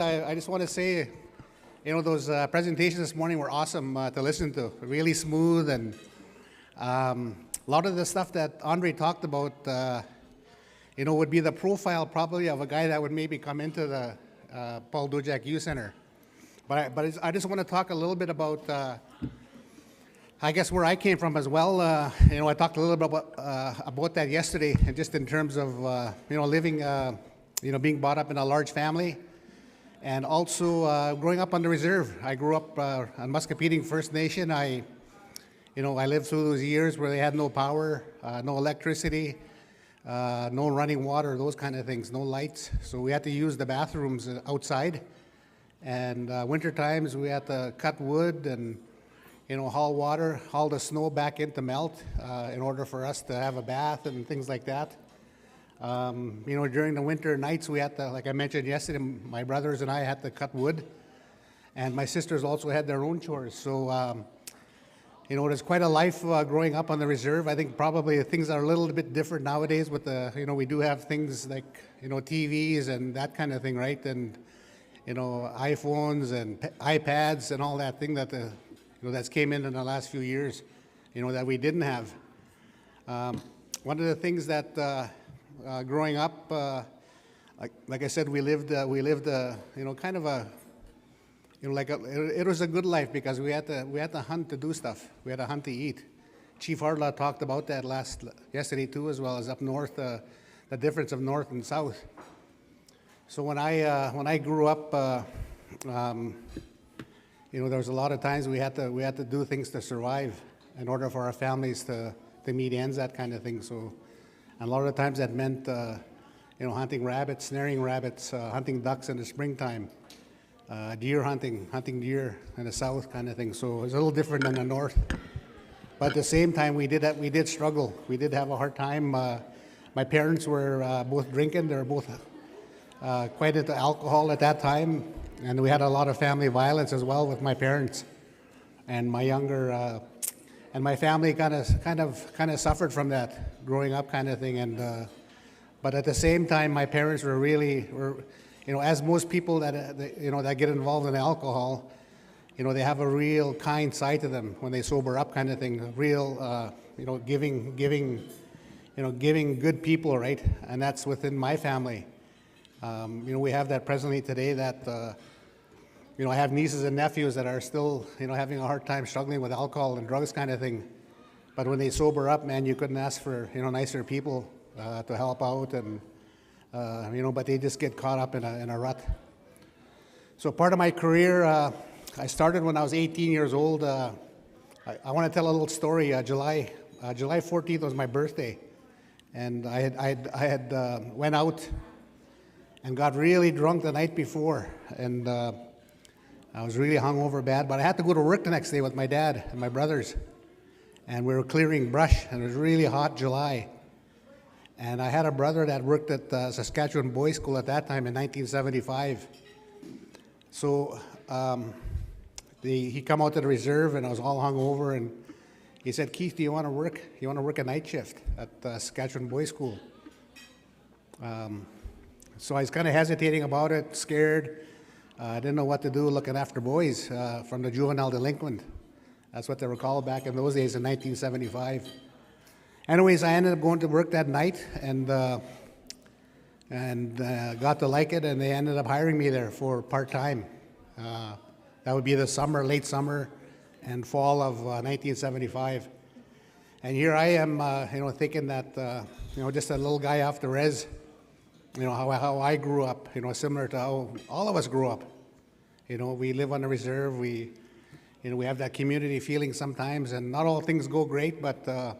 I just want to say, those presentations this morning were awesome to listen to. Really smooth, and a lot of the stuff that Andre talked about, would be the profile probably of a guy that would maybe come into the QBOW Youth Center. But I just want to talk a little bit about, I guess, where I came from as well. I talked a little bit about that yesterday, and just in terms of, living, being brought up in a large family. And also growing up on the reserve. I grew up on Muscopheating First Nation. I lived through those years where they had no power, no electricity, no running water, those kind of things, no lights. So we had to use the bathrooms outside. And winter times we had to cut wood and haul water, haul the snow back in to melt in order for us to have a bath and things like that. During the winter nights, we had to, like I mentioned yesterday, my brothers and I had to cut wood, and my sisters also had their own chores. So, there's quite a life growing up on the reserve. I think probably things are a little bit different nowadays with the, we do have things like, TVs and that kind of thing, right? And, iPhones and iPads and all that thing that that's came in the last few years, that we didn't have. One of the things that growing up, like I said, we lived, kind of a, it was a good life because we had to hunt to do stuff. We had to hunt to eat. Chief Hardlaw talked about that yesterday too, as well as up north, the difference of north and south. So when I grew up, there was a lot of times we had to do things to survive in order for our families to meet ends, that kind of thing. So. And a lot of the times that meant, hunting rabbits, snaring rabbits, hunting ducks in the springtime, deer hunting deer in the south kind of thing. So it was a little different than the north. But at the same time, we did struggle. We did have a hard time. My parents were both drinking. They were both quite into alcohol at that time. And we had a lot of family violence as well with my parents. And my younger... And my family kind of suffered from that growing up kind of thing. And but at the same time, my parents were as most people that get involved in alcohol, they have a real kind side to them when they sober up kind of thing. A real giving good people, right? And that's within my family. We have that presently today. That I have nieces and nephews that are still, having a hard time struggling with alcohol and drugs kind of thing. But when they sober up, man, you couldn't ask for, nicer people to help out, and, but they just get caught up in a rut. So part of my career, I started when I was 18 years old. I want to tell a little story. July 14th was my birthday, and I had went out and got really drunk the night before, and I was really hungover bad, but I had to go to work the next day with my dad and my brothers. And we were clearing brush, and it was really hot July. And I had a brother that worked at Saskatchewan Boys School at that time in 1975. So he come out to the reserve, and I was all hungover, and he said, "Keith, do you want to work? You want to work a night shift at Saskatchewan Boys School?" So I was kind of hesitating about it, scared. I didn't know what to do looking after boys from the juvenile delinquent. That's what they were called back in those days in 1975. Anyways, I ended up going to work that night and got to like it, and they ended up hiring me there for part-time. That would be the summer, late summer and fall of 1975. And here I am, thinking that, just a little guy off the res, how I grew up, similar to how all of us grew up. We live on the reserve. We have that community feeling sometimes, and not all things go great, but,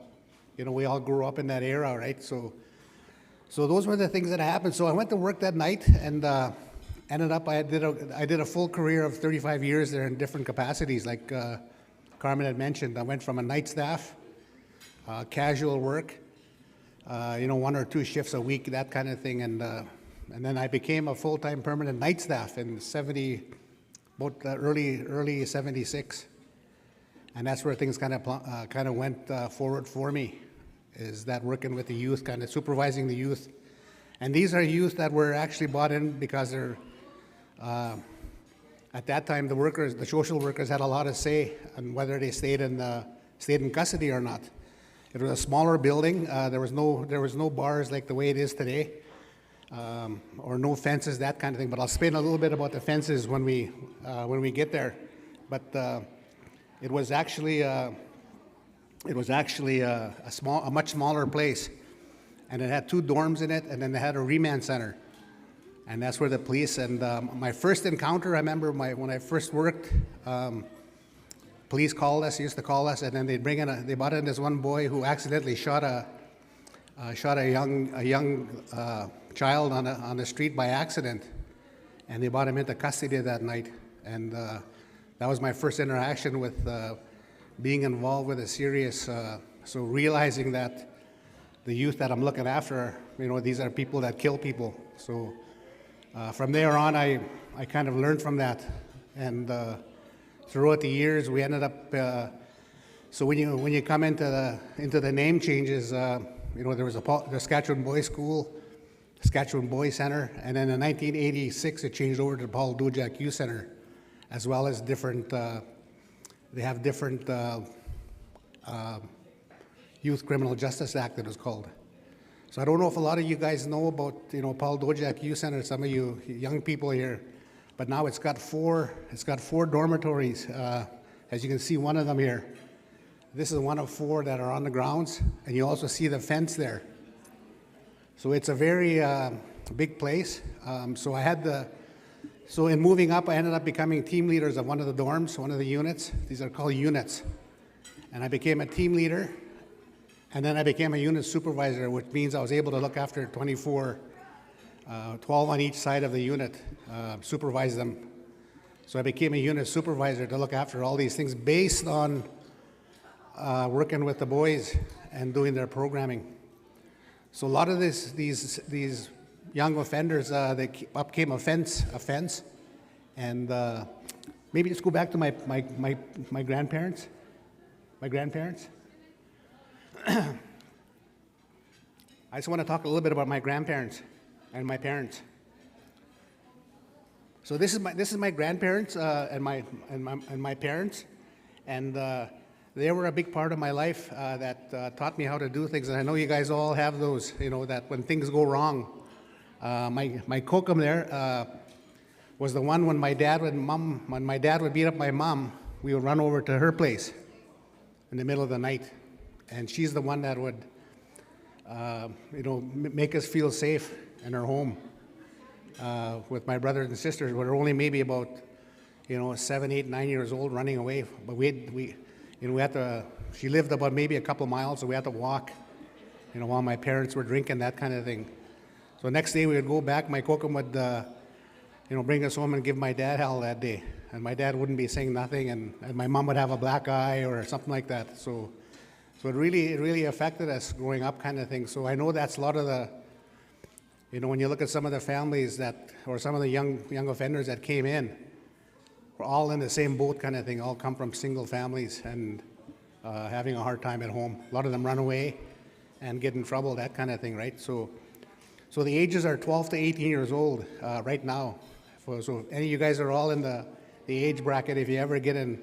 we all grew up in that era, right? So those were the things that happened. So I went to work that night, and ended up, I did a full career of 35 years there in different capacities, like Carmen had mentioned. I went from a night staff, casual work, 1 or 2 shifts a week, that kind of thing, and then I became a full-time permanent night staff in early '76, and that's where things kind of went forward for me. Is that working with the youth, kind of supervising the youth, and these are youth that were actually brought in because they're At that time, the social workers had a lot of say on whether they stayed in custody or not. It was a smaller building. There was no bars like the way it is today, or no fences, that kind of thing. But I'll explain a little bit about the fences when we get there. But it was actually a much smaller place, and it had 2 dorms in it, and then they had a remand center. And that's where the police, and my first encounter, I remember when I first worked, police used to call us, and then they brought in this one boy who accidentally shot a young child on the street by accident, and they brought him into custody that night. And that was my first interaction with being involved with a serious, so realizing that the youth that I'm looking after, these are people that kill people. So from there on, I kind of learned from that, and throughout the years, we ended up. So when you come into the name changes, there was the Saskatchewan Boys School, Saskatchewan Boys Center, and then in 1986 it changed over to the Paul Dojak Youth Center, as well as different. They have different Youth Criminal Justice Act, it was called. So I don't know if a lot of you guys know about Paul Dojak Youth Center. Some of you young people here, but now it's got 4 dormitories. As you can see, one of them here. This is one of 4 that are on the grounds, and you also see the fence there. So it's a very big place. So in moving up, I ended up becoming team leaders of one of the dorms, one of the units. These are called units, and I became a team leader. And then I became a unit supervisor, which means I was able to look after 12 on each side of the unit, supervise them. So I became a unit supervisor to look after all these things based on working with the boys and doing their programming. So a lot of these young offenders, they became offense, and maybe just go back to my grandparents. I just want to talk a little bit about my grandparents and my parents. So this is my grandparents and my parents, and they were a big part of my life that taught me how to do things. And I know you guys all have those, that when things go wrong. My kokum there was the one when my dad would beat up my mom, we would run over to her place in the middle of the night. And she's the one that would, make us feel safe in her home. With my brothers and sisters, we're only maybe about, 7, 8, 9 years old, running away. But we had to. She lived about maybe a couple miles, so we had to walk, while my parents were drinking, that kind of thing. So next day we would go back. My kokum would, bring us home and give my dad hell that day, and my dad wouldn't be saying nothing, and my mom would have a black eye or something like that. So it really affected us growing up, kind of thing. So I know that's a lot of the, when you look at some of the families or some of the young offenders that came in, we're all in the same boat, kind of thing. All come from single families and having a hard time at home. A lot of them run away and get in trouble, that kind of thing, right? So the ages are 12 to 18 years old right now. So any of you guys are all in the age bracket. If you ever get into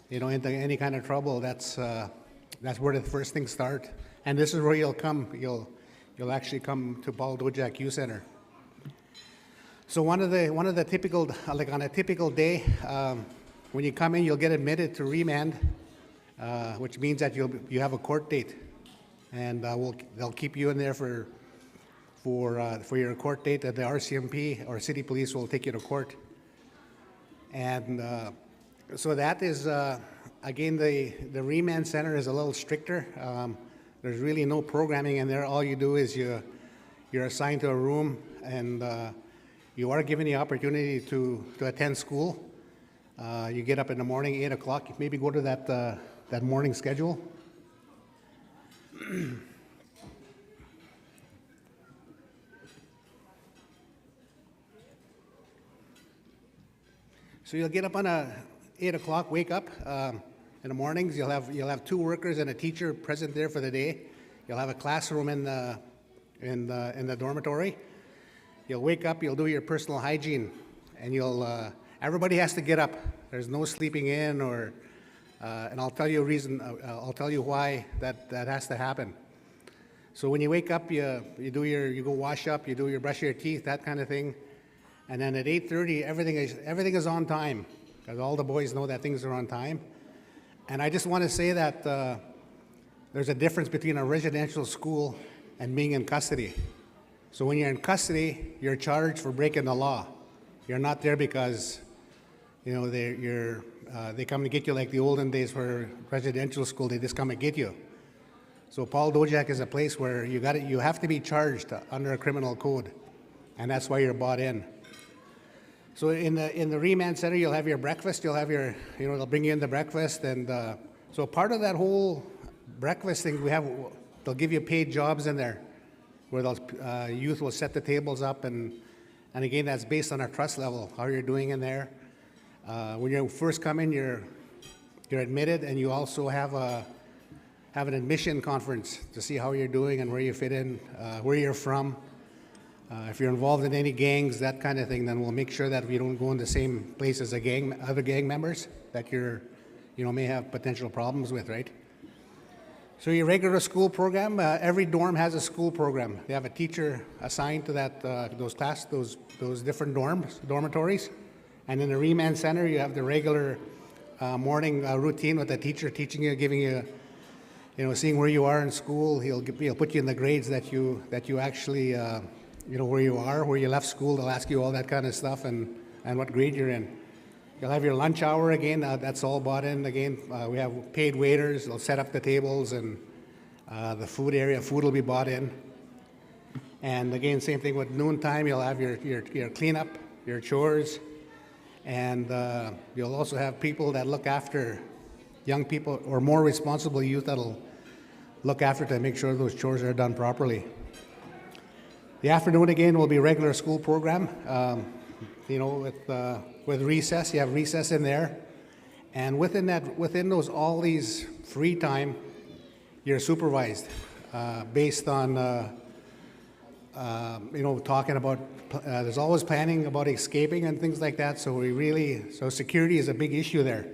any kind of trouble, that's where the first things start, and this is where you'll come. You'll actually come to Paul Dojak Youth Center. So one of the typical, like on a typical day, when you come in, you'll get admitted to remand, which means that you have a court date, and they'll keep you in there for your court date. That the RCMP or city police will take you to court, and so that is. Again, the remand center is a little stricter. There's really no programming in there. All you do is you're assigned to a room, and you are given the opportunity to attend school. You get up in the morning, 8 o'clock. You maybe go to that morning schedule. So you'll get up on 8 o'clock, wake up. In the mornings, you'll have 2 workers and a teacher present there for the day. You'll have a classroom in the dormitory. You'll wake up, you'll do your personal hygiene, and everybody has to get up. There's no sleeping in, and I'll tell you a reason. I'll tell you why that has to happen. So when you wake up, you go wash up, you brush your teeth, that kind of thing, and then at 8:30, everything is on time, because all the boys know that things are on time. And I just want to say that there's a difference between a residential school and being in custody. So when you're in custody, you're charged for breaking the law. You're not there because they come to get you like the olden days where residential school, they just come and get you. So Paul Dojak is a place where you have to be charged under a criminal code, and that's why you're bought in. So in the remand center, you'll have your breakfast. You'll have they'll bring you in the breakfast, and so part of that whole breakfast thing, they'll give you paid jobs in there, where youth will set the tables up, and again, that's based on our trust level, how you're doing in there. When you first come in, you're admitted, and you also have an admission conference to see how you're doing and where you fit in, where you're from. If you're involved in any gangs, that kind of thing, then we'll make sure that we don't go in the same place as other gang members that may have potential problems with, right? So your regular school program, every dorm has a school program. They have a teacher assigned to those different dormitories. And in the remand center, you have the regular morning routine with the teacher teaching you, giving you, seeing where you are in school. He'll put you in the grades that you actually, where you are, where you left school. They'll ask you all that kind of stuff and what grade you're in. You'll have your lunch hour again. That's all bought in again. We have paid waiters. They'll set up the tables, and the food will be bought in. And again, same thing with noontime. You'll have your cleanup, your chores, and you'll also have people that look after young people or more responsible youth that'll look after to make sure those chores are done properly. The afternoon again will be regular school program. With recess, you have recess in there, and within all these free time, you're supervised based on talking about. There's always planning about escaping and things like that. So security is a big issue there.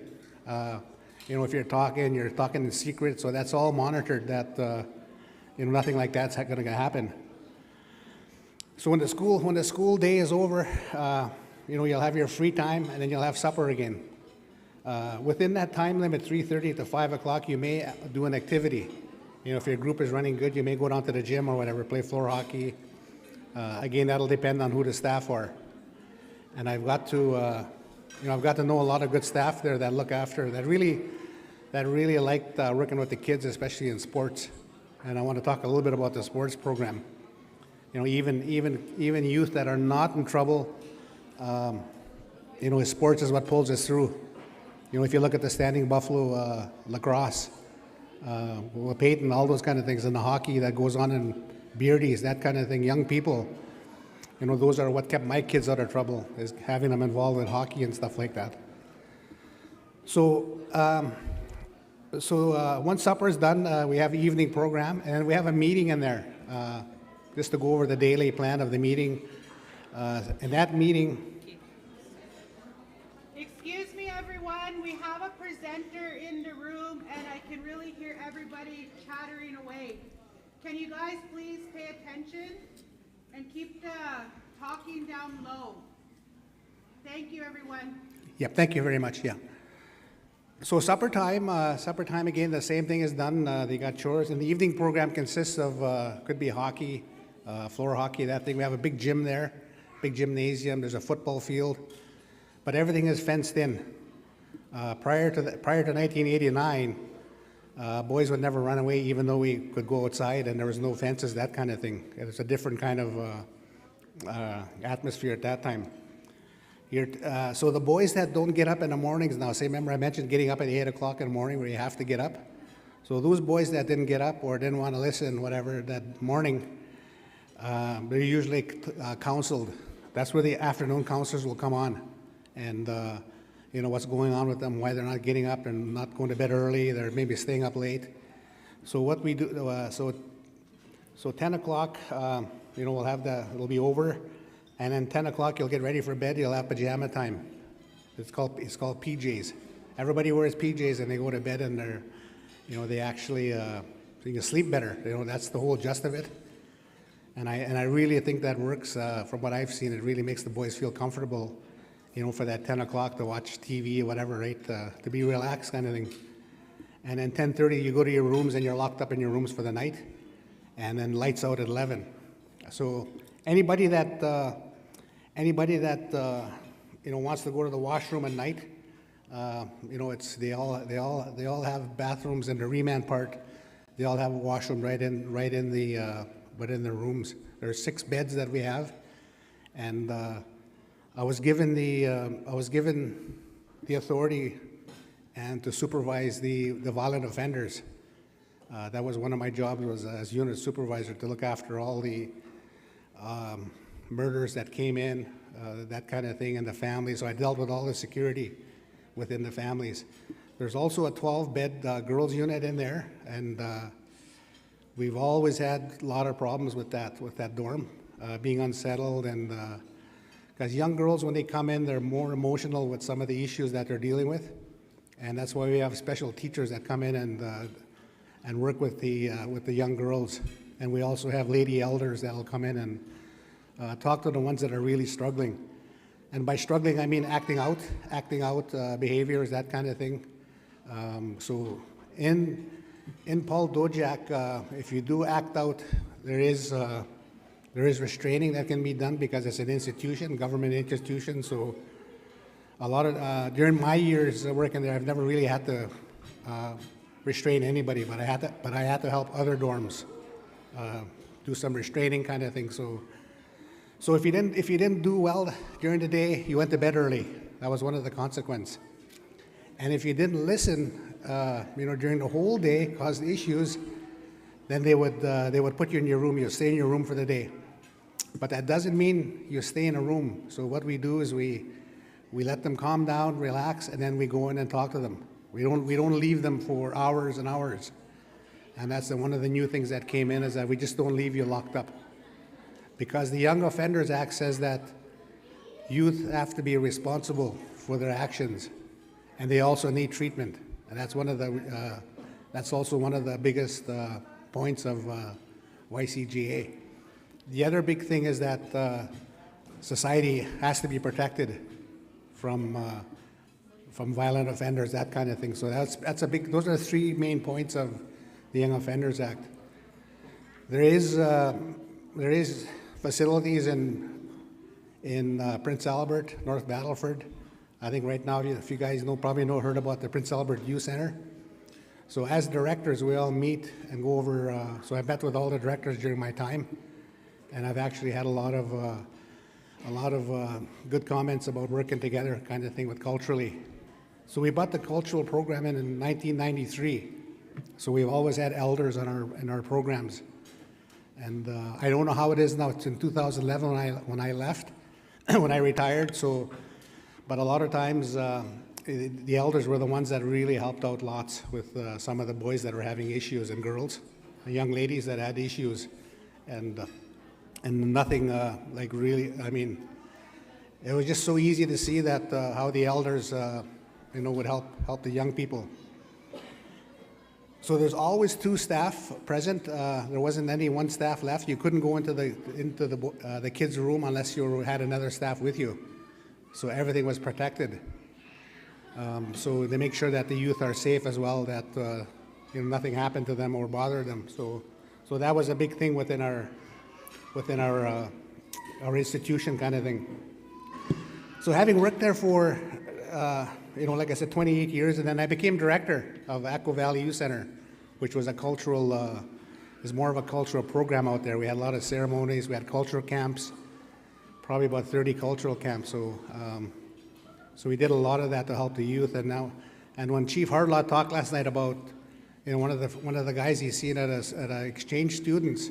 If you're talking in secret. So that's all monitored. That nothing like that's going to happen. So when the school day is over, you'll have your free time, and then you'll have supper again. Within that time limit, 3:30 to 5 o'clock, you may do an activity. If your group is running good, you may go down to the gym or whatever, play floor hockey. Again, that'll depend on who the staff are. And I've got to know a lot of good staff there that look after, that really like working with the kids, especially in sports. And I want to talk a little bit about the sports program. Even youth that are not in trouble, sports is what pulls us through. If you look at the Standing Buffalo lacrosse, Peyton, all those kind of things, and the hockey that goes on in Beardies, that kind of thing, young people, those are what kept my kids out of trouble, is having them involved in hockey and stuff like that. So once supper is done, we have an evening program, and we have a meeting in there, just to go over the daily plan of the meeting. And that meeting... Excuse me, everyone. We have a presenter in the room, and I can really hear everybody chattering away. Can you guys please pay attention and keep the talking down low? Thank you, everyone. Yep, thank you very much. Yeah. So supper time again, the same thing is done. They got chores, and the evening program consists of could be hockey, floor hockey, that thing. We have a big gym there, big gymnasium. There's a football field, but everything is fenced in. Prior to 1989, boys would never run away, even though we could go outside and there was no fences, that kind of thing. It was a different kind of atmosphere at that time. So the boys that don't get up in the mornings now, say, remember I mentioned getting up at 8 o'clock in the morning where you have to get up? So those boys that didn't get up or didn't want to listen, whatever, that morning, they're usually counseled. That's where the afternoon counselors will come on and, what's going on with them, why they're not getting up and not going to bed early, they're maybe staying up late. So what we do, so 10 o'clock, we'll have it'll be over. And then 10 o'clock, you'll get ready for bed, you'll have pajama time. It's called PJs. Everybody wears PJs and they go to bed and they're, they actually, so you can sleep better. That's the whole gist of it. And I really think that works. From what I've seen, it really makes the boys feel comfortable, for that 10 o'clock to watch TV or whatever, right? To be relaxed kind of thing. And then 10:30, you go to your rooms and you're locked up in your rooms for the night. And then lights out at 11. So anybody that wants to go to the washroom at night, it's they all have bathrooms in the remand part. They all have a washroom right in their rooms. There are 6 beds that we have, and I was given the authority and to supervise the violent offenders. That was one of my jobs, was as unit supervisor, to look after all the murders that came in, that kind of thing, and the families. So I dealt with all the security within the families. There's also a 12-bed girls unit in there, and we've always had a lot of problems with that dorm, being unsettled, and because young girls, when they come in, they're more emotional with some of the issues that they're dealing with, and that's why we have special teachers that come in and work with the young girls. And we also have lady elders that will come in and talk to the ones that are really struggling. And by struggling, I mean acting out behaviors, that kind of thing. So in Paul Dojak, if you do act out, there is restraining that can be done because it's an institution, government institution. So a lot of during my years working there, I've never really had to restrain anybody, but I had to help other dorms do some restraining kind of thing. So if you didn't do well during the day, you went to bed early. That was one of the consequences. And if you didn't listen, during the whole day, caused issues, then they would put you in your room. You stay in your room for the day. But that doesn't mean you stay in a room. So what we do is we let them calm down, relax, and then we go in and talk to them. We don't leave them for hours and hours. And that's one of the new things that came in, is that we just don't leave you locked up. Because the Young Offenders Act says that youth have to be responsible for their actions, and they also need treatment. And that's that's also one of the biggest points of YCGA. The other big thing is that society has to be protected from violent offenders, that kind of thing. So that's a big. Those are the 3 main points of the Young Offenders Act. There is facilities in Prince Albert, North Battleford. I think right now, if you guys heard about the Prince Albert Youth Center. So as directors, we all meet and go over. So I met with all the directors during my time, and I've actually had a lot of good comments about working together, kind of thing, with culturally. So we brought the cultural program in 1993. So we've always had elders in our programs. And I don't know how it is now. It's in 2011 when I left, when I retired. So, but a lot of times the elders were the ones that really helped out lots with some of the boys that were having issues, and girls, and young ladies that had issues, and nothing like really. I mean, it was just so easy to see that how the elders, would help the young people. So there's always 2 staff present. There wasn't any one staff left. You couldn't go into the kids' room unless you had another staff with you. So everything was protected. So they make sure that the youth are safe as well, that nothing happened to them or bothered them. So that was a big thing within our institution, kind of thing. So having worked there for like I said, 28 years, and then I became director of QBOW Youth Center, which was is more of a cultural program out there. We had a lot of ceremonies, we had cultural camps, probably about 30 cultural camps. So we did a lot of that to help the youth. And when Chief Hardlaw talked last night about one of the guys he's seen at exchange students,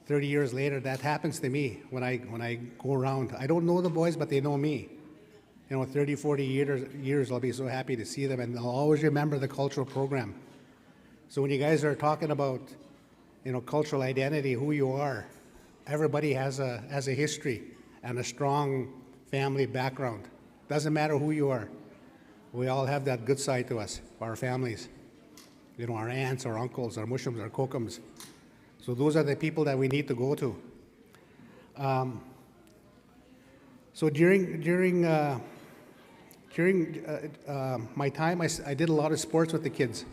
30 years later, that happens to me when I go around. I don't know the boys, but they know me. 30, 40 years, I'll be so happy to see them, and I'll always remember the cultural program. So when you guys are talking about, cultural identity, who you are, everybody has a history, and a strong family background. Doesn't matter who you are. We all have that good side to us, our families. You know, our aunts, our uncles, our mushums, our kokums. So those are the people that we need to go to. So during my time, I did a lot of sports with the kids.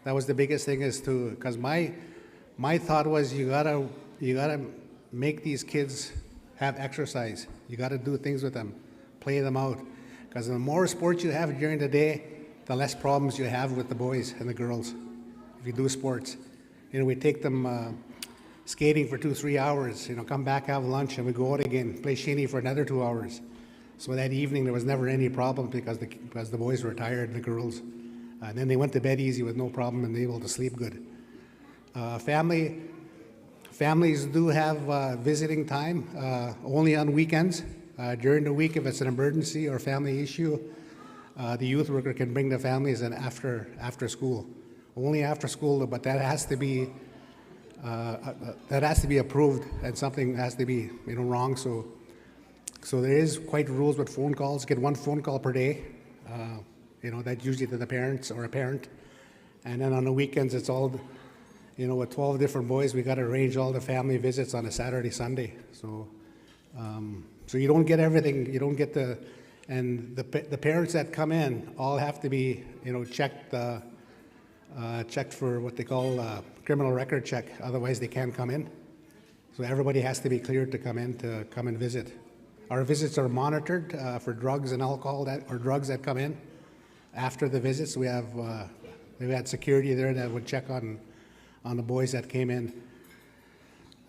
That was the biggest thing, is to, because my thought was you gotta make these kids have exercise. You gotta do things with them, play them out. Because the more sports you have during the day, the less problems you have with the boys and the girls. If you do sports, you know, we take them skating for 2-3 hours. You know, come back, have lunch, and we go out again, play shinny for another 2 hours. So that evening there was never any problem because the boys were tired and the girls. And then they went to bed easy with no problem and able to sleep good. Families do have visiting time only on weekends. During the week, if it's an emergency or family issue, the youth worker can bring the families in after school. Only after school, but that has to be approved, and something has to be, you know, wrong. So there is quite rules with phone calls. Get 1 phone call per day. You know, that's usually to the parents or a parent. And then on the weekends, it's all, you know, with 12 different boys, we got to arrange all the family visits on a Saturday, Sunday. So you don't get everything. You don't get and the parents that come in all have to be, you know, checked for what they call criminal record check. Otherwise, they can't come in. So everybody has to be cleared to come and visit. Our visits are monitored for drugs and alcohol or drugs that come in. After the visits, we've had security there that would check on the boys that came in.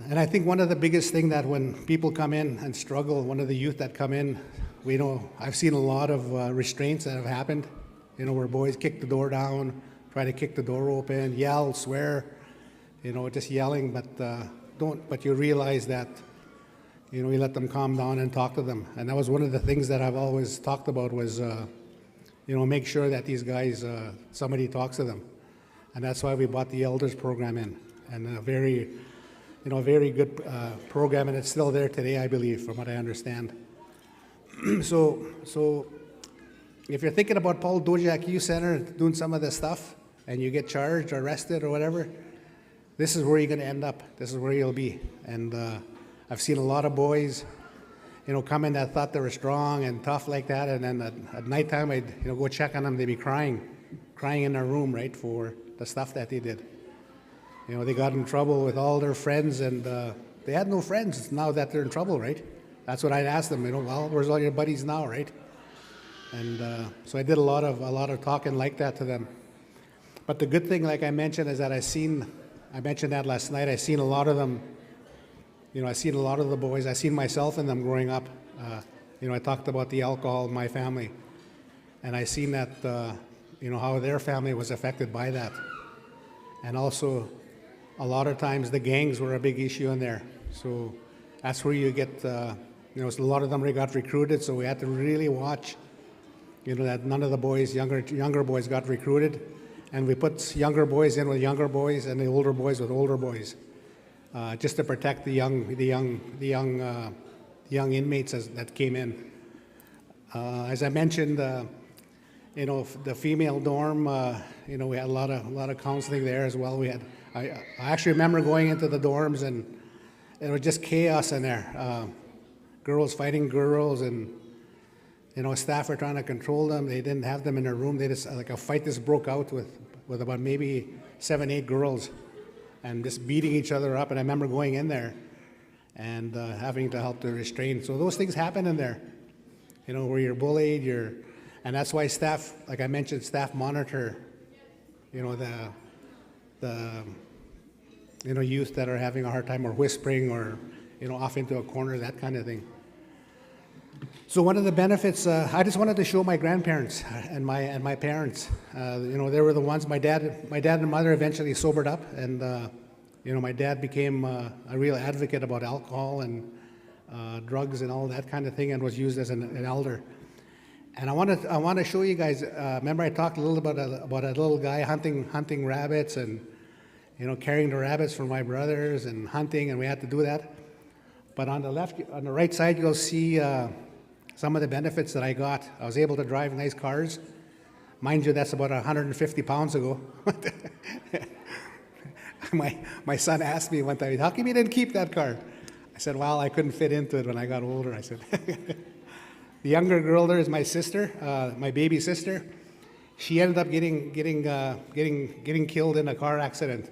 And I think one of the biggest thing that when people come in and struggle, one of the youth that come in, I've seen a lot of restraints that have happened, you know, where boys kick the door down, try to kick the door open, yell, swear, you know, just yelling, but you realize that, you know, you let them calm down and talk to them. And that was one of the things that I've always talked about was, you know, make sure that these guys, somebody talks to them. And that's why we brought the elders program in, and a very good program, and it's still there today, I believe, from what I understand. So if you're thinking about Paul Dojak Youth Center doing some of this stuff, and you get charged or arrested or whatever, this is where you're going to end up. This is where you'll be. And I've seen a lot of boys, you know, come in that thought they were strong and tough like that, and then at nighttime I'd, you know, go check on them. They'd be crying in their room, right, for the stuff that they did. You know, they got in trouble with all their friends, and they had no friends now that they're in trouble, right? That's what I'd ask them, you know, well, where's all your buddies now, right? And so I did a lot of talking like that to them. But the good thing, like I mentioned, is that I mentioned that last night, I seen a lot of them, you know, I seen a lot of the boys, I seen myself in them growing up. You know, I talked about the alcohol in my family, and I seen that, you know, how their family was affected by that. And also, a lot of times the gangs were a big issue in there. So that's where you get, you know, a lot of them got recruited, so we had to really watch, you know, that none of the boys, younger boys got recruited. And we put younger boys in with younger boys and the older boys with older boys, just to protect the young inmates that came in. As I mentioned, you know, the female dorm, you know, we had a lot of counseling there as well. I actually remember going into the dorms, and it was just chaos in there. Girls fighting girls, and, you know, staff were trying to control them. They didn't have them in their room. They just, like, a fight just broke out with about maybe 7-8 girls, and just beating each other up. And I remember going in there and having to help to restrain. So those things happen in there, you know, where you're bullied, and that's why staff, like I mentioned, staff monitor, you know, the you know, youth that are having a hard time or whispering or, you know, off into a corner, that kind of thing. So one of the benefits, I just wanted to show my grandparents and my parents. You know, they were the ones. My dad and mother eventually sobered up, and you know, my dad became a real advocate about alcohol and drugs and all that kind of thing, and was used as an elder. And I want to show you guys. Remember, I talked a little about a little guy hunting rabbits, and, you know, carrying the rabbits for my brothers and hunting, and we had to do that. But on the right side, you'll see some of the benefits that I got. I was able to drive nice cars. Mind you, that's about 150 pounds ago. My son asked me one time, how come you didn't keep that car? I said, well, I couldn't fit into it when I got older. I said, the younger girl there is my sister, my baby sister. She ended up getting killed in a car accident,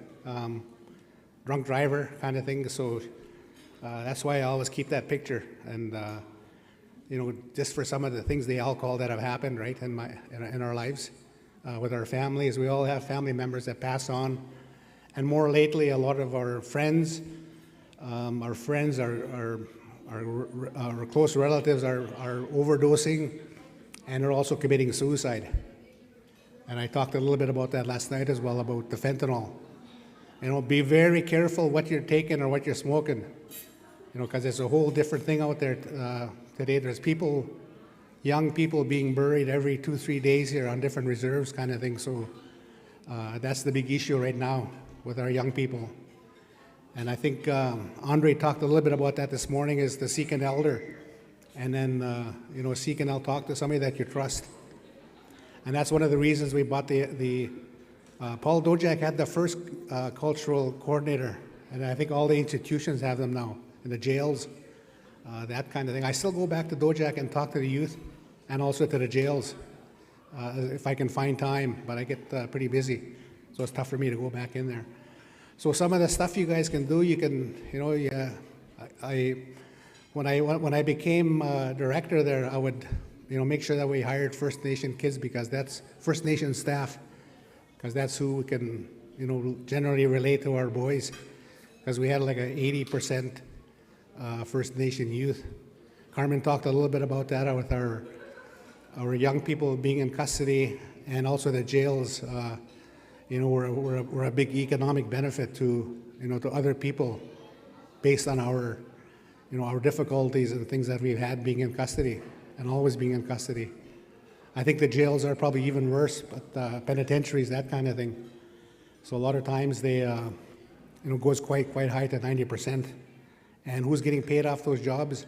drunk driver kind of thing. So that's why I always keep that picture. And just for some of the things, the alcohol that have happened, right, in our lives, with our families. We all have family members that pass on, and more lately, a lot of our friends, our close relatives are overdosing, and are also committing suicide. And I talked a little bit about that last night as well, about the fentanyl. Be very careful what you're taking or what you're smoking, because there's a whole different thing out there today. There's young people being buried every 2-3 days here on different reserves kind of thing. So that's the big issue right now with our young people. And I think Andre talked a little bit about that this morning, is to seek an elder. And then, seek and talk to somebody that you trust. And that's one of the reasons we bought the Paul Dojak had the first cultural coordinator. And I think all the institutions have them now, in the jails, that kind of thing. I still go back to Dojak and talk to the youth and also to the jails if I can find time, but I get pretty busy. So it's tough for me to go back in there. So some of the stuff you guys can do, you can, when I became director there, I would, make sure that we hired First Nation kids, because that's First Nation staff, because that's who we can, generally relate to our boys, because we had like a 80% First Nation youth. Carmen talked a little bit about that with our young people being in custody, and also the jails. We're a big economic benefit to other people based on our difficulties and things that we've had being in custody and always being in custody. I think the jails are probably even worse, but penitentiaries, that kind of thing. So a lot of times they, goes quite high to 90%. And who's getting paid off those jobs,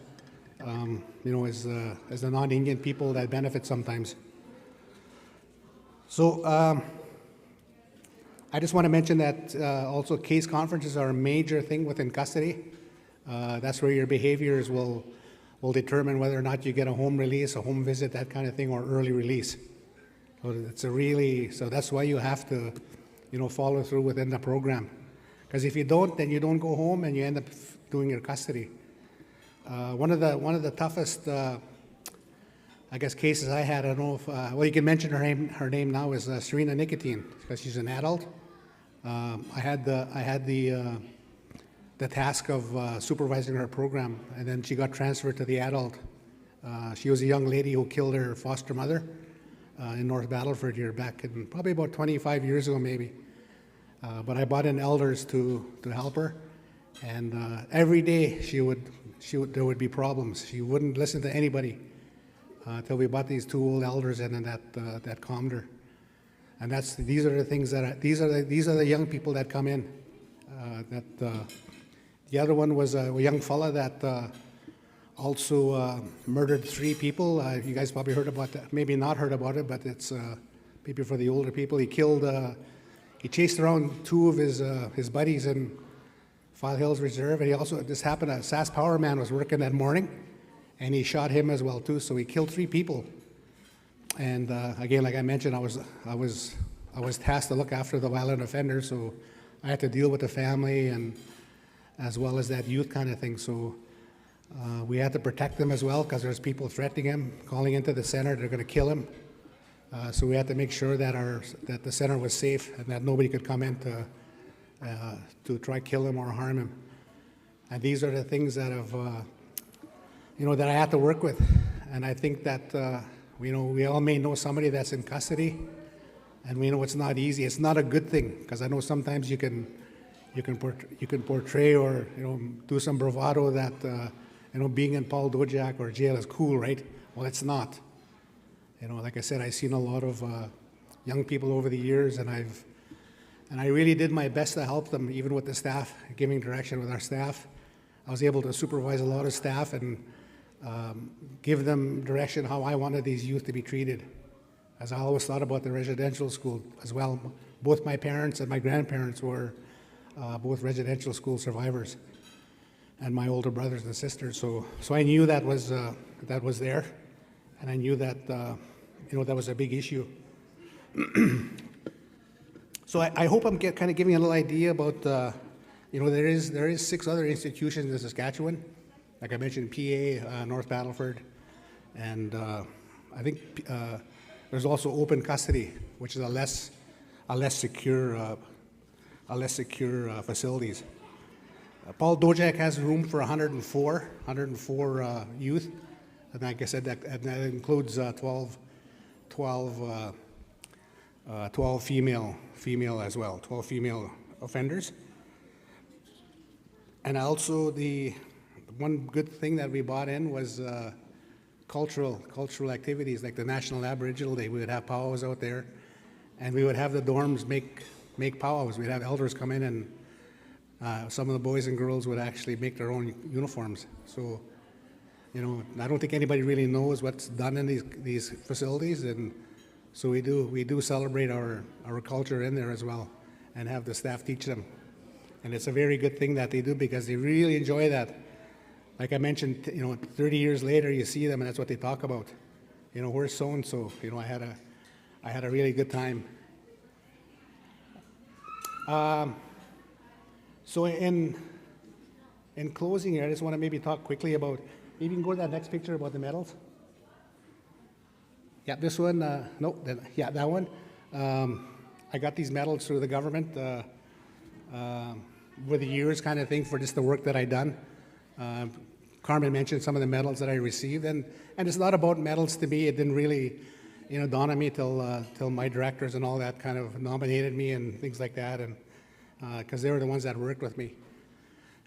is the non-Indian people that benefit sometimes. So I just want to mention that also case conferences are a major thing within custody. That's where your behaviors will determine whether or not you get a home release, a home visit, that kind of thing, or early release. So that's why you have to, follow through within the program. Because if you don't, then you don't go home and you end up doing your custody. One of the toughest, cases I had, I don't know if, you can mention her name now, is Serena Nicotine, because she's an adult. I had the task of supervising her program, and then she got transferred to the adult. She was a young lady who killed her foster mother in North Battleford here back in probably about 25 years ago, maybe. But I brought in elders to help her, and every day there would be problems. She wouldn't listen to anybody until we brought these two old elders in, and that calmed her. And these are the things these are the young people that come in. The other one was a young fella that also murdered 3 people. You guys probably heard about that. Maybe not heard about it, but it's maybe for the older people. He chased around 2 of his buddies in File Hills Reserve, and this happened. A SAS Power man was working that morning, and he shot him as well too. So he killed 3 people. And again, like I mentioned, I was tasked to look after the violent offenders, so I had to deal with the family and as well as that youth kind of thing. So we had to protect them as well, because there's people threatening him, calling into the center, they're going to kill him. So we had to make sure that the center was safe and that nobody could come in to try kill him or harm him. And these are the things that have, that I had to work with. And I think that, we all may know somebody that's in custody, and we know it's not easy. It's not a good thing, because I know sometimes you can portray or do some bravado that being in Paul Dojak or jail is cool, right? Well, it's not. Like I said, I've seen a lot of young people over the years, and I really did my best to help them, even with the staff, giving direction with our staff. I was able to supervise a lot of staff and give them direction how I wanted these youth to be treated. As I always thought about the residential school as well. Both my parents and my grandparents were both residential school survivors, and my older brothers and sisters. So I knew that was there, and I knew that that was a big issue. So I hope I'm kind of giving a little idea about there is 6 other institutions in Saskatchewan, like I mentioned, PA, North Battleford, and I think there's also open custody, which is a less secure facilities. Paul Dojak has room for 104 youth, and like I said, that includes 12 female as well, 12 female offenders. And also the one good thing that we brought in was cultural activities, like the National Aboriginal Day. We would have powwows out there, and we would have the dorms make powwows. We'd have elders come in, and some of the boys and girls would actually make their own uniforms. So, I don't think anybody really knows what's done in these facilities, and so we do celebrate our culture in there as well, and have the staff teach them. And it's a very good thing that they do, because they really enjoy that. Like I mentioned, 30 years later, you see them, and that's what they talk about. Where's so and so? I had a really good time. So in closing here, I just want to maybe talk quickly about, maybe you can go to that next picture about the medals. Yeah, this one, that one. I got these medals through the government with the years kind of thing for just the work that I done. Carmen mentioned some of the medals that I received, and it's not about medals to me. It didn't really, dawn on me till my directors and all that kind of nominated me and things like that, and because they were the ones that worked with me.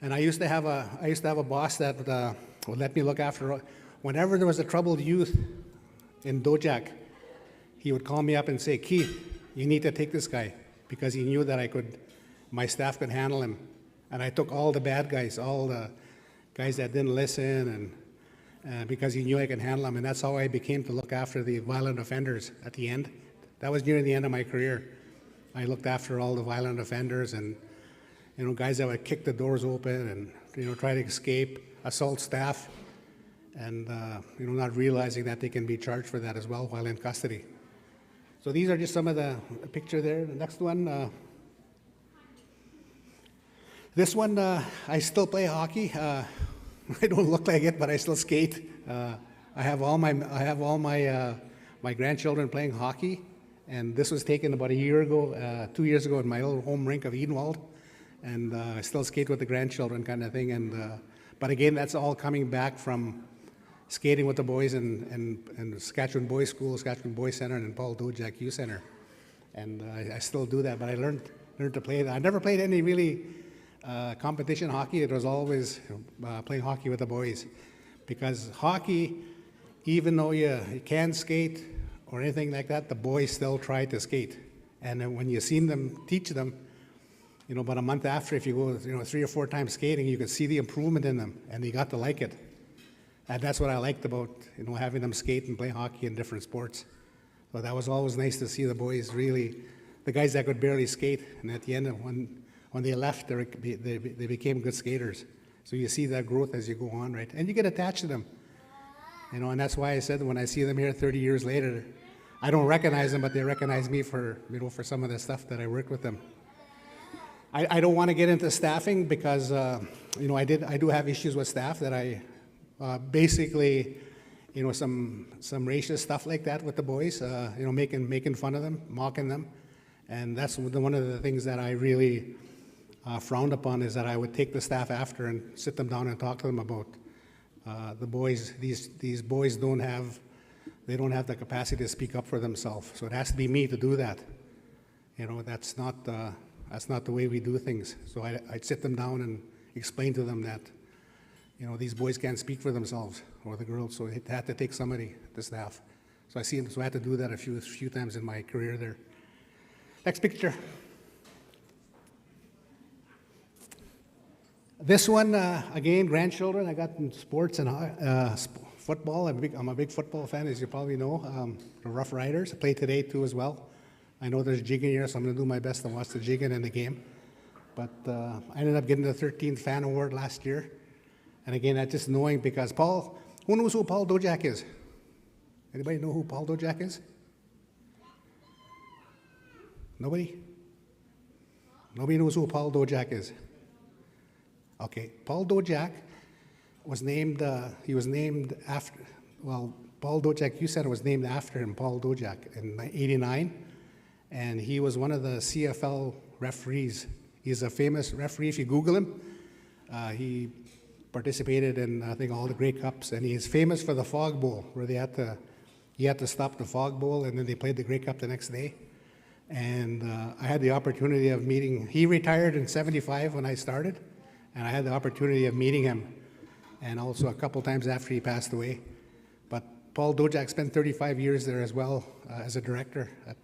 And I used to have a boss that would let me look after. Whenever there was a troubled youth in Dojak, he would call me up and say, "Keith, you need to take this guy," because he knew that my staff could handle him. And I took all the bad guys, all the guys that didn't listen, and because he knew I could handle them. And that's how I became to look after the violent offenders at the end. That was near the end of my career. I looked after all the violent offenders, and guys that would kick the doors open and try to escape, assault staff, and not realizing that they can be charged for that as well while in custody. So these are just some of the picture there. The next one. This one, I still play hockey. I don't look like it, but I still skate. I have all my grandchildren playing hockey, and this was taken about 2 years ago, in my little home rink of Edenwald, and I still skate with the grandchildren, kind of thing. And but again, that's all coming back from skating with the boys in Saskatchewan Boys School, Saskatchewan Boys Center, and Paul Dojak Youth Center, and I still do that. But I learned to play that. I never played any really competition hockey. It was always playing hockey with the boys, because hockey, even though you can't skate or anything like that, the boys still try to skate. And then when you seen them teach them, about a month after, if you go 3 or 4 times skating, you could see the improvement in them, and they got to like it. And that's what I liked about having them skate and play hockey in different sports. So that was always nice to see the boys really, the guys that could barely skate, and at the end, when they left, they became good skaters. So you see that growth as you go on, right? And you get attached to them, and that's why I said when I see them here 30 years later, I don't recognize them, but they recognize me for for some of the stuff that I worked with them. I don't want to get into staffing, because I do have issues with staff that I basically some racist stuff like that with the boys, making fun of them, mocking them, and that's one of the things that I really frowned upon, is that I would take the staff after and sit them down and talk to them about the boys. These boys don't have the capacity to speak up for themselves, so it has to be me to do that. That's not the way we do things. So I'd sit them down and explain to them that these boys can't speak for themselves, or the girls, so it had to take somebody, the staff. So I had to do that a few times in my career there. Next picture. This one, again, grandchildren. I got in sports and football. I'm a big football fan, as you probably know. The Rough Riders. I play today, too, as well. I know there's jigging here, so I'm going to do my best to watch the jigging in the game. But I ended up getting the 13th fan award last year. And again, that's just knowing because Paul, who knows who Paul Dojak is? Anybody know who Paul Dojak is? Nobody? Nobody knows who Paul Dojak is. Okay, Paul Dojak was named, he was named after, well, Paul Dojak, you said it was named after him, Paul Dojak, in '89. And he was one of the CFL referees. He's a famous referee. If you Google him, he participated in, I think, all the Grey Cups, and he's famous for the Fog Bowl, where he had to stop the Fog Bowl, and then they played the Grey Cup the next day. And I had the opportunity of meeting, he retired in '75 when I started, and I had the opportunity of meeting him, and also a couple times after he passed away. But Paul Dojak spent 35 years there as well as a director at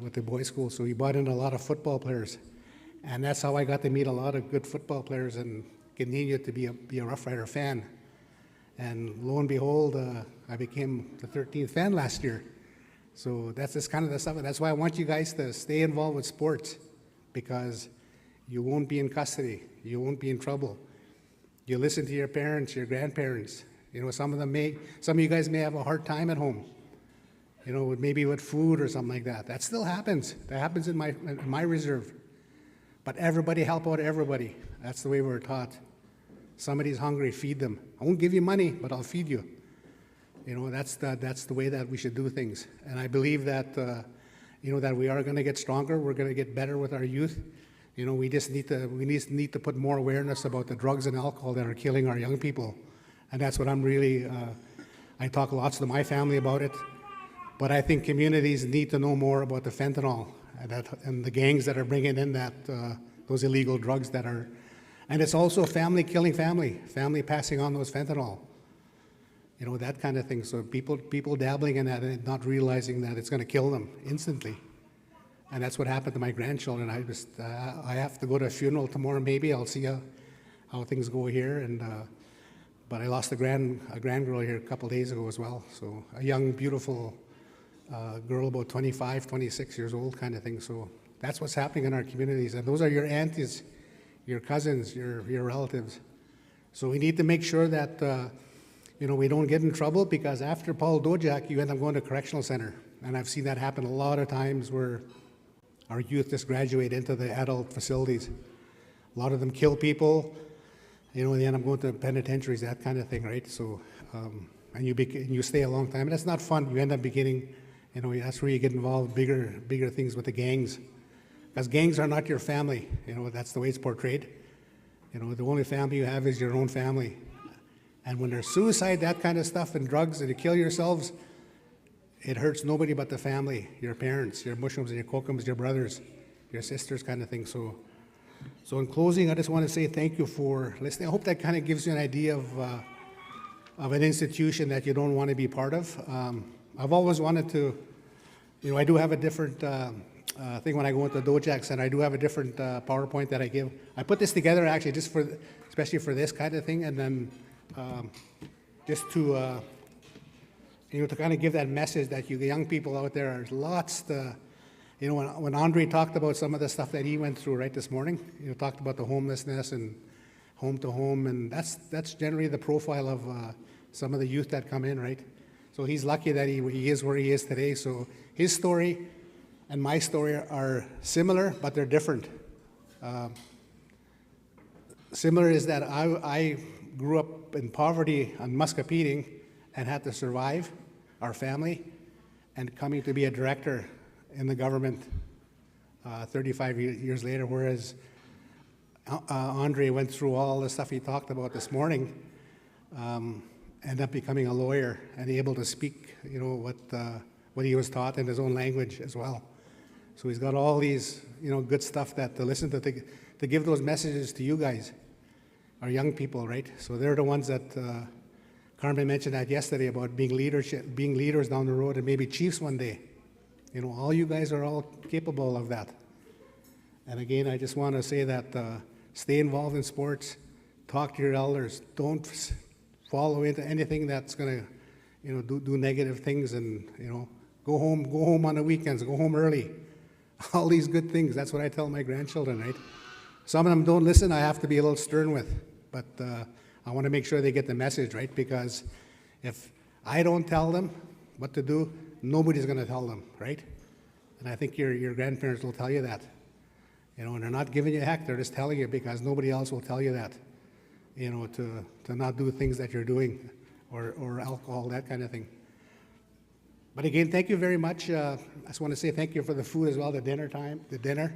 with the boys' school, so he brought in a lot of football players. And that's how I got to meet a lot of good football players and continued to be a Rough Rider fan. And lo and behold, I became the 13th fan last year. So that's just kind of the stuff. That's why I want you guys to stay involved with sports, because you won't be in custody. You won't be in trouble. You listen to your parents, your grandparents. You know, some of you guys may have a hard time at home. You know, maybe with food or something like that. That still happens. That happens in my reserve. But everybody help out everybody. That's the way we're taught. Somebody's hungry, feed them. I won't give you money, but I'll feed you. You know, that's the way that we should do things. And I believe that, you know, that we are going to get stronger. We're going to get better with our youth. You know, we just need to put more awareness about the drugs and alcohol that are killing our young people. And that's what I'm really, I talk lots to my family about it. But I think communities need to know more about the fentanyl and the gangs that are bringing in those illegal drugs that are, and it's also family killing family passing on those fentanyl. You know, that kind of thing. So people dabbling in that and not realizing that it's going to kill them instantly. And that's what happened to my grandchildren. I have to go to a funeral tomorrow. Maybe I'll see how things go here. And but I lost a grandgirl here a couple days ago as well. So a young, beautiful girl, about 25, 26 years old, kind of thing. So that's what's happening in our communities. And those are your aunties, your cousins, your relatives. So we need to make sure that you know, we don't get in trouble, because after Paul Dojak, you end up going to correctional center. And I've seen that happen a lot of times where our youth just graduate into the adult facilities. A lot of them kill people, you know, and they end up going to penitentiaries, that kind of thing, right? So, and you stay a long time, and that's not fun. You end up beginning, you know, that's where you get involved, bigger things with the gangs. Because gangs are not your family, you know, that's the way it's portrayed. You know, the only family you have is your own family. And when there's suicide, that kind of stuff, and drugs, and you kill yourselves, it hurts nobody but the family, your parents, your Muslims, your Kokums, your brothers, your sisters, kind of thing. So in closing, I just want to say thank you for listening. I hope that kind of gives you an idea of an institution that you don't want to be part of. I've always wanted to, you know, I do have a different thing when I go into Dojak Center. I do have a different PowerPoint that I give. I put this together actually just especially for this kind of thing, and then just to, you know, to kind of give that message that you young people out there are lots to, you know, when Andre talked about some of the stuff that he went through right this morning, you know, talked about the homelessness and home to home, and that's generally the profile of some of the youth that come in, right? So he's lucky that he is where he is today. So his story and my story are similar, but they're different. Similar is that I grew up in poverty on Muscatine and had to survive, our family, and coming to be a director in the government 35 years later, whereas Andre went through all the stuff he talked about this morning, ended up becoming a lawyer and able to speak, you know, what he was taught in his own language as well. So he's got all these, you know, good stuff that to listen to give those messages to you guys, our young people, right? So they're the ones that Carmen mentioned that yesterday about being leaders down the road, and maybe chiefs one day. You know, all you guys are all capable of that. And again, I just want to say that stay involved in sports, talk to your elders. Don't follow into anything that's going to, do negative things, and, go home on the weekends, go home early. All these good things. That's what I tell my grandchildren, right? Some of them don't listen. I have to be a little stern with, but I want to make sure they get the message, right? Because if I don't tell them what to do, nobody's going to tell them, right? And I think your grandparents will tell you that. And they're not giving you heck, they're just telling you because nobody else will tell you that, to not do things that you're doing, or alcohol, that kind of thing. But again, thank you very much. I just want to say thank you for the food as well, the dinner.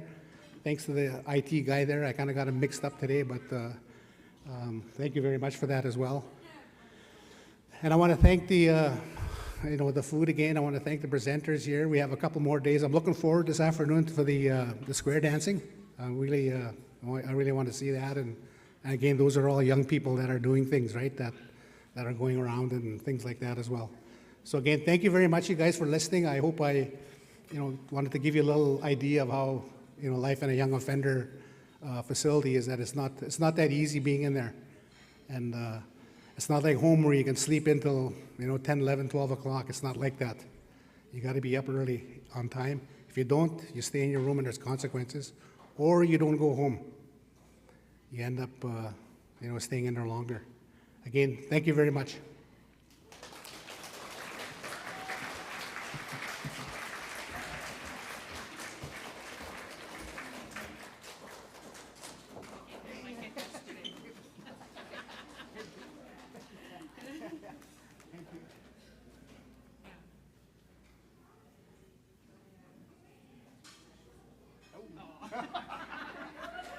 Thanks to the IT guy there. I kind of got him mixed up today, but thank you very much for that as well. And I want to thank the food again. I want to thank the presenters here. We have a couple more days. I'm looking forward this afternoon for the square dancing. I really want to see that. And again, those are all young people that are doing things, right? That are going around and things like that as well. So again, thank you very much, you guys, for listening. I hope I, wanted to give you a little idea of how, life in a young offender facility is. That it's not that easy being in there, and it's not like home where you can sleep until 10, 11, 12 o'clock. It's not like that. You got to be up early on time. If you don't, you stay in your room and there's consequences, or you don't go home. You end up, staying in there longer. Again, thank you very much.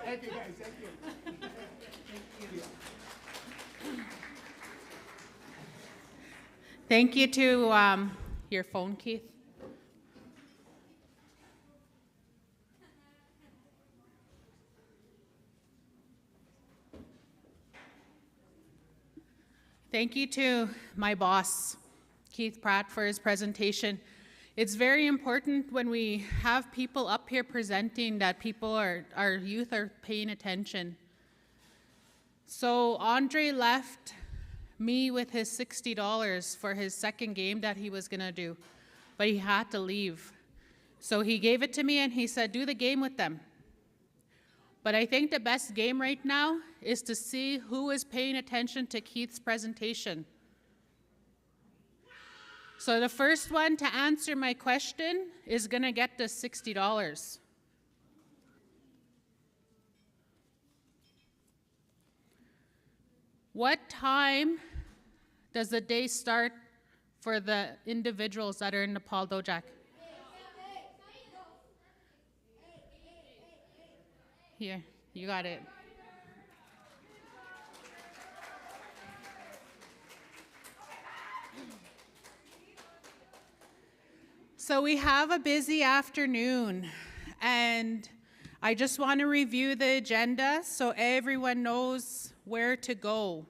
Thank you, guys. Thank you. Thank you to your phone, Keith. Thank you to my boss, Keith Pratt, for his presentation. It's very important when we have people up here presenting that our youth are paying attention. So Andre left me with his $60 for his second game that he was gonna do, but he had to leave. So he gave it to me and he said, do the game with them. But I think the best game right now is to see who is paying attention to Keith's presentation. So the first one to answer my question is gonna get the $60. What time does the day start for the individuals that are in the Paul Dojak? Here, you got it. So we have a busy afternoon, and I just want to review the agenda so everyone knows where to go.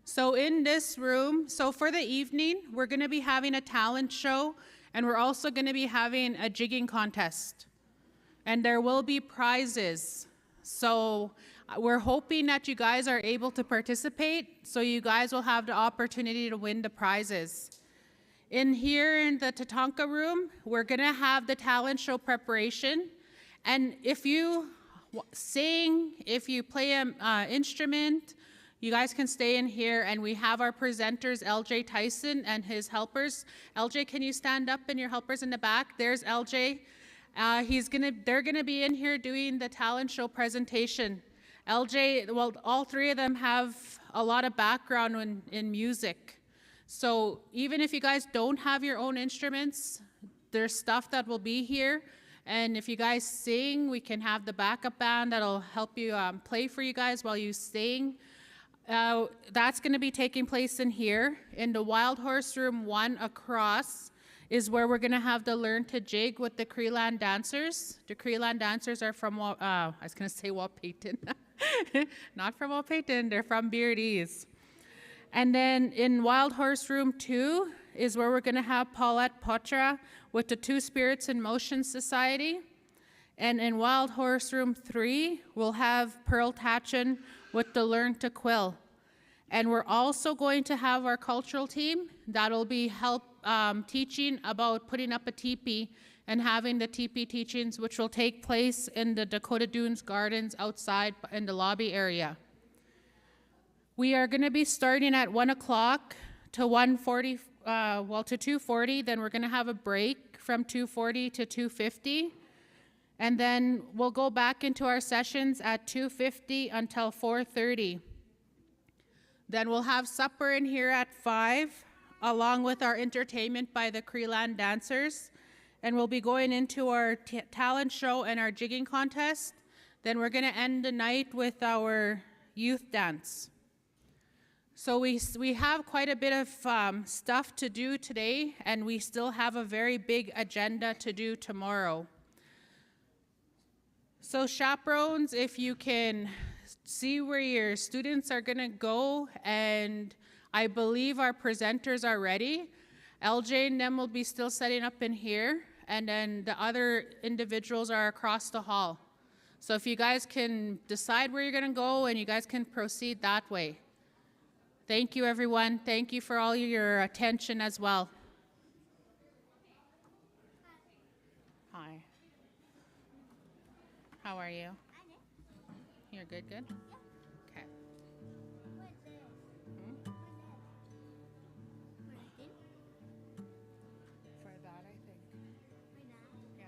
So in this room, for the evening, we're going to be having a talent show, and we're also going to be having a jigging contest. And there will be prizes. So we're hoping that you guys are able to participate, so you guys will have the opportunity to win the prizes. In here in the Tatanka room, we're going to have the talent show preparation. And if you sing, if you play an instrument, you guys can stay in here, and we have our presenters, LJ Tyson and his helpers. LJ, can you stand up, and your helpers in the back? There's LJ. They're gonna be in here doing the talent show presentation. LJ, well, all three of them have a lot of background in music. So even if you guys don't have your own instruments, there's stuff that will be here. And if you guys sing, we can have the backup band that'll help you play for you guys while you sing. That's going to be taking place in here. In the Wild Horse Room 1 across is where we're going to have the Learn to Jig with the Creeland dancers. The Creeland dancers are from, I was going to say Waupaton. Not from Waupaton, they're from Beardy's. And then in Wild Horse Room 2 is where we're going to have Paulette Potra with the Two Spirits in Motion Society. And in Wild Horse Room 3, we'll have Pearl Tatchin with the Learn to Quill. And we're also going to have our cultural team that'll be teaching about putting up a teepee and having the teepee teachings, which will take place in the Dakota Dunes Gardens outside in the lobby area. We are going to be starting at 1 o'clock to 1:40, to 2:40. Then we're going to have a break from 2:40 to 2:50. And then we'll go back into our sessions at 2:50 until 4:30. Then we'll have supper in here at 5, along with our entertainment by the Creeland dancers. And we'll be going into our talent show and our jigging contest. Then we're going to end the night with our youth dance. So we have quite a bit of stuff to do today, and we still have a very big agenda to do tomorrow. So chaperones, if you can see where your students are going to go, and I believe our presenters are ready. LJ and them will be still setting up in here, and then the other individuals are across the hall. So if you guys can decide where you're going to go, and you guys can proceed that way. Thank you, everyone. Thank you for all your attention as well. Hi. How are you? You're good, good? Okay. For that, I think. Yeah.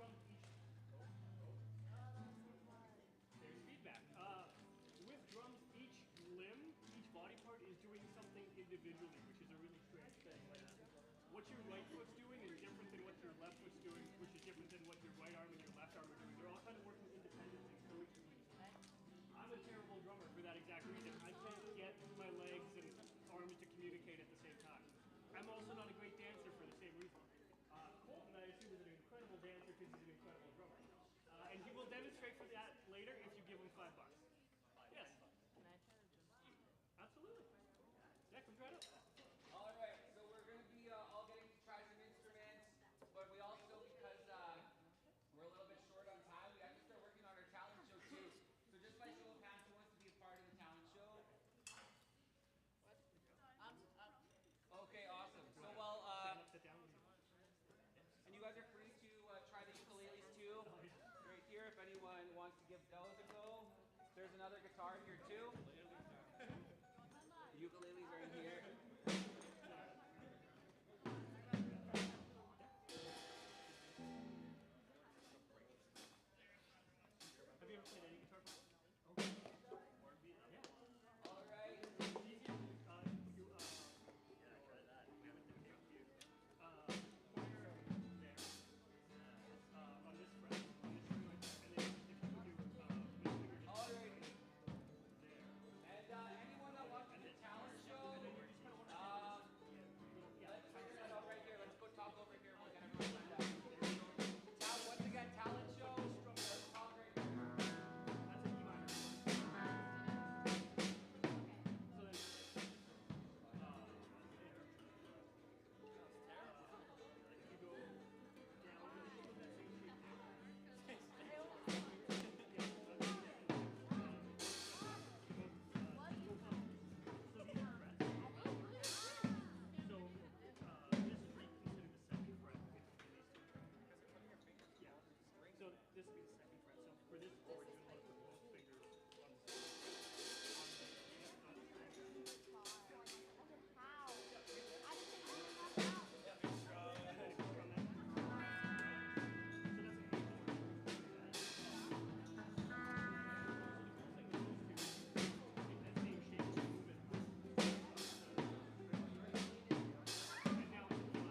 drums each. There's feedback. With drums, each limb, each body part is doing something individually, which is a really strange thing. Like, what your right foot's doing is different than what your left foot's doing, which is different than what your right arm and your left arm are doing. They're all kind of working independently. I'm a terrible drummer for that exact reason. I can't get my legs and arms to communicate at the same time. I'm also not a great dancer for the same reason. Colton, I assume, is an incredible dancer because he's an incredible drummer. And he will demonstrate for that later if you give him $5. Yes. Can I try to jump? Absolutely. Yeah, come try it out. All right, so we're going to be all getting to try some instruments, but we also, because we're a little bit short on time, we have to start working on our talent show too. So just by show of hands, who wants to be a part of the talent show? Okay, awesome. So, well, Sit down with you. and you guys are free to try the ukuleles too. Right here, if anyone wants to give those a go. There's another guitar here too. The ukuleles are in here. Have you ever played any guitar before? Yeah. All right. It's easier. Try that. We haven't done it here. Pointer there. On this fret. On this string right there. And then if you do middle finger just All right. there. And anyone that wants to do talent show, And then you just kind of want to let's figure that out right here. Let's go talk over here. We'll get everyone lined up. Once again, talent show. Let's talk right here. That's an E minor. So then, if you go down with that same shape So these are frets. So this is considered the second fret in these two tracks. Yeah. So this would be the second fret. So for this chord, you're going to put both fingers on the How? I just think it's not how. from that. So that's an A chord. So the cool thing with those two is in that same shape, you move it. And now it's so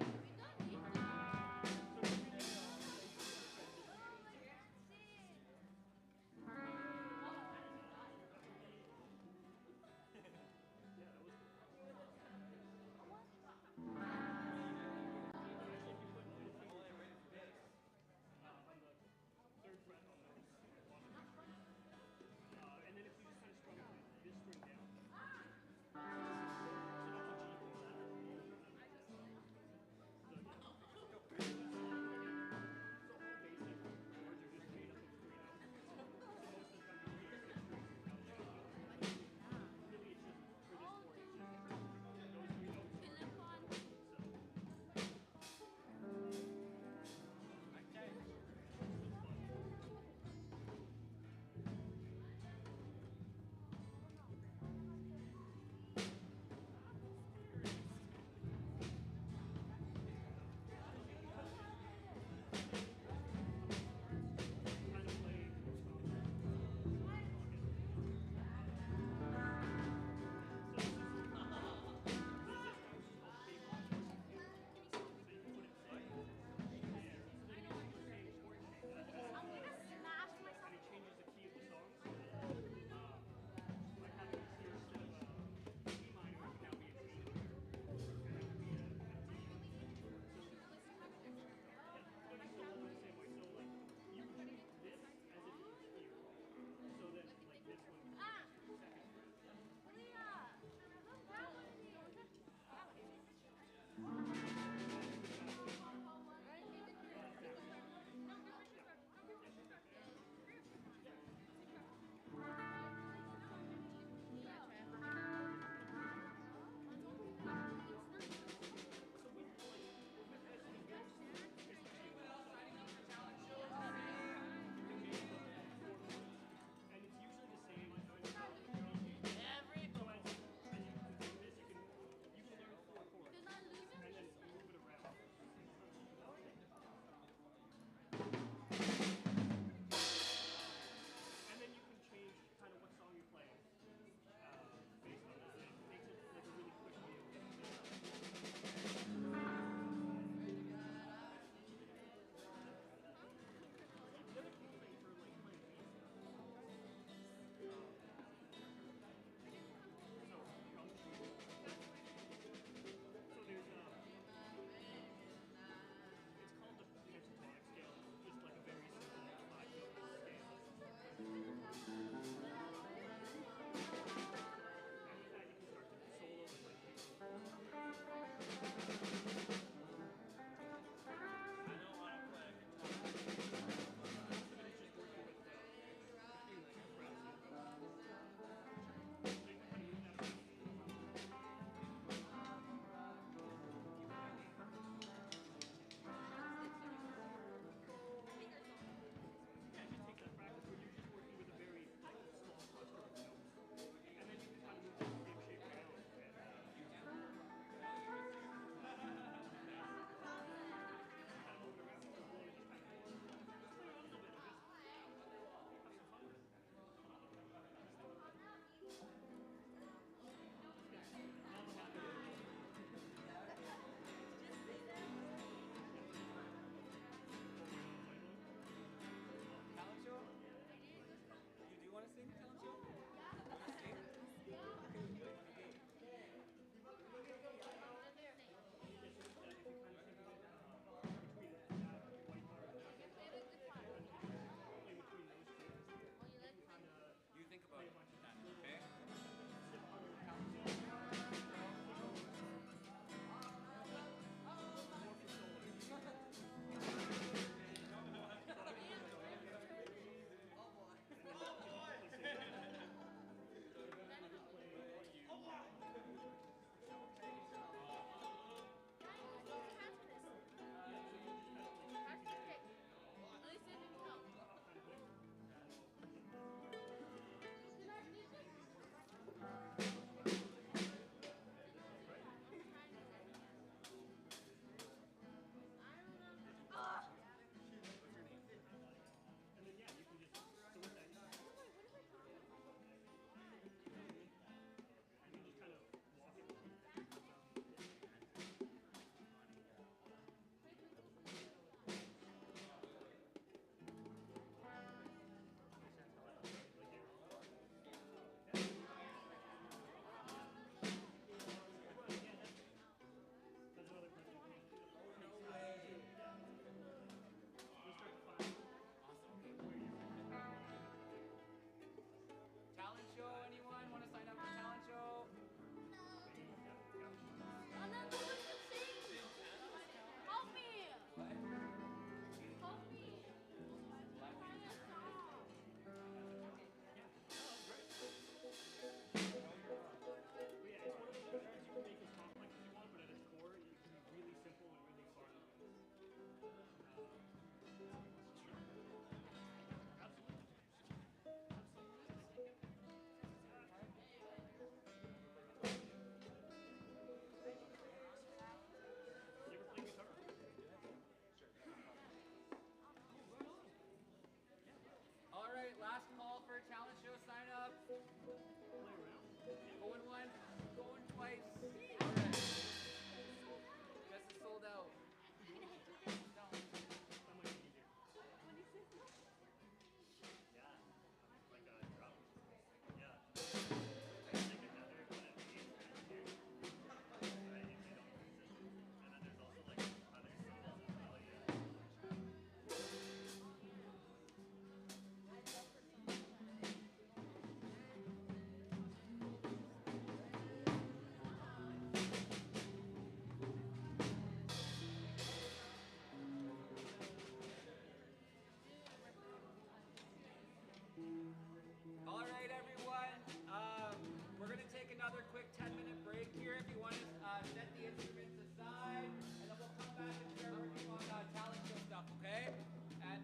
Oh, let's see.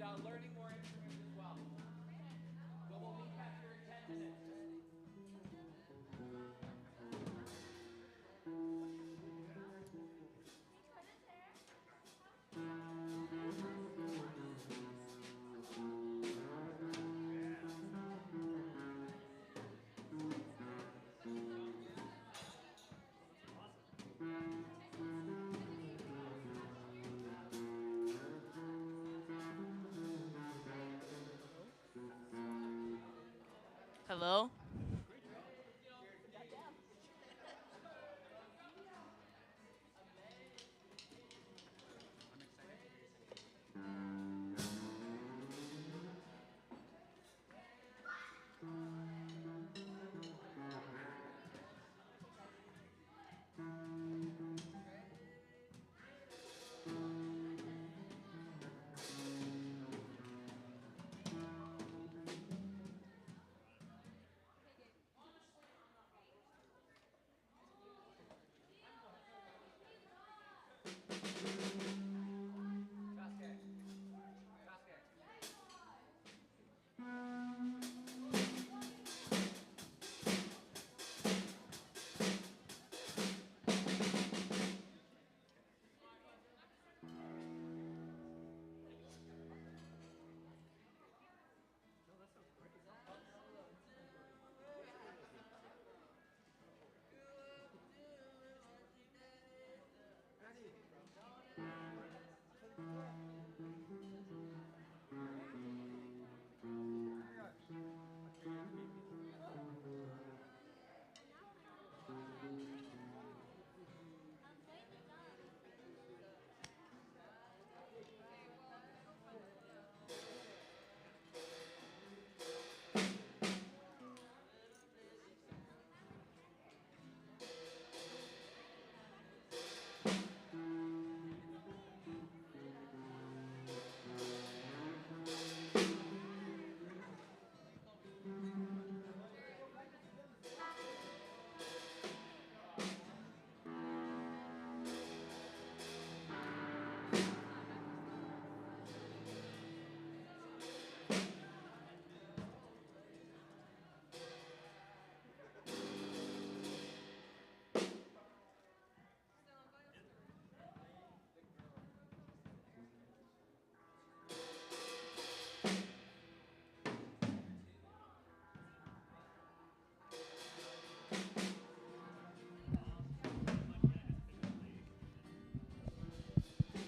and learning more instruments as well. So we'll meet back here in 10 minutes. Hello?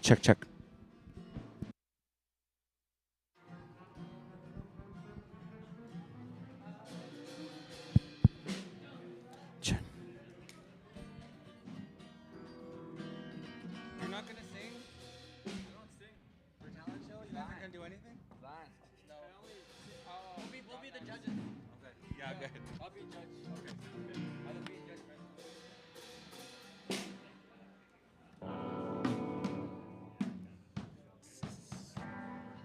Check, check. Check. You're not gonna sing? I don't sing. For talent show? You're not gonna do anything? Fine. No. We'll be the judges. Okay. Yeah, good. I'll be judge. Okay. Good. I will be judge.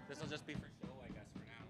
This will just be for show, I guess, for now.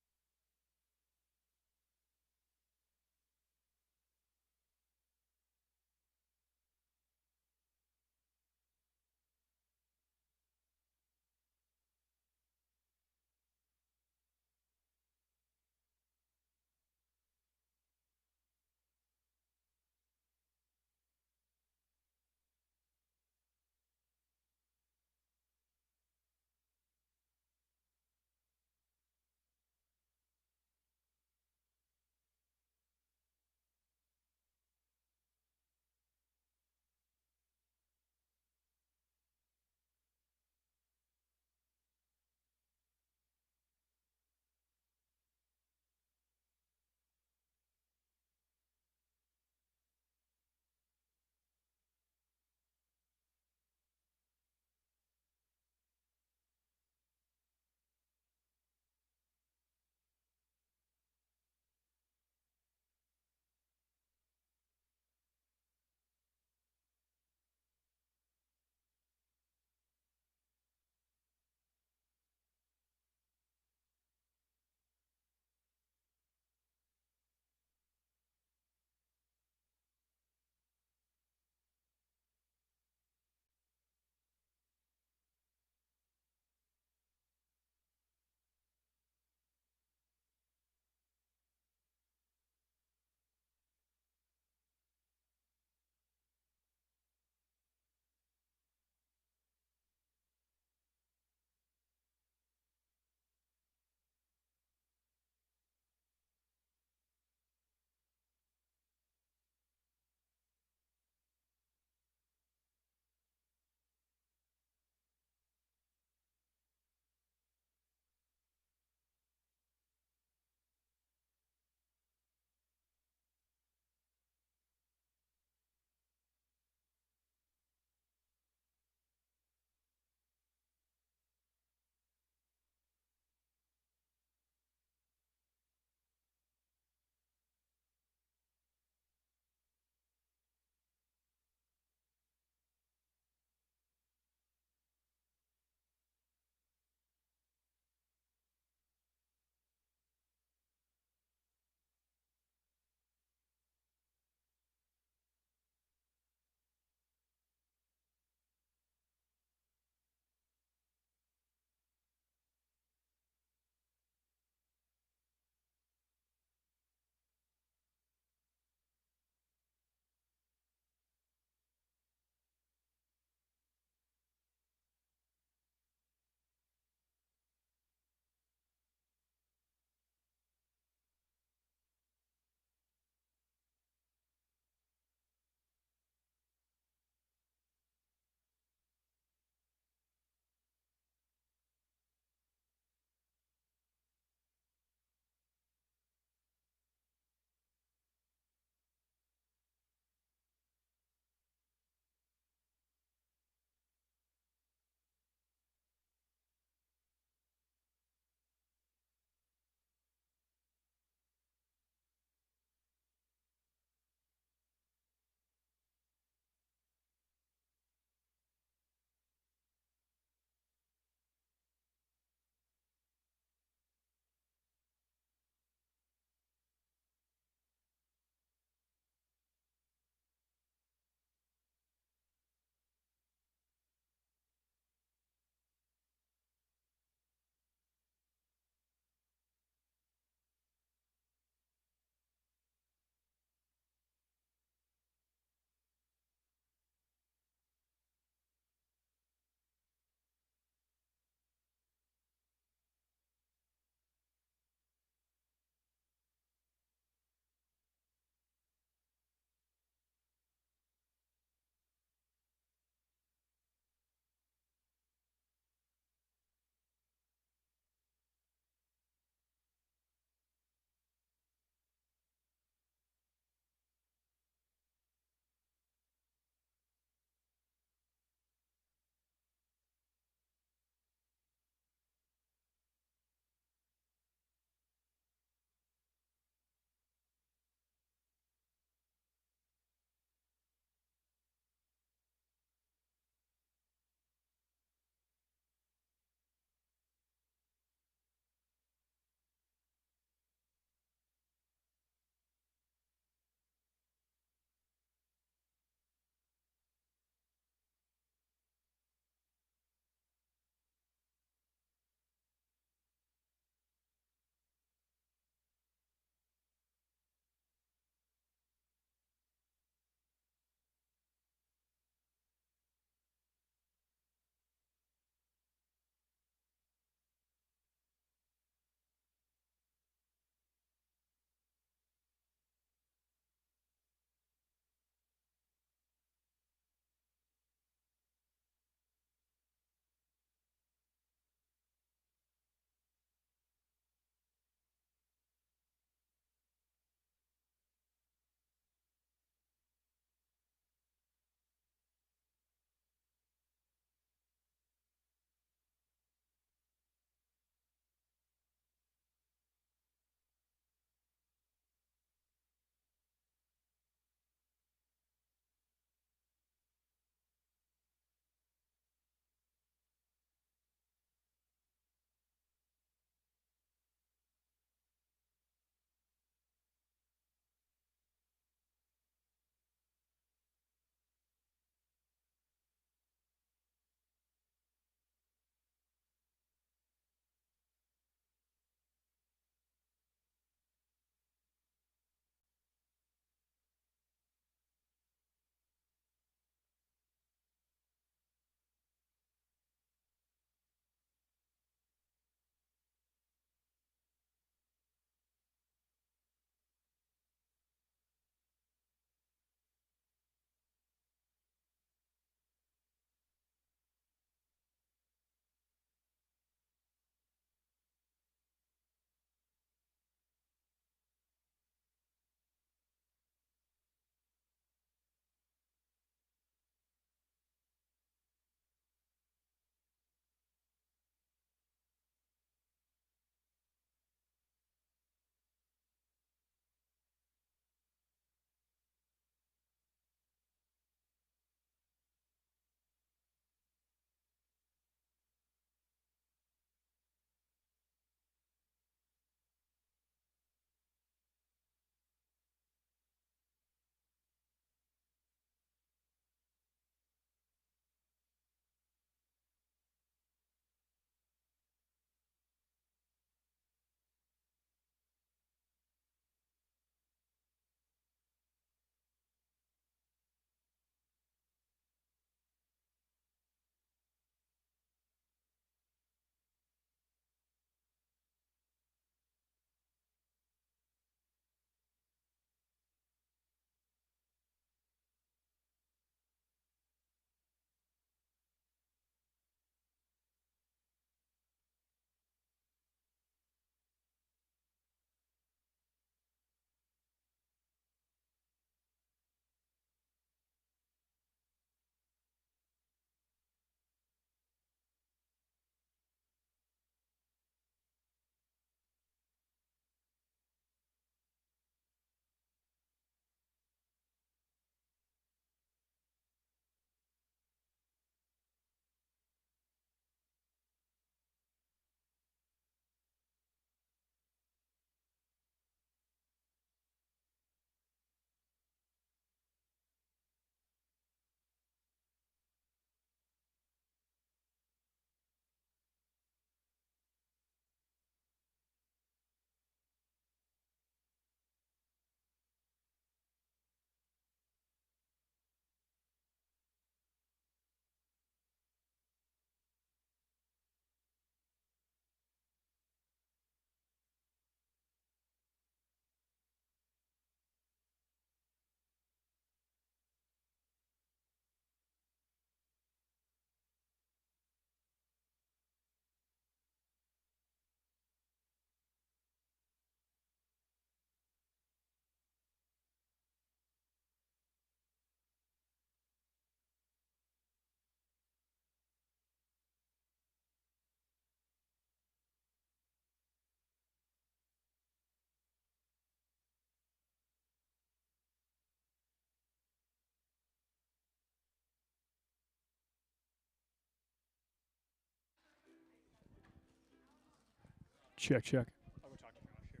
Check, check. I'll go talk to Josh here.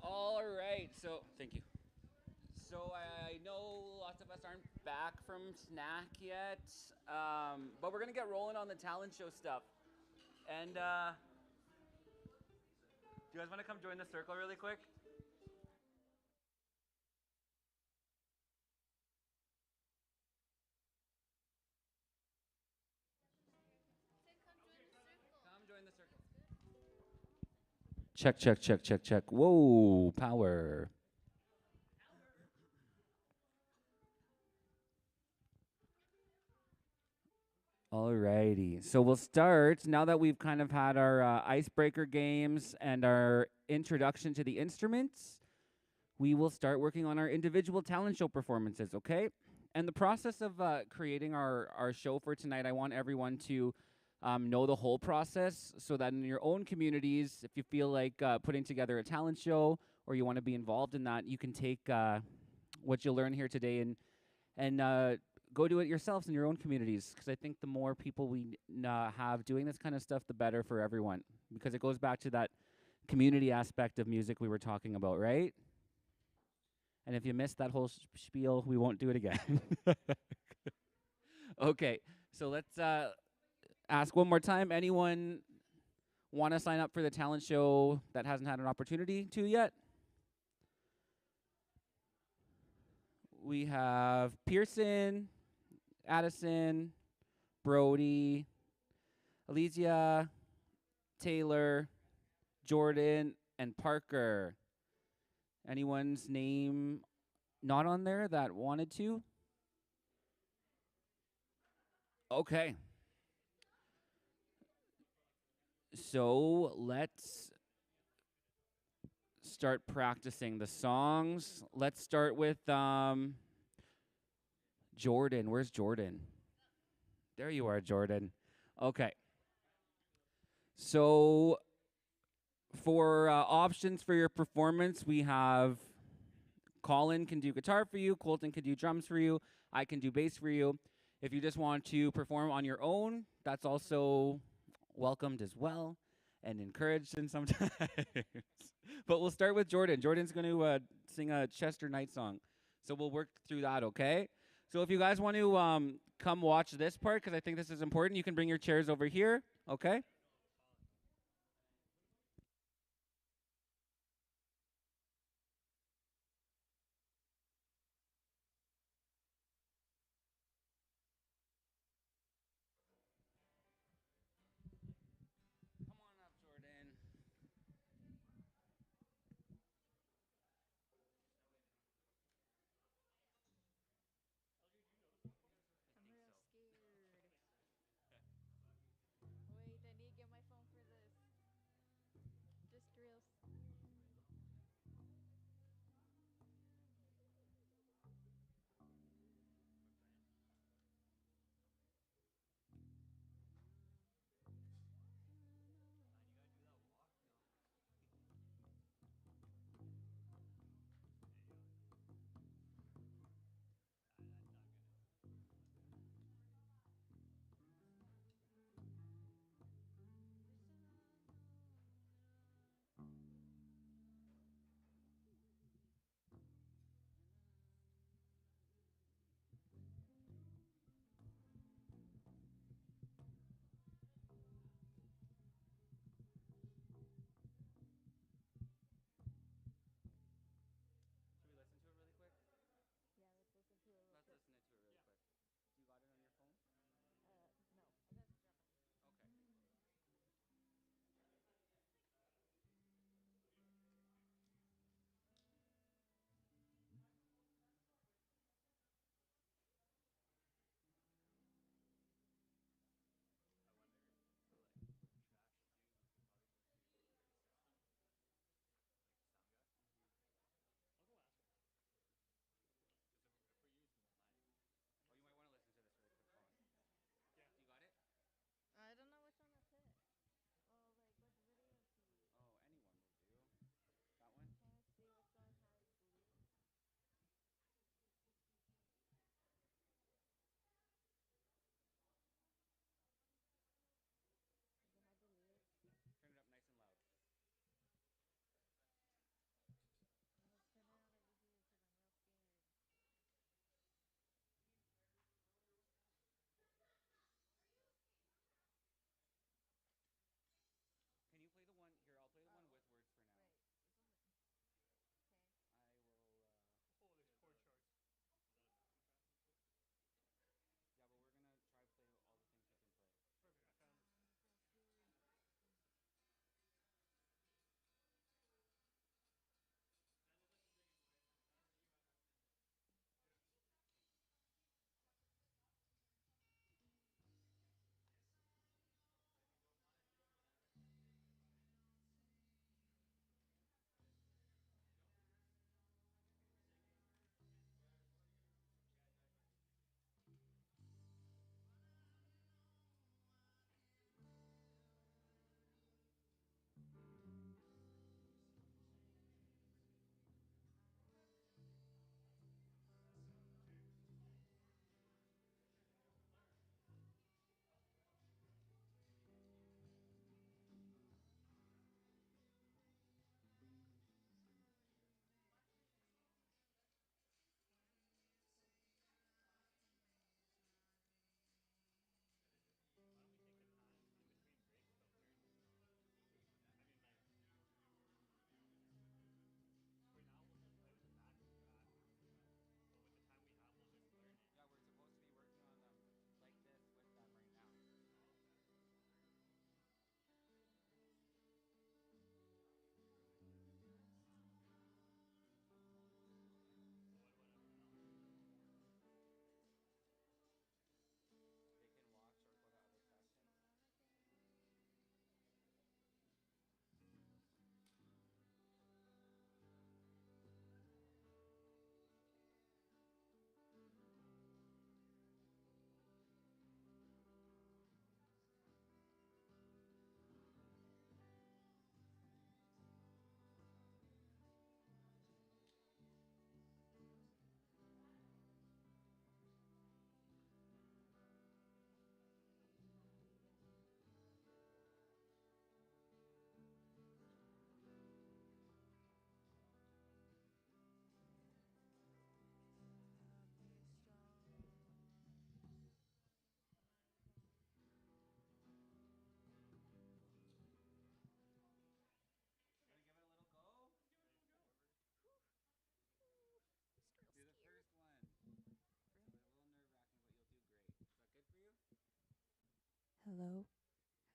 All right. So thank you. So I know lots of us aren't back from snack yet, but we're gonna get rolling on the talent show stuff. And do you guys want to come join the circle really quick? Come join the circle. Check, check, check, check, check. Whoa, power. Alrighty, so we'll start now that we've kind of had our icebreaker games and our introduction to the instruments. We will start working on our individual talent show performances, okay? And the process of creating our show for tonight, I want everyone to know the whole process so that in your own communities, if you feel like putting together a talent show or you want to be involved in that, you can take what you learn here today and go do it yourselves in your own communities, because I think the more people we have doing this kind of stuff, the better for everyone, because it goes back to that community aspect of music we were talking about, right? And if you missed that whole spiel, we won't do it again. Okay, so let's ask one more time. Anyone want to sign up for the talent show that hasn't had an opportunity to yet? We have Pearson, Addison, Brody, Elysia, Taylor, Jordan, and Parker. Anyone's name not on there that wanted to? Okay. So let's start practicing the songs. Let's start with Jordan. Where's Jordan? There you are, Jordan. Okay. So for options for your performance, we have Colin can do guitar for you, Colton can do drums for you, I can do bass for you. If you just want to perform on your own, that's also welcomed as well and encouraged in sometimes. But we'll start with Jordan. Jordan's going to sing a Chester Knight song. So we'll work through that, okay? So if you guys want to come watch this part, because I think this is important, you can bring your chairs over here, okay? Come on up, Jordan. I'm real scared. Wait, I need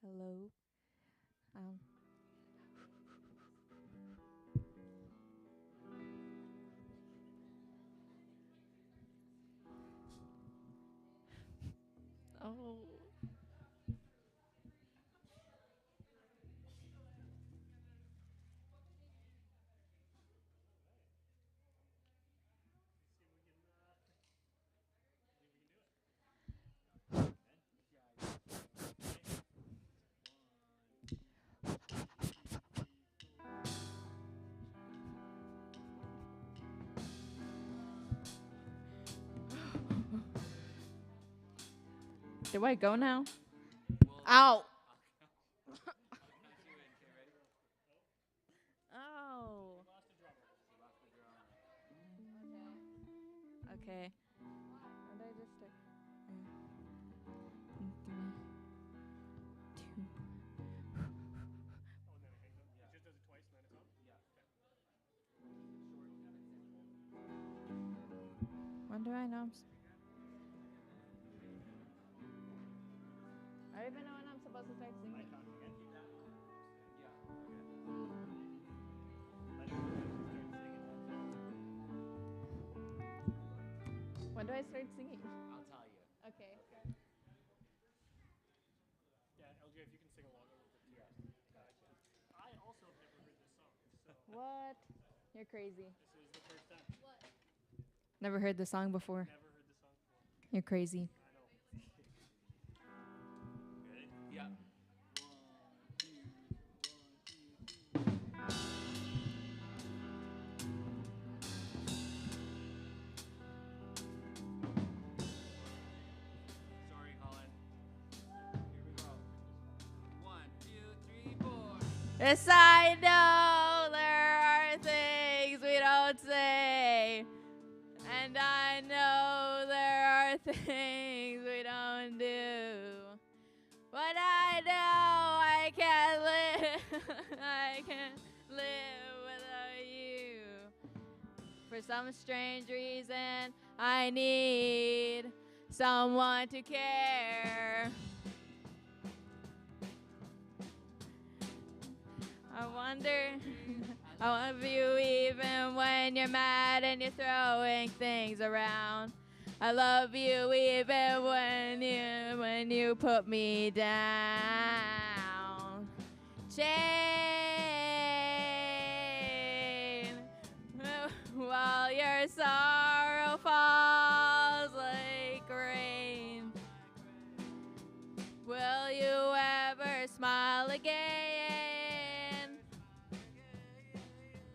Hello. Um. Oh. Do I go now? Ow. Oh. Okay. And I just start. When do I know? I don't even know when I'm supposed to start singing. When do I start singing? I'll tell you. Okay. Yeah, LJ, if you can sing along a little bit too. Gotcha. I also have never heard this song, so What? You're crazy. this is the first time. Never heard the song before. Never heard this song before. You're crazy. I know. Ready? Yeah. Sorry, Colin. Here we go. 1, 2, 3, 4. Yes, I know there are things we don't say. And I know there are things we don't do. But I know I can't live. I can't live without you. For some strange reason, I need someone to care. I wonder, I love you even when you're mad and you're throwing things around. I love you even when you put me down. Chain, while your sorrow falls like rain. Will you ever smile again?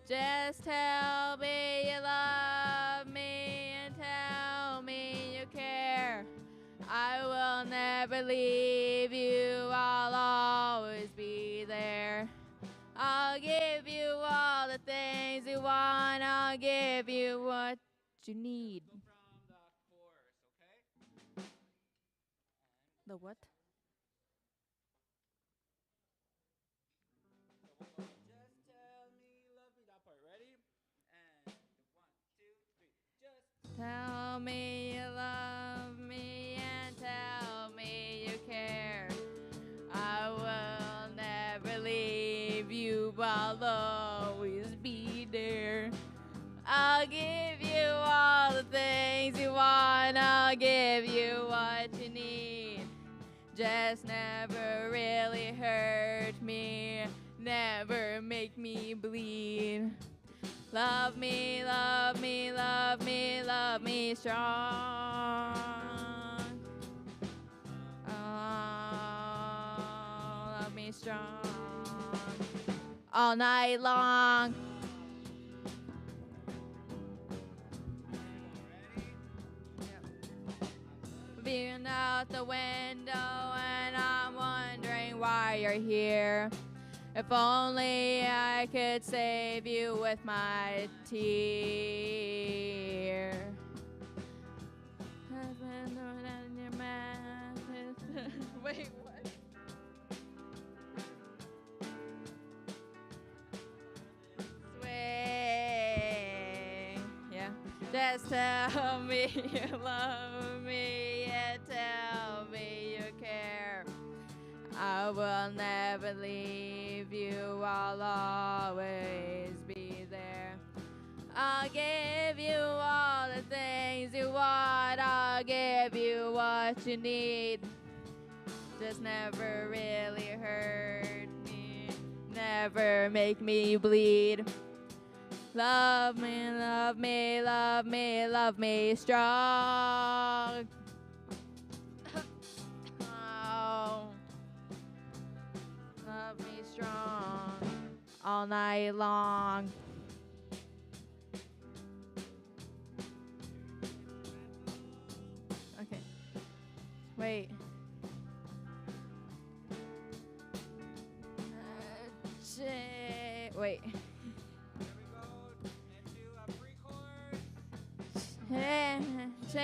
Just tell me you love me and tell me you care. I will never leave you, I'll always be there. I'll give you all the things you want, I'll give you what you need. From the chorus, okay? The what? Just tell me you love me. That part. Ready? And 1, 2, 3. Just Tell me you love me and tell me you care. I will never leave you, I'll always be there. I'll give you all the things you want, I'll give you what you need. Just never really hurt me, never make me bleed. Love me, love me, love me, love me strong. Oh, love me strong. All night long. Viewing out the window and I'm wondering why you're here. If only I could save you with my tear. Wait, what? Swing. Yeah. Just tell me you love me and tell me you care. I I will never leave you, I'll always be there. I'll give you all the things you want, I'll give you what you need. Just never really hurt me, never make me bleed. Love me, love me, love me, love me strong. Oh, love me strong all night long. Okay, wait. Wait. Chain,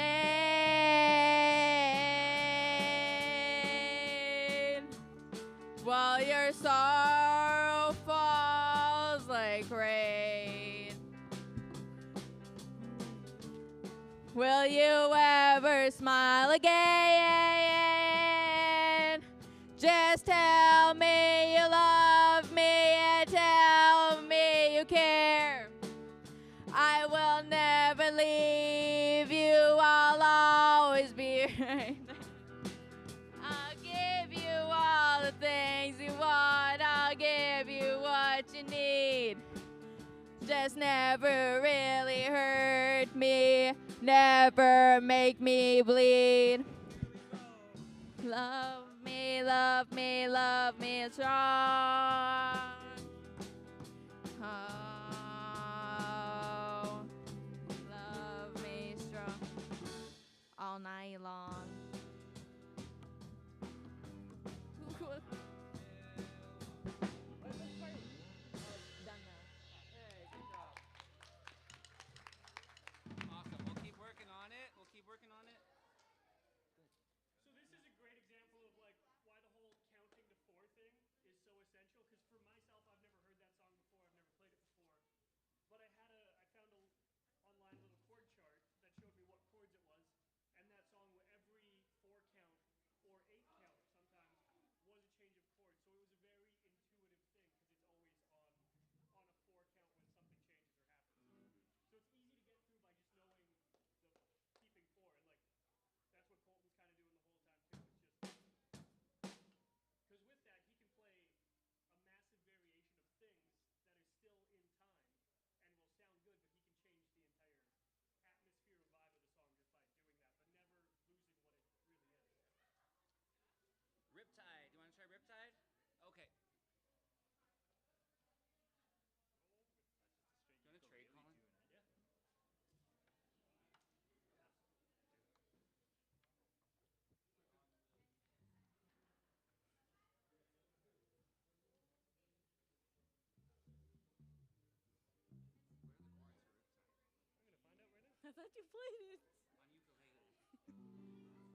while your sorrow falls like rain. Will you ever smile again? Just tell me you love me and tell me you care. I will never leave you, I'll always be right there. I'll give you all the things you want, I'll give you what you need. Just never really hurt me, never make me bleed. Love me, love me, love me strong. Oh, love me strong all night long. Done now. Hey, good job. Awesome. We'll keep working on it. We'll keep working on it. So this is a great example of like why the whole counting to four thing is so essential. Because for myself, I've never heard that song before. I've never played it before. But I found a online little chord chart that showed me what chords it was, and that song, every 4 count or 8 count sometimes, was a change of chord. So it was a very intuitive thing because it's always on a 4 count when something changes or happens. So it's easy to get through by just knowing the keeping 4, and like that's what Colton's kind of doing the whole time too. It's just because with that he can play a massive variation of things that is still in time and will sound good, but he can change the entire atmosphere or vibe of the song just by doing that, but never losing what it really is. Riptide. You want to try Riptide? Okay. Do you want to trade, Colin? Yeah. I'm gonna find out right now. I thought you played it.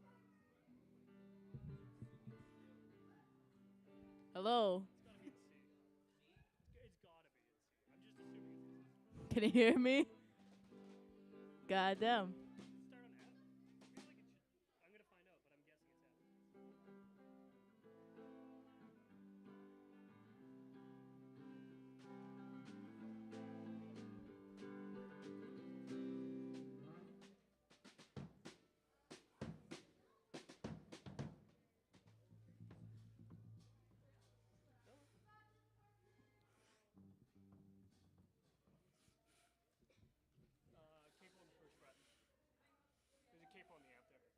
On ukulele. Hello. It's gotta be in C. It's gotta be in C. I'm just assuming it's in C. Can you hear me? Goddamn. Does it start on F? I feel like it should. I'm gonna find out, but I'm guessing it's F. Capo on the first fret. There's a capo on the amp there.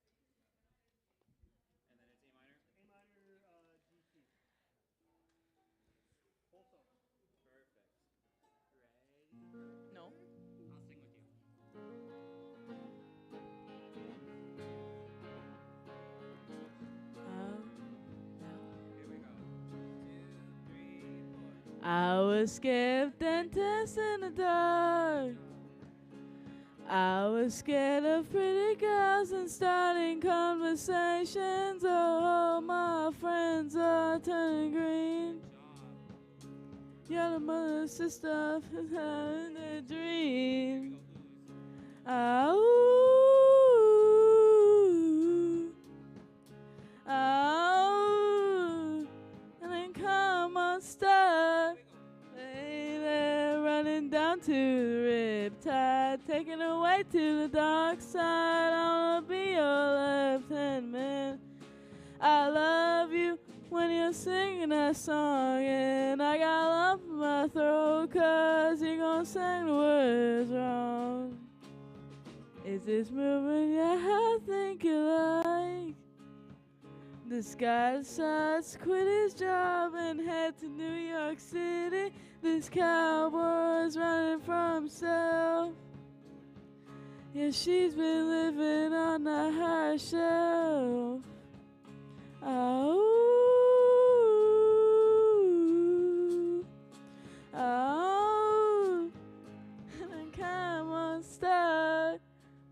And then it's A minor? A minor, G key. Whole song. Perfect. Ready? No. I'll sing with you. Here we go. 2, 3, 4. I was scared dentist in the dark. I was scared of pretty girls and starting conversations. Oh, my friends are turning green. You're the mother, sister, having a dream. Ow, ow, down to the riptide, taken away to the dark side. I wanna be your left-hand man. I love you when you're singing that song, and I got lump in my throat 'cause you're gonna sing the words wrong. Is this moving? Yeah, I think you like. This guy decides to quit his job and head to New York City. This cowboy's running from himself. Yeah, she's been living on the high shelf. Oh, oh, and then come on, start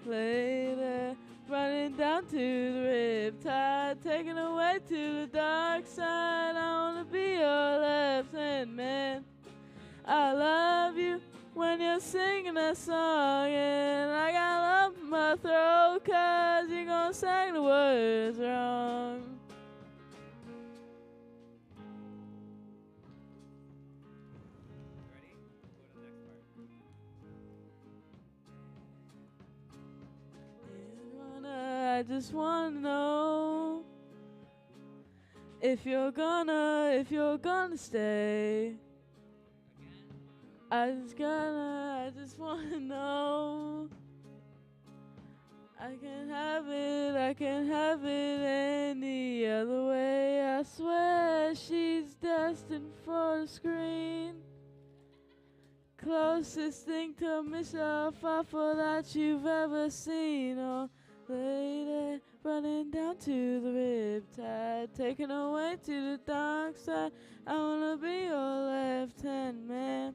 later, running down to the riptide, taken away to the dark side. I wanna be your left-hand man. I love you when you're singing that song, and I got lump in my throat 'cause you're gonna sing the words wrong. I just wanna know if you're gonna stay. I just wanna know. I can't have it any other way. I swear she's destined for the screen. Closest thing to Michelle Pfeiffer that you've ever seen. Oh, lady, running down to the riptide, taken away to the dark side. I wanna be your left-hand man.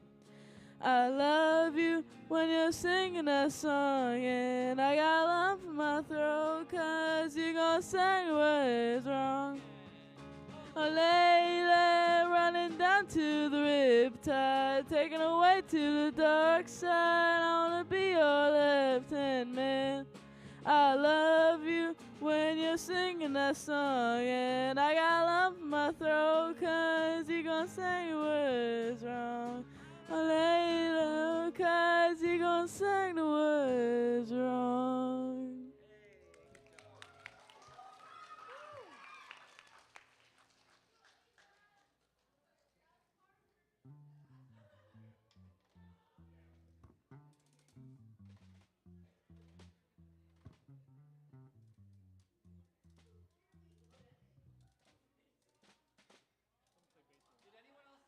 I love you when you're singing that song, and I got lump in my throat 'cause you're gonna sing the words wrong. Oh, lady, running down to the riptide, taken away to the dark side. I wanna be your left-hand man. I love you when you're singing that song, and I got lump in my throat 'cause you're gonna sing the words wrong. Oh, lady, 'cause you're gonna sing the words wrong. Did anyone else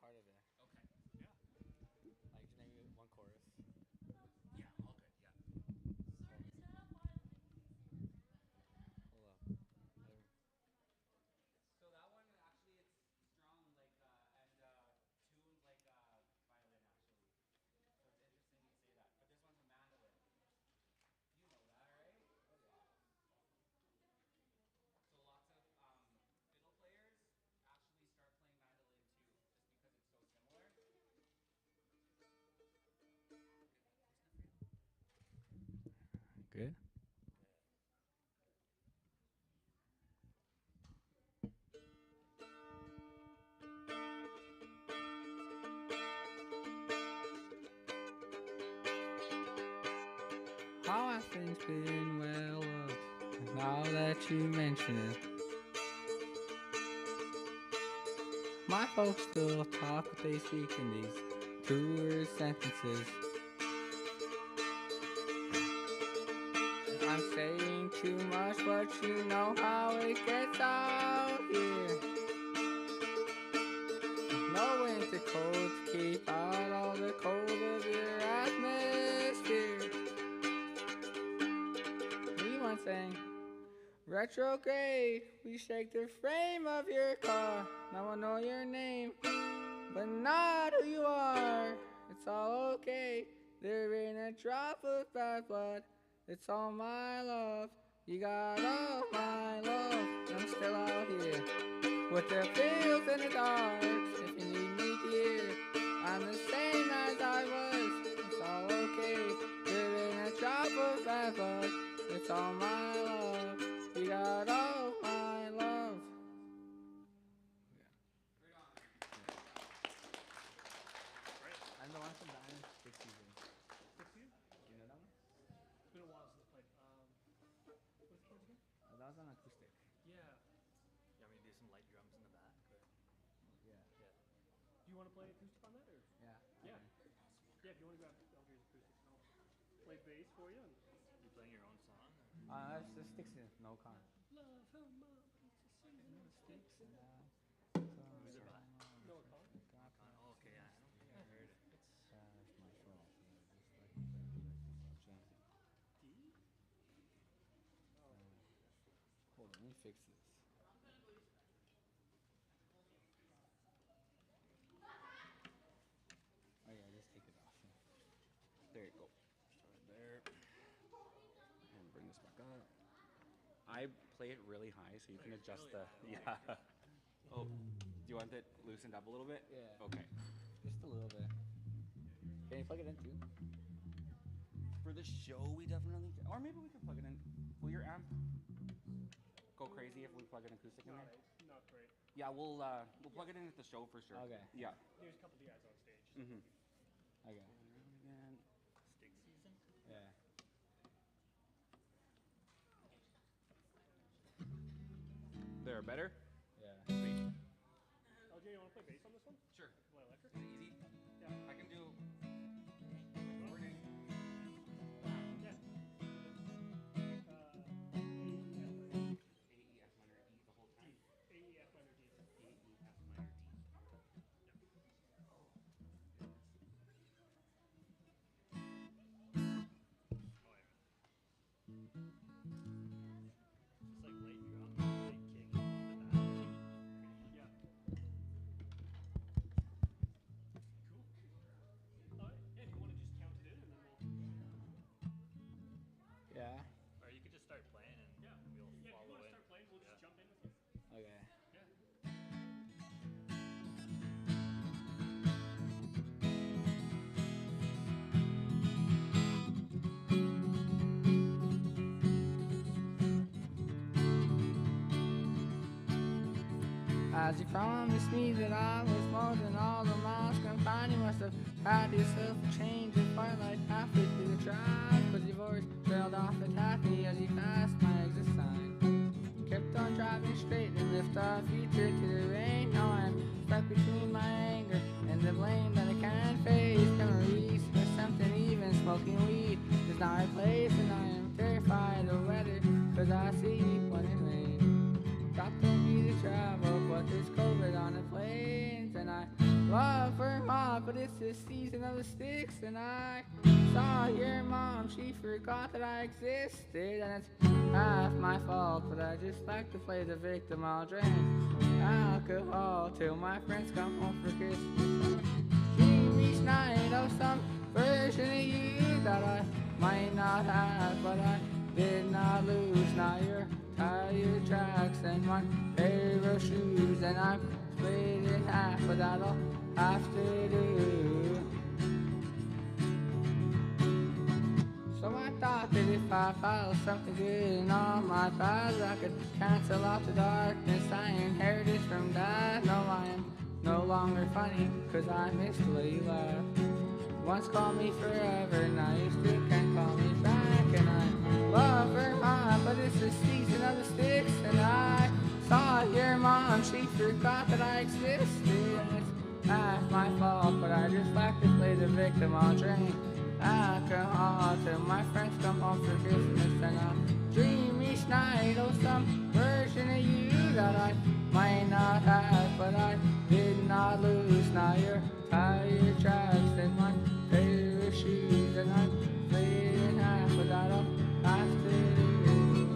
part of it. Okay. Yeah. Like, just maybe one chorus. Yeah. All good. Yeah. Hold up. So that one actually it's strong like and tuned like violin actually. So it's interesting you say that. But this one's a mandolin. You know that, right? Oh yeah. So lots of fiddle players actually start playing mandolin too, just because it's so similar. Good. How have things been? Well, now that you mention it, my folks still talk, but they speak in these two-word sentences. I'm saying too much, but you know how it gets out here. No winter coat to keep out all the cold of your atmosphere. We once sang retrograde, we shake the frame of your car. Now I know your name, but not who you are. It's all okay, there ain't a drop of bad blood. It's all my love, you got all my love. I'm still out here with the fields in the dark. If you need me, dear, I'm the same as I was. It's all okay, there ain't a drop of bad blood. It's all my love, you got all my love. Great. I'm the one from Diamond 6 season. 16? You know that one? It's been a while since I played. What's the chords again? That was on acoustic. Yeah. You want me to do some light drums in the back? Or? Yeah. Yeah. Do you want to play acoustic on that or? Yeah. Yeah. Yeah. If you want to grab Andre's acoustic, I'll play bass for you. And You playing your own song? Or? It's the sticks in no con. love how much it's a season of sticks. Who's it by? No con. Oh, okay. I don't think I heard it. It's my fault. D. Hold on, let me fix this. Oh yeah, just take it off. There you go. Start there. And bring this back up. I play it really high, so you can adjust the. Yeah. Oh, do you want it loosened up a little bit? Yeah. Okay. Just a little bit. Can you plug it in too? For the show, we definitely. Or maybe we could plug it in. Will your amp go crazy if we plug an acoustic in there? Not great. Yeah, we'll plug it in at the show for sure. Okay. Yeah. There's a couple of guys on stage. Mhm. Okay. Again. Stick season? Yeah. There, better? Yeah. Sweet. LJ, you want to play bass on this one? Sure. Play electric? Is it easy? Yeah. I can do. Yeah. A, E, F minor, E the whole time. A, E, F minor, D. A, E, F minor, D. Oh, yeah. Just like light drum, like kick on the back. Yeah. Cool. Alright. Yeah, do you want to just count it in and then we'll. Yeah. Or you could just start playing and Yeah. we'll Yeah, if you follow want to in. start playing, we'll just Yeah. jump in with you. Okay. Yeah. As you promised me that I was more than all the miles confined, you must have had yourself a change of heart like halfway through the drive. Cause your voice trailed off at taffy as you passed my exit sign. Kept on driving straight and lift our future to the rain. Now I'm stuck between my anger and the blame that I can't face. Memories or something, even smoking weed does not replace. And I am terrified of weather, cause I see when it rains. Stop, don't be the travel, but there's COVID on the planes. And I love Vermont, but it's the season of the sticks. And I saw your mom, she forgot that I existed. And it's half my fault, but I just like to play the victim. I'll drink alcohol till my friends come home for Christmas. Dream each night of some version of you that I might not have, but I did not lose. Now your tire tracks and my pair of shoes, and I'm split in half, but that'll have to do. So I thought that if I filed something good in all my files, I could cancel out the darkness I inherited from Dad. No, I am no longer funny, cause I miss the way you laugh. Once called me forever, now you still can't call me back. And I love Vermont, but it's the season of the sticks. And I saw your mom, she forgot that I existed. And it's half my fault, but I just like to play the victim. I'll drink alcohol till my friends come home for Christmas. And I'll dream each night of some version of you that I might not have, but I did not lose. Now your tire tracks and my pair of shoes, and I'm split in half, but that'll have to do.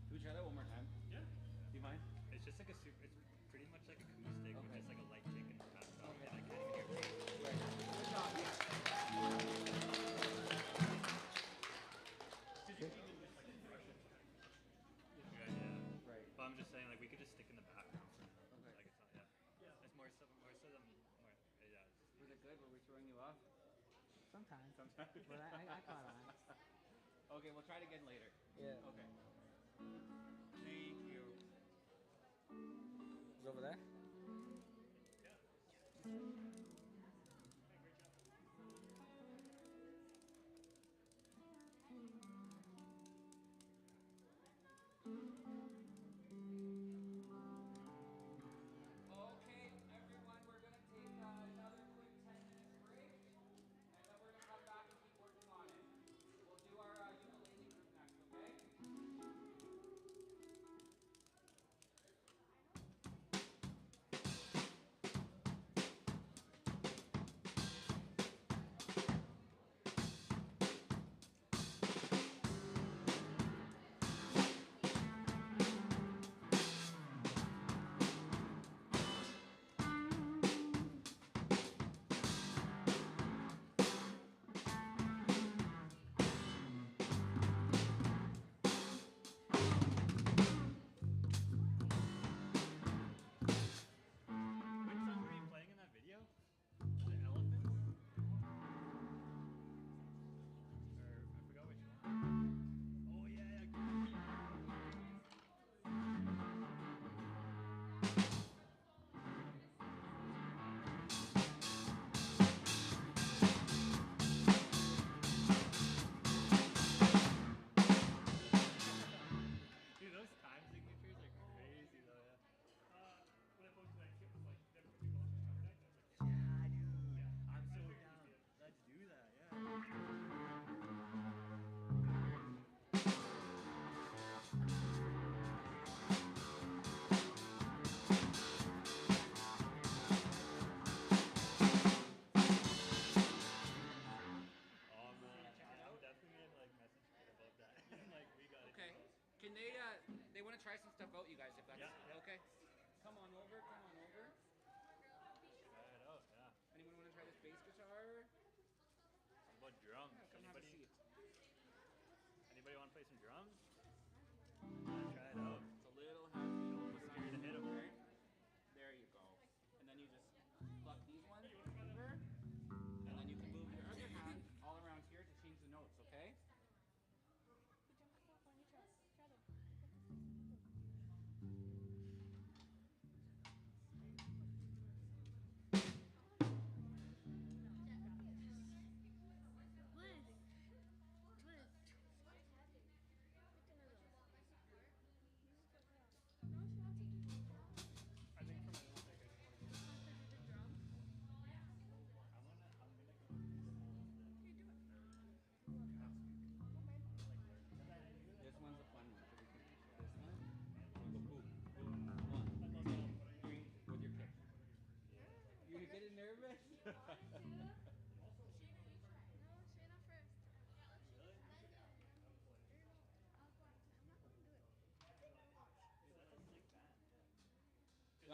Can we try that one more time? Yeah. Do you mind? It's just like a super. It's pretty much like acoustic with just like a light kick in the background, and I can't even hear it. Yeah. Right. But I'm just saying, like, we could just stick in the background for now. Okay. Like, it's not, yeah. It's more so than more. Yeah. Was it good? Were we throwing you off? Sometimes, Sometimes. but I caught on. Okay, we'll try it again later. Yeah. Okay. Thank you. Is over there? Okay, everyone, we're gonna take another quick 10 minutes break, and then we're gonna come back and keep working on it. We'll do our ukulele group next, okay? Which song were you playing in that video? Was it Elephants? Or I forgot which one. Oh yeah. Dude, those time signatures are crazy though, yeah. When I posted that kit was like them putting on the cover night, I was like, yeah, dude. Yeah. I'm so down. Let's do that, yeah. Oh man, I'm definitely gonna like message Kit about that. Like we got Okay. it. Can they want to try some stuff out, you guys, if that's Yeah. okay? Come on over, come on over. Try it out, yeah. Anyone want to try this bass guitar? What about drums? Yeah, come have a seat. Anybody want to play some drums? Yeah, try it out. It's a little heavy. Don't be scared to hit 'em. Okay. There you go. And then you just pluck these ones over. And then you can move your other hand all around here to change the notes, okay?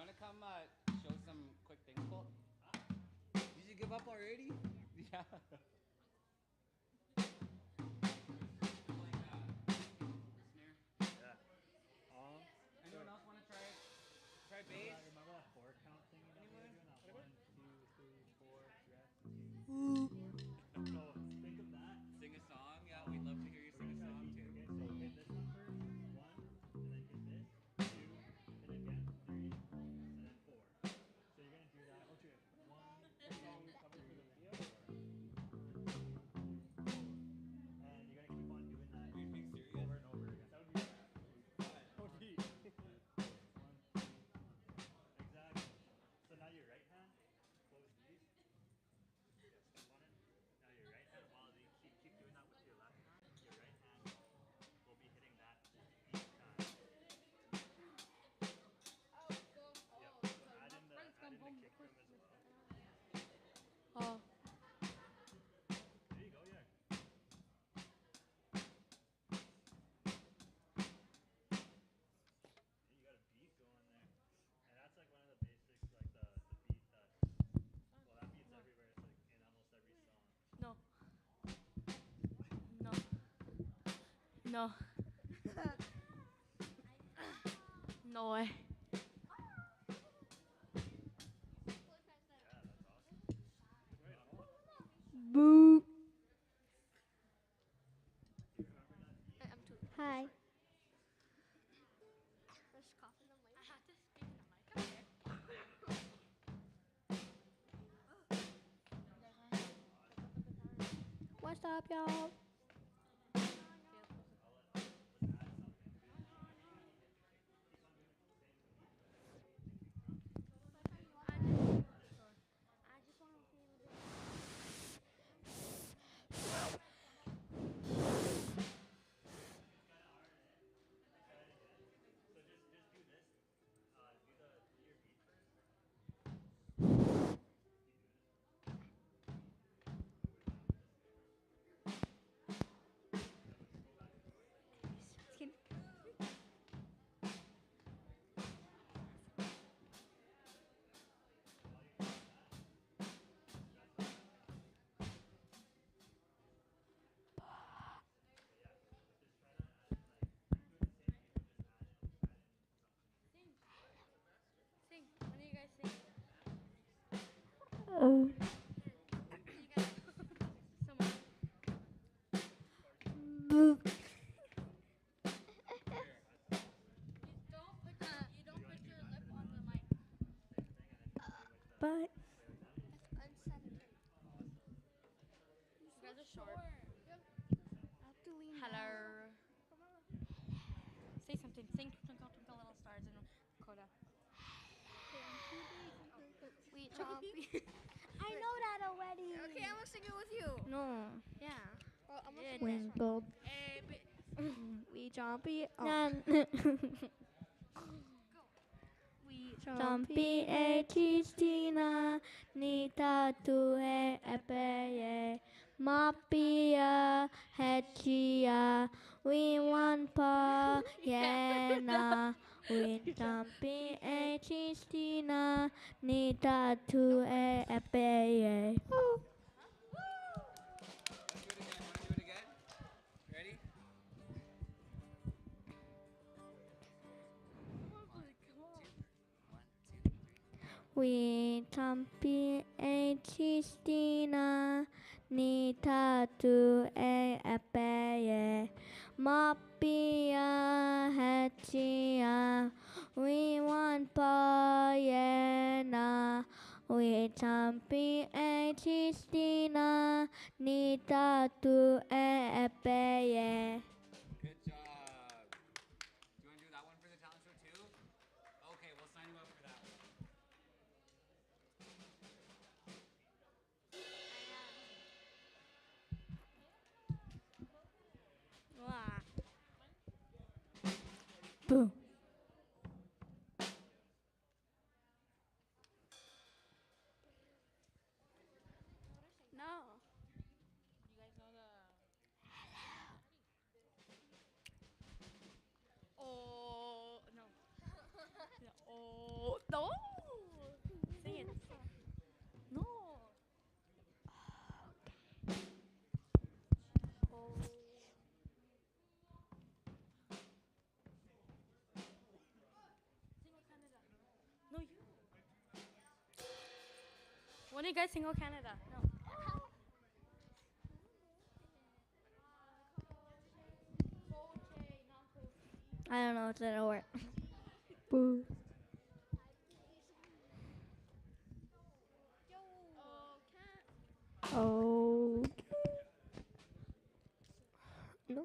want to come show some quick things, Cole? Did you give up already? Yeah. Snare. Yeah. Anyone else want to try bass? Remember that 4 count thingy that we were doing? That 1, 2, 3, 4 rest. So think of that. Sing a song? Yeah, we'd love to hear you sing a song too. Okay, so hit this one first. 1, and then hit this. 2, hit again. 3, and then 4. So you're gonna do that. Okay. 1, 2, cover for the video. And you're gonna keep on doing that Are you being serious? over and over again. That would be bad. That would be. 1, 2. Exactly. So now your right hand, close these. Yeah, step on it. Now your right hand, while you keep doing that with your left hand, your right hand will be hitting that each time. Yep. So add in the kick drum as well. Oh. There you go, yeah. You got a beat going there. And that's like one of the basics, like the beat that, well, that beat's everywhere. It's like in almost every song. No. No. No. No way. Yeah, that's awesome. Right on. Boo. Do you remember that beat? I'm too. Hi. Just cough in the mic. I have to speak in the mic. What's up, y'all? I just want to feel it. So just do this. Do your beat first. Sing. When do you guys sing? Oh. You guys. Someone. Boo. You don't put your lip on the mic. But That's unsanitary. You guys are short. I have to lean Hello. Say something. Sing Twinkle Twinkle Little Stars in Coda. Wait, Chompy. I know that already. Okay, I'm gonna sing it with you. No. Yeah. Well, I'm gonna Winkled. We Chompy. We Chompy e Cristina, Nita tu e Epeye, Mapia, Hechia, we want pa, Yena. We Chompy e Cristina, Nita tu e Epeye. Want to do it again? Ready? We Chompy e Cristina, Nita tu e Epeye, Mapia, Hechia, we want Payena. We Chompy e Cristina, Nita tu e Epeye. Good job. Do you want to do that one for the talent show too? Okay, we'll sign you up for that one. Boo. No. You guys know the. Oh no. Oh no. When do you guys sing "Oh Canada"? No. I don't know if that'll work. Boo. Oh. No.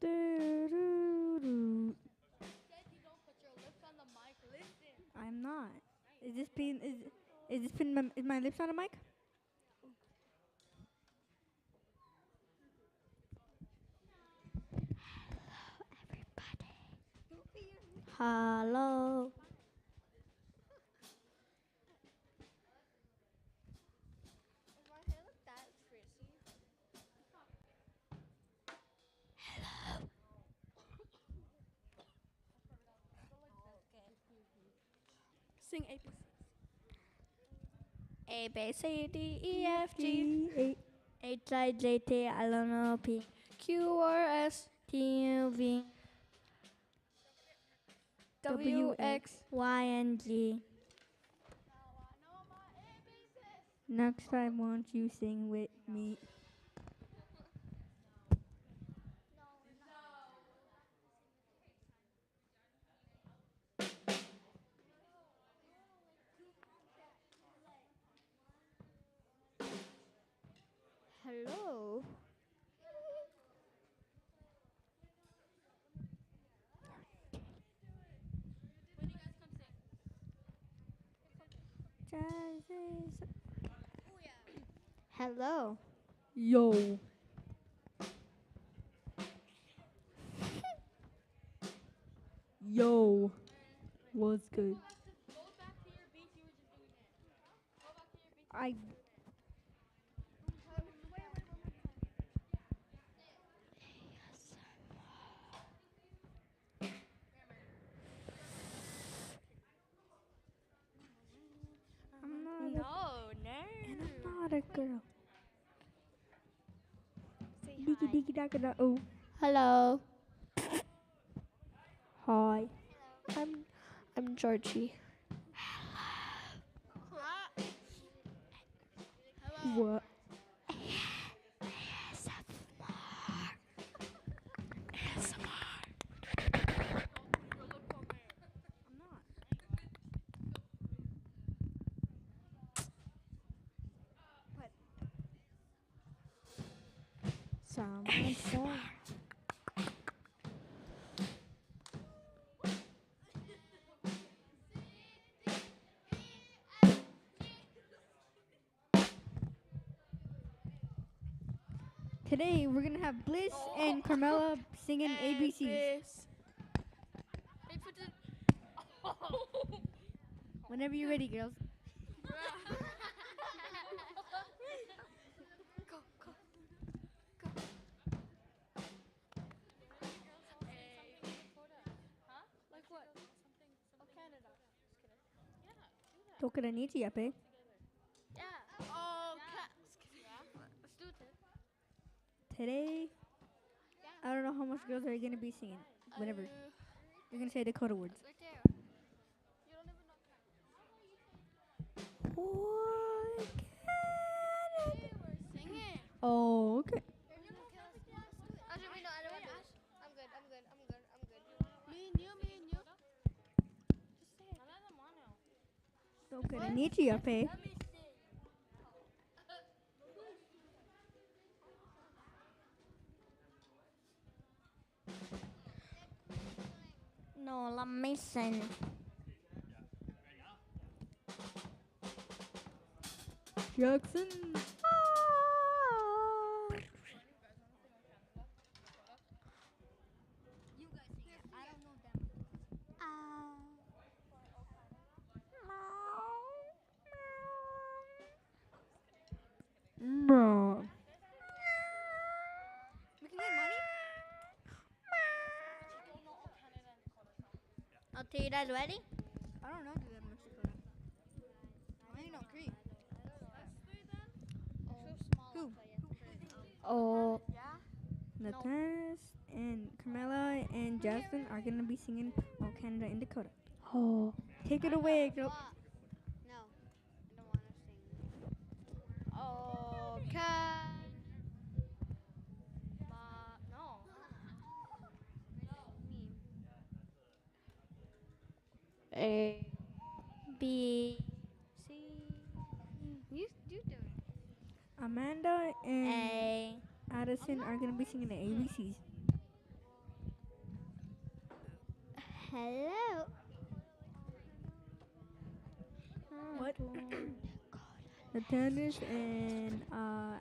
Do-do-do. I'm not. Is my lips on a mic? Hello. Sing ABC. A, B, C, D, E, F, G, H, I, J, K, L, M, N, O, P, Q, R, S, T, U, V, W, X, Y, and Z. Next time, won't you sing with me? Hello. Hello. Yo. Yo. What's good? I. I'm not. No, And I'm not a girl. Say Diggy hi. diggy dagga da. Oh. Hello. Hi. I'm Georgie. What? Someone said. Today we're gonna have Bliss and Carmela singing ABCs. Whenever you're ready, girls. Tokaranichi yape. Today, I don't know how much girls are gonna be singing. Whenever you're gonna say Dakota words. What? Oh, okay. Tokaranichi yape. No, let me sing. Jackson. Bro. Okay, you guys ready? I don't know do that in Mexico. I ain't no Cree. Oh, Nathaniel and Carmela and Jasmine are gonna be singing "Oh Canada" in Dakota. oh. Take it away, girl. No, I don't want to sing. Oh, can. No. Me. A. B. C. You do it. Amanda and A. Addison are gonna be singing the ABCs. Hello. What? Nathaniel and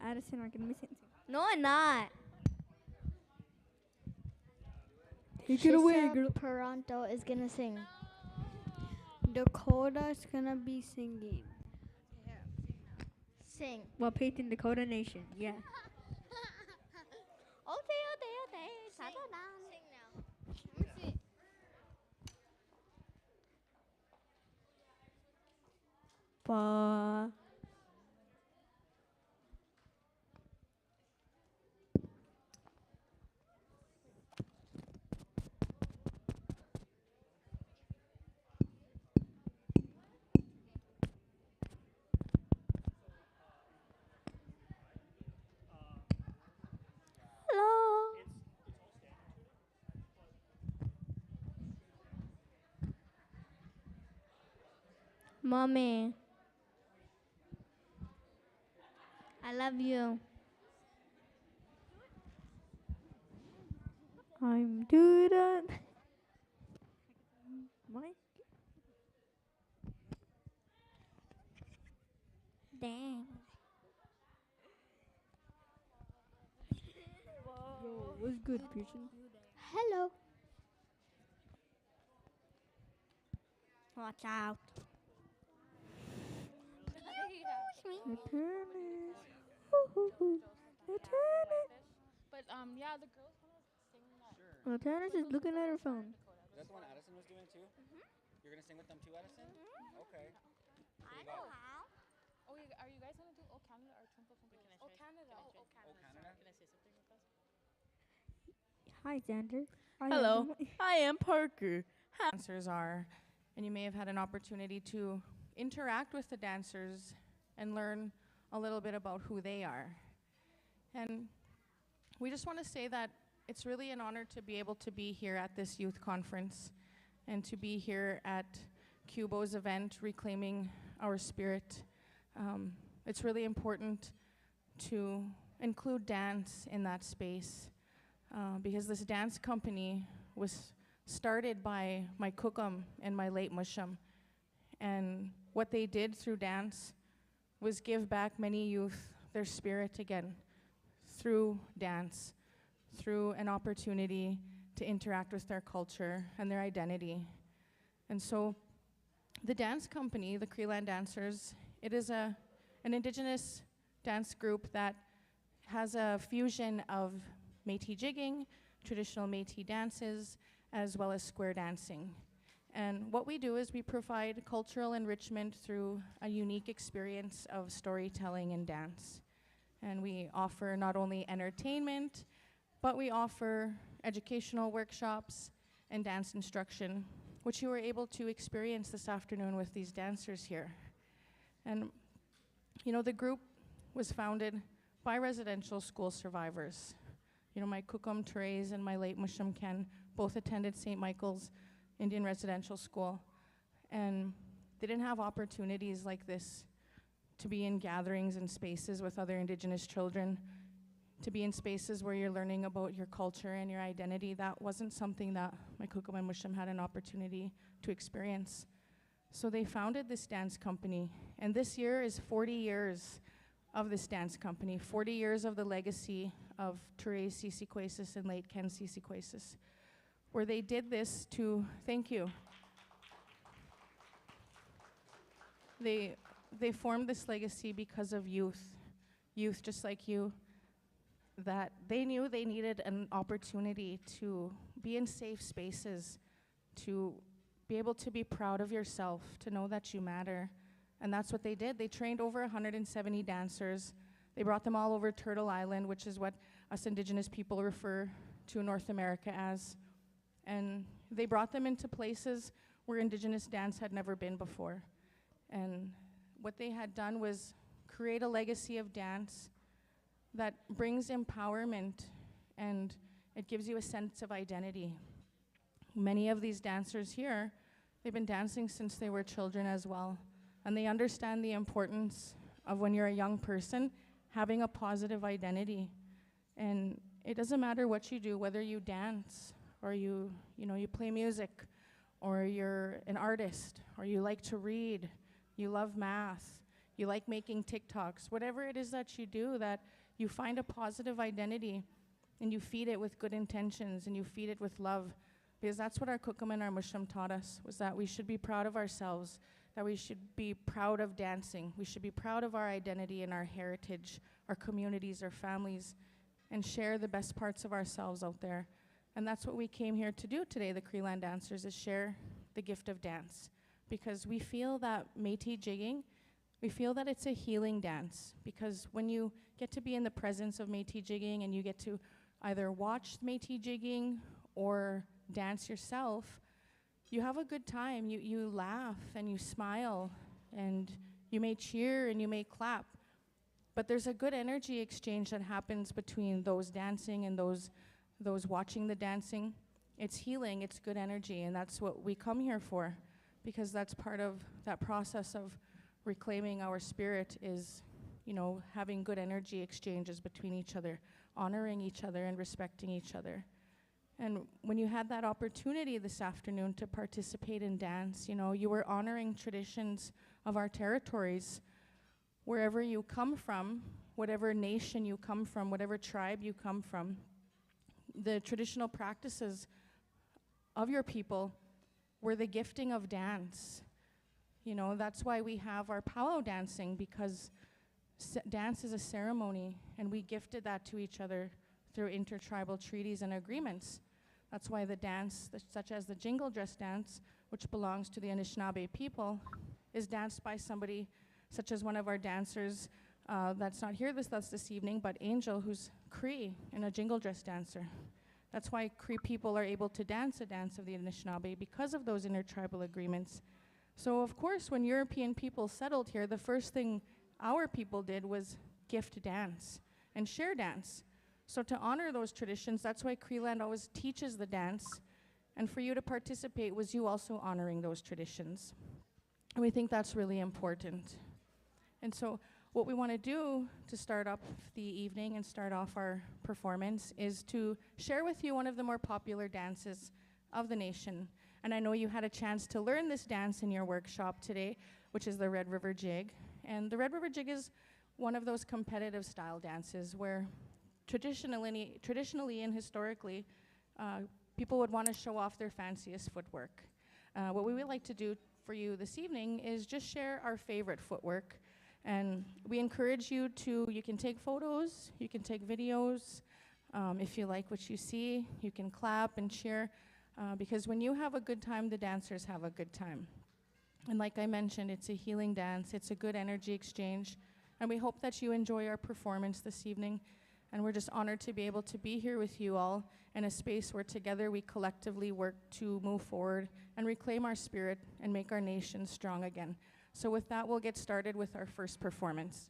Addison are gonna be singing. No, I'm not. Take it away, Shisa girl. Peranto is gonna sing. Dakota's gonna be singing. Sing. While painting Dakota Nation. Yeah. Okay. Settle down. Sing now. Let me see. Pa. Hello. Mommy. I love you. I'm doing that. Mike. Dang. Yo, what's good, Pearson? Hello. Watch out. Nathaniel. But yeah, the girls want to sing that. Nathaniel is looking at her phone. Is that the one Addison was doing too? You're gonna sing with them too, Addison? Okay. I know how. Oh, are you guys gonna do Oh Canada or Twinkle Twinkle? Oh Canada. Oh Canada. Canada? Can I say something with us? Hi, Xander. Hello, I am Parker. Dancers are, and you may have had an opportunity to interact with the dancers and learn a little bit about who they are. And we just want to say that it's really an honor to be able to be here at this youth conference and to be here at QBOW's event, Reclaiming Our Spirit. It's really important to include dance in that space because this dance company was started by my cookum and my late mushum. And what they did through dance was give back many youth their spirit again through dance, through an opportunity to interact with their culture and their identity. And so the dance company, the Creeland Dancers, it is an Indigenous dance group that has a fusion of Métis jigging, traditional Métis dances, as well as square dancing. And what we do is we provide cultural enrichment through a unique experience of storytelling and dance. And we offer not only entertainment, but we offer educational workshops and dance instruction, which you were able to experience this afternoon with these dancers here. And you know, the group was founded by residential school survivors. You know, my Kukum Therese and my late Mushum Ken both attended St. Michael's Indian Residential School. And they didn't have opportunities like this to be in gatherings and spaces with other Indigenous children, to be in spaces where you're learning about your culture and your identity. That wasn't something that my Kukum and Mushum had an opportunity to experience. So they founded this dance company, and this year is 40 years of this dance company, 40 years of the legacy of Therese Sisiquasis and late Ken Sisiquasis, where they did this to, thank you. They formed this legacy because of youth just like you, that they knew they needed an opportunity to be in safe spaces, to be able to be proud of yourself, to know that you matter. And that's what they did. They trained over 170 dancers. They brought them all over Turtle Island, which is what us Indigenous people refer to North America as. And they brought them into places where Indigenous dance had never been before. And what they had done was create a legacy of dance that brings empowerment, and it gives you a sense of identity. Many of these dancers here, they've been dancing since they were children as well, and they understand the importance of, when you're a young person, having a positive identity. And it doesn't matter what you do, whether you dance or you play music, or you're an artist, or you like to read, you love math, you like making TikToks, whatever it is that you do, that you find a positive identity and you feed it with good intentions and you feed it with love. Because that's what our Kukum and our Mushum taught us, was that we should be proud of ourselves, that we should be proud of dancing, we should be proud of our identity and our heritage, our communities, our families, and share the best parts of ourselves out there. And that's what we came here to do today, the Creeland Dancers, is share the gift of dance. Because we feel that Métis jigging, we feel that it's a healing dance. Because when you get to be in the presence of Métis jigging and you get to either watch Métis jigging or dance yourself, you have a good time. You laugh and you smile and you may cheer and you may clap. But there's a good energy exchange that happens between those dancing and those watching the dancing. It's healing, it's good energy, and that's what we come here for, because that's part of that process of reclaiming our spirit, is, having good energy exchanges between each other, honoring each other and respecting each other. And when you had that opportunity this afternoon to participate in dance, you were honoring traditions of our territories. Wherever you come from, whatever nation you come from, whatever tribe you come from, the traditional practices of your people were the gifting of dance. That's why we have our powwow dancing, because dance is a ceremony, and we gifted that to each other through intertribal treaties and agreements. That's why the dance, such as the jingle dress dance, which belongs to the Anishinaabe people, is danced by somebody such as one of our dancers that's not here this evening, but Angel, who's Cree and a jingle dress dancer. That's why Cree people are able to dance a dance of the Anishinaabe, because of those intertribal agreements. So of course, when European people settled here, the first thing our people did was gift dance and share dance. So to honor those traditions, that's why Creeland always teaches the dance, and for you to participate was you also honoring those traditions. And we think that's really important. And so what we want to do to start up the evening and start off our performance is to share with you one of the more popular dances of the nation. And I know you had a chance to learn this dance in your workshop today, which is the Red River Jig. And the Red River Jig is one of those competitive style dances where traditionally and historically, people would want to show off their fanciest footwork. What we would like to do for you this evening is just share our favorite footwork. And we encourage you can take photos, you can take videos. If you like what you see, you can clap and cheer, because when you have a good time, the dancers have a good time. And like I mentioned, it's a healing dance, it's a good energy exchange, and we hope that you enjoy our performance this evening. And we're just honored to be able to be here with you all in a space where together we collectively work to move forward and reclaim our spirit and make our nation strong again. So with that, we'll get started with our first performance.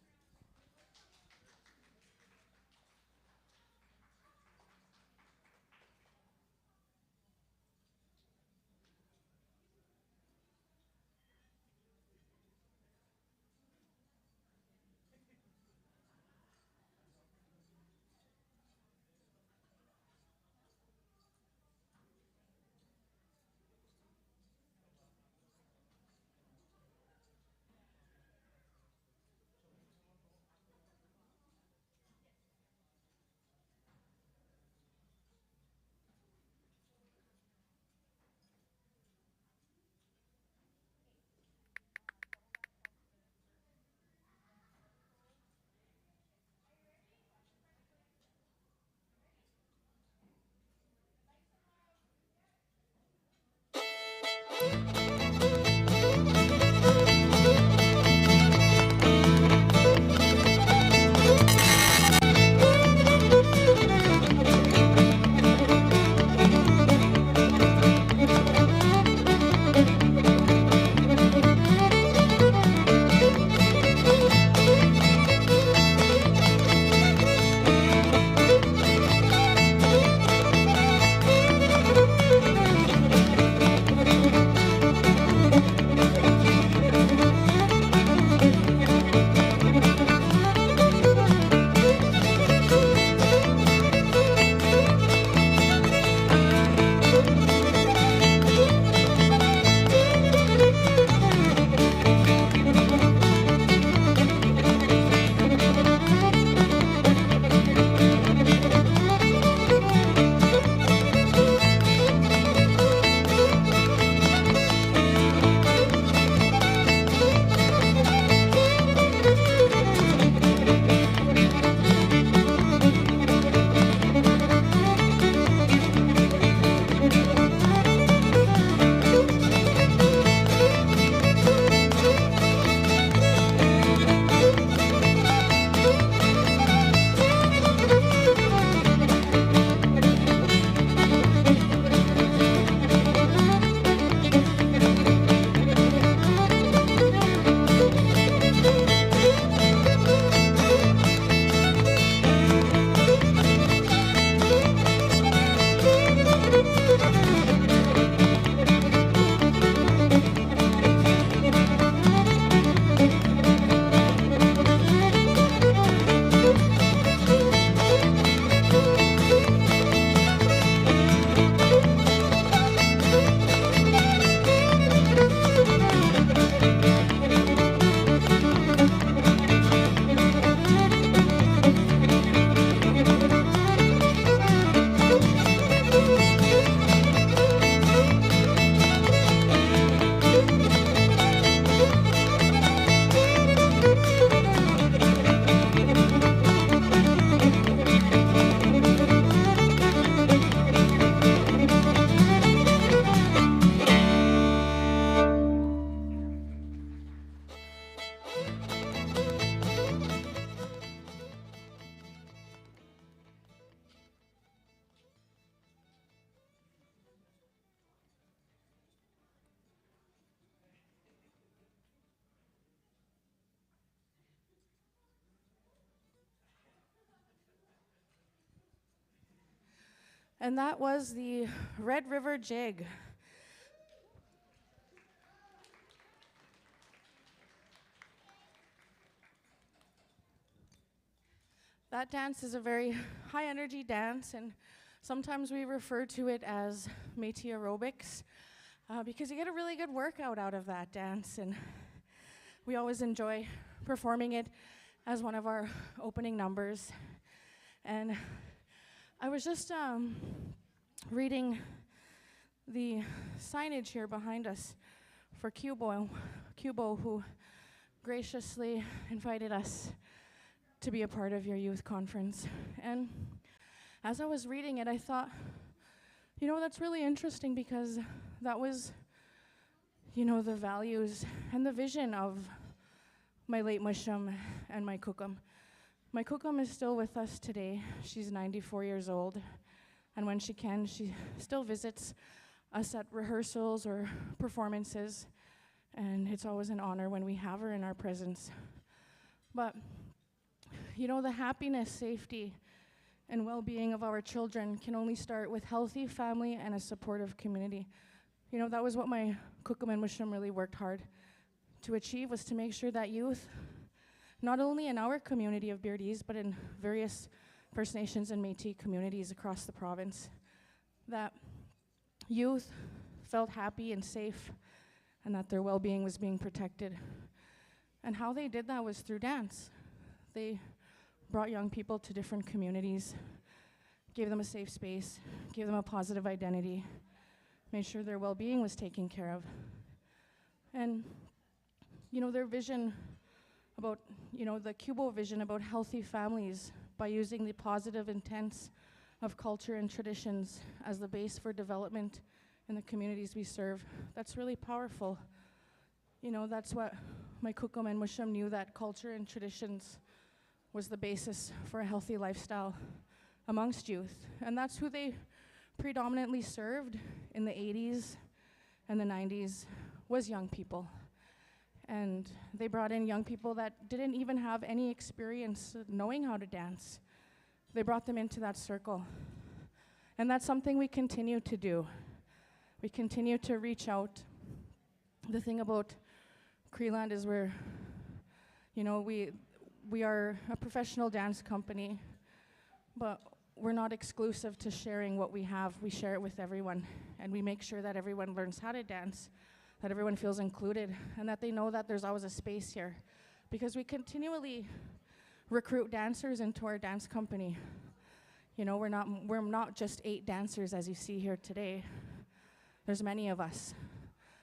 And that was the Red River Jig. That dance is a very high energy dance, and sometimes we refer to it as Métis aerobics because you get a really good workout out of that dance, and we always enjoy performing it as one of our opening numbers. And I was just reading the signage here behind us for QBOW, who graciously invited us to be a part of your youth conference. And as I was reading it, I thought, you know, that's really interesting because that was, you know, the values and the vision of my late mushum and my kukum. My kukum is still with us today. She's 94 years old. And when she can, she still visits us at rehearsals or performances. And it's always an honor when we have her in our presence. But you know, the happiness, safety, and well-being of our children can only start with healthy family and a supportive community. You know, that was what my kukum and mushum really worked hard to achieve, was to make sure that youth, not only in our community of Beardies, but in various First Nations and Métis communities across the province, that youth felt happy and safe and that their well-being was being protected. And how they did that was through dance. They brought young people to different communities, gave them a safe space, gave them a positive identity, made sure their well-being was taken care of. And, you know, their vision about, you know, the QBOW vision about healthy families by using the positive intents of culture and traditions as the base for development in the communities we serve, that's really powerful. You know, that's what my kukum and mushum knew, that culture and traditions was the basis for a healthy lifestyle amongst youth. And that's who they predominantly served in the 80s and the 90s, was young people. And they brought in young people that didn't even have any experience knowing how to dance. They brought them into that circle. And that's something we continue to do. We continue to reach out. The thing about Creeland is we're, you know, we are a professional dance company, but we're not exclusive to sharing what we have. We share it with everyone, and we make sure that everyone learns how to dance, that everyone feels included, and that they know that there's always a space here. Because we continually recruit dancers into our dance company. You know, we're not just 8 dancers as you see here today. There's many of us,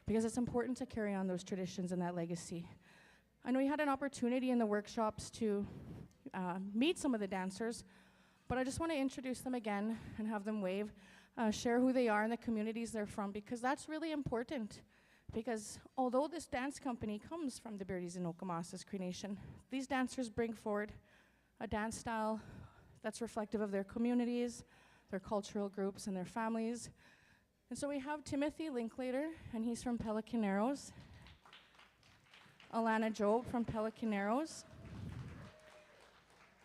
because it's important to carry on those traditions and that legacy. I know we had an opportunity in the workshops to meet some of the dancers, but I just want to introduce them again and have them wave, share who they are and the communities they're from, because that's really important. Because although this dance company comes from the Beardies and Okamasas Cree Nation, these dancers bring forward a dance style that's reflective of their communities, their cultural groups, and their families. And so we have Timothy Linklater, and he's from Pelican Arrows. Alana Job from Pelican Arrows.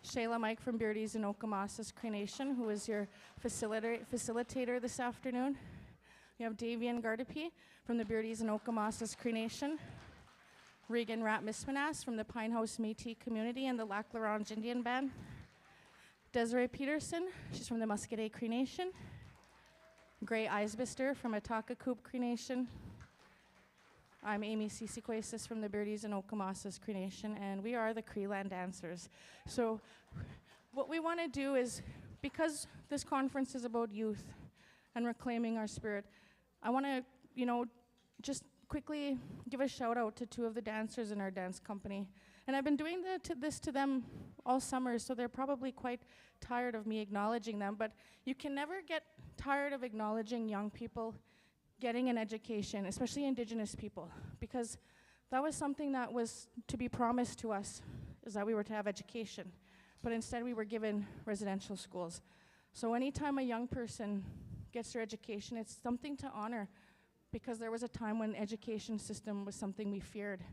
Shayla Mike from Beardies and Okamasas Cree Nation, who is your facilitator this afternoon. We have Davian Gardapi from the Beardies and Okamasas Cree Nation. Regan Rat-Mismanas from the Pine House Métis community and the Lac La Ronge Indian Band. Desiree Peterson, she's from the Muscadet Cree Nation. Gray Eisbister from Atakakoop Cree Nation. I'm Amy Sisiquasis from the Beardies and Okamasas Cree Nation, and we are the Creeland Dancers. So what we want to do is, because this conference is about youth and reclaiming our spirit, I want to, you know, just quickly give a shout out to 2 of the dancers in our dance company. And I've been doing this to them all summer, so they're probably quite tired of me acknowledging them, but you can never get tired of acknowledging young people getting an education, especially Indigenous people, because that was something that was to be promised to us, is that we were to have education, but instead we were given residential schools. So anytime a young person gets their education, it's something to honor, because there was a time when education system was something we feared,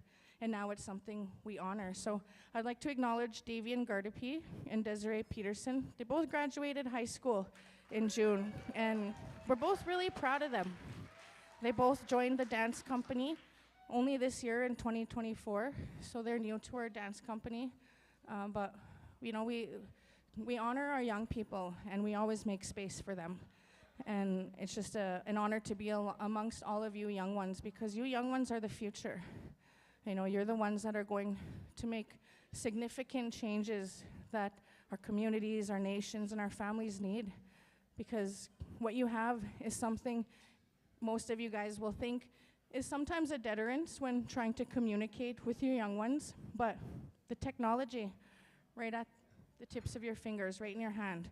and now it's something we honor. So I'd like to acknowledge Davian Gardapi and Desiree Peterson. They both graduated high school in June, and we're both really proud of them. They both joined the dance company only this year in 2024, so they're new to our dance company. But you know, we honor our young people, and we always make space for them. And it's just an honor to be amongst all of you young ones, because you young ones are the future. You know, you're the ones that are going to make significant changes that our communities, our nations, and our families need. Because what you have is something most of you guys will think is sometimes a deterrent when trying to communicate with your young ones, but the technology right at the tips of your fingers, right in your hand,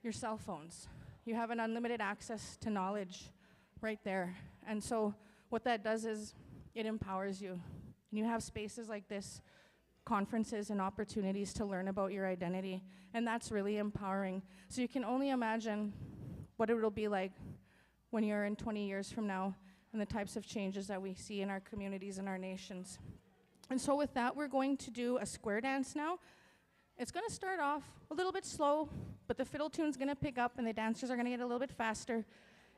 your cell phones. You have an unlimited access to knowledge right there. And so what that does is it empowers you. And you have spaces like this, conferences and opportunities to learn about your identity. And that's really empowering. So you can only imagine what it will be like when you're in 20 years from now and the types of changes that we see in our communities and our nations. And so with that, we're going to do a square dance now. It's gonna start off a little bit slow, but the fiddle tune's gonna pick up and the dancers are gonna get a little bit faster.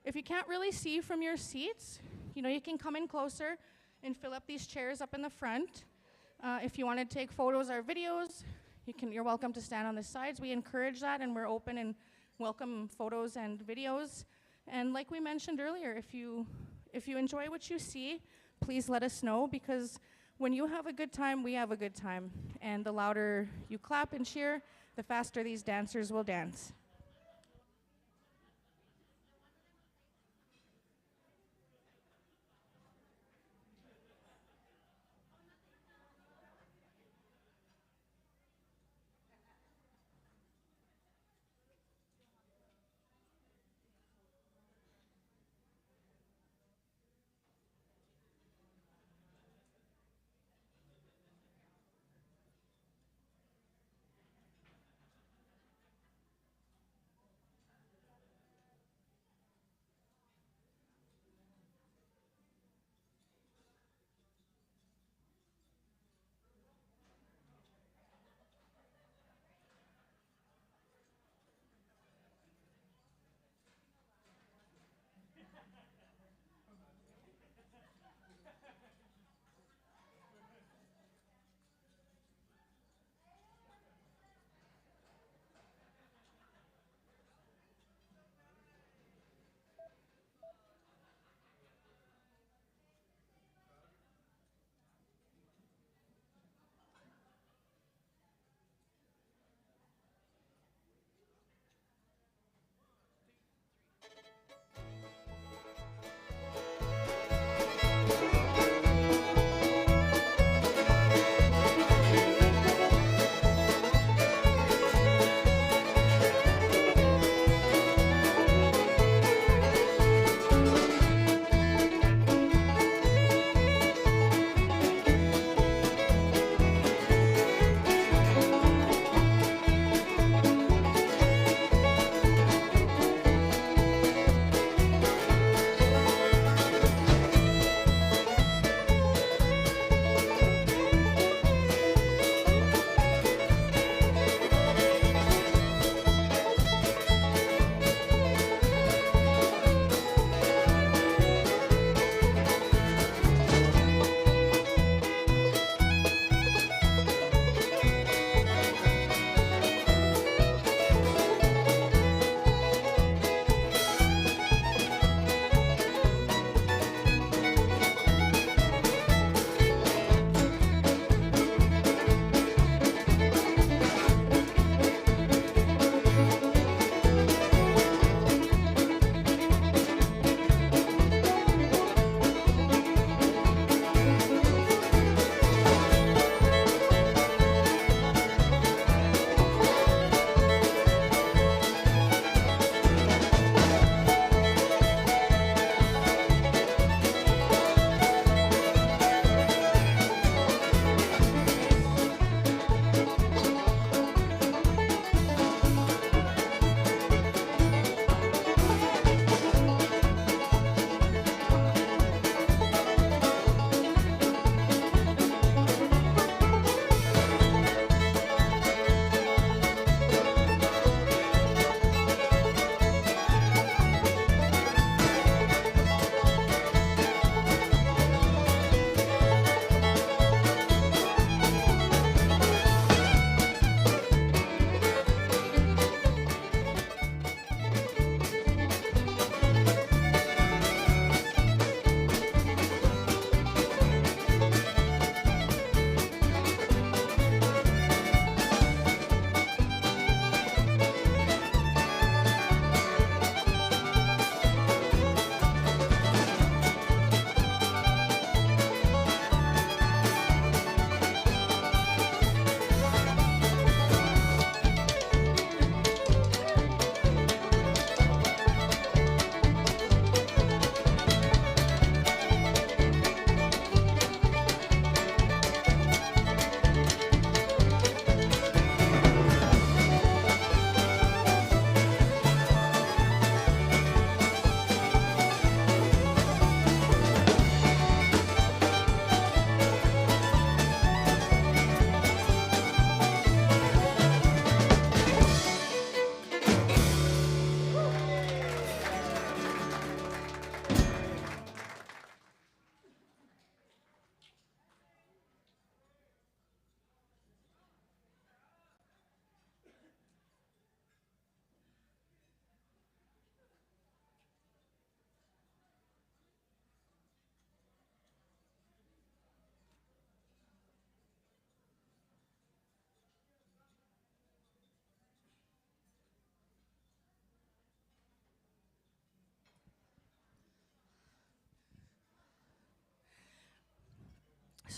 If you can't really see from your seats, you know, you can come in closer and fill up these chairs up in the front. If you wanna take photos or videos, you're welcome to stand on the sides. We encourage that, and we're open and welcome photos and videos. And like we mentioned earlier, if you enjoy what you see, please let us know, because when you have a good time, we have a good time. And the louder you clap and cheer, the faster these dancers will dance.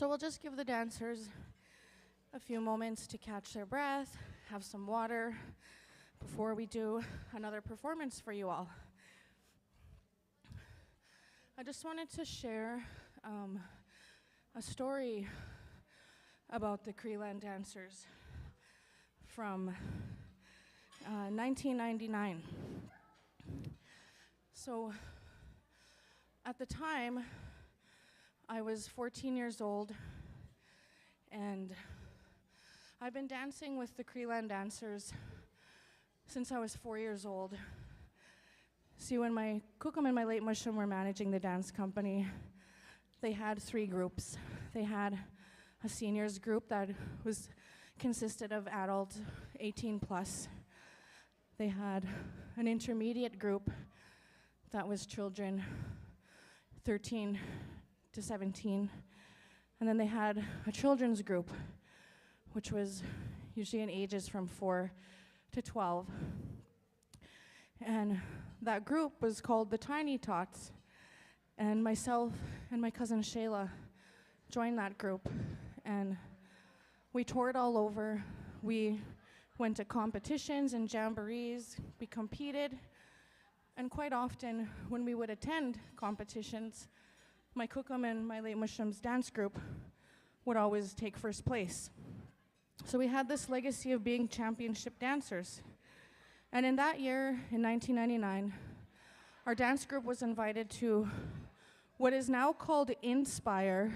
So we'll just give the dancers a few moments to catch their breath, have some water before we do another performance for you all. I just wanted to share a story about the Creeland dancers from 1999. So at the time, I was 14 years old, and I've been dancing with the Creeland dancers since I was 4 years old. See, when my Kukum and my late Mushum were managing the dance company, they had 3 groups. They had a seniors group that consisted of adult 18 plus. They had an intermediate group that was children 13 to 17. And then they had a children's group, which was usually in ages from 4 to 12. And that group was called the Tiny Tots. And myself and my cousin Shayla joined that group. And we toured all over. We went to competitions and jamborees. We competed. And quite often, when we would attend competitions, my Kukum and my late Mushum's dance group would always take first place. So we had this legacy of being championship dancers. And in that year, in 1999, our dance group was invited to what is now called Inspire,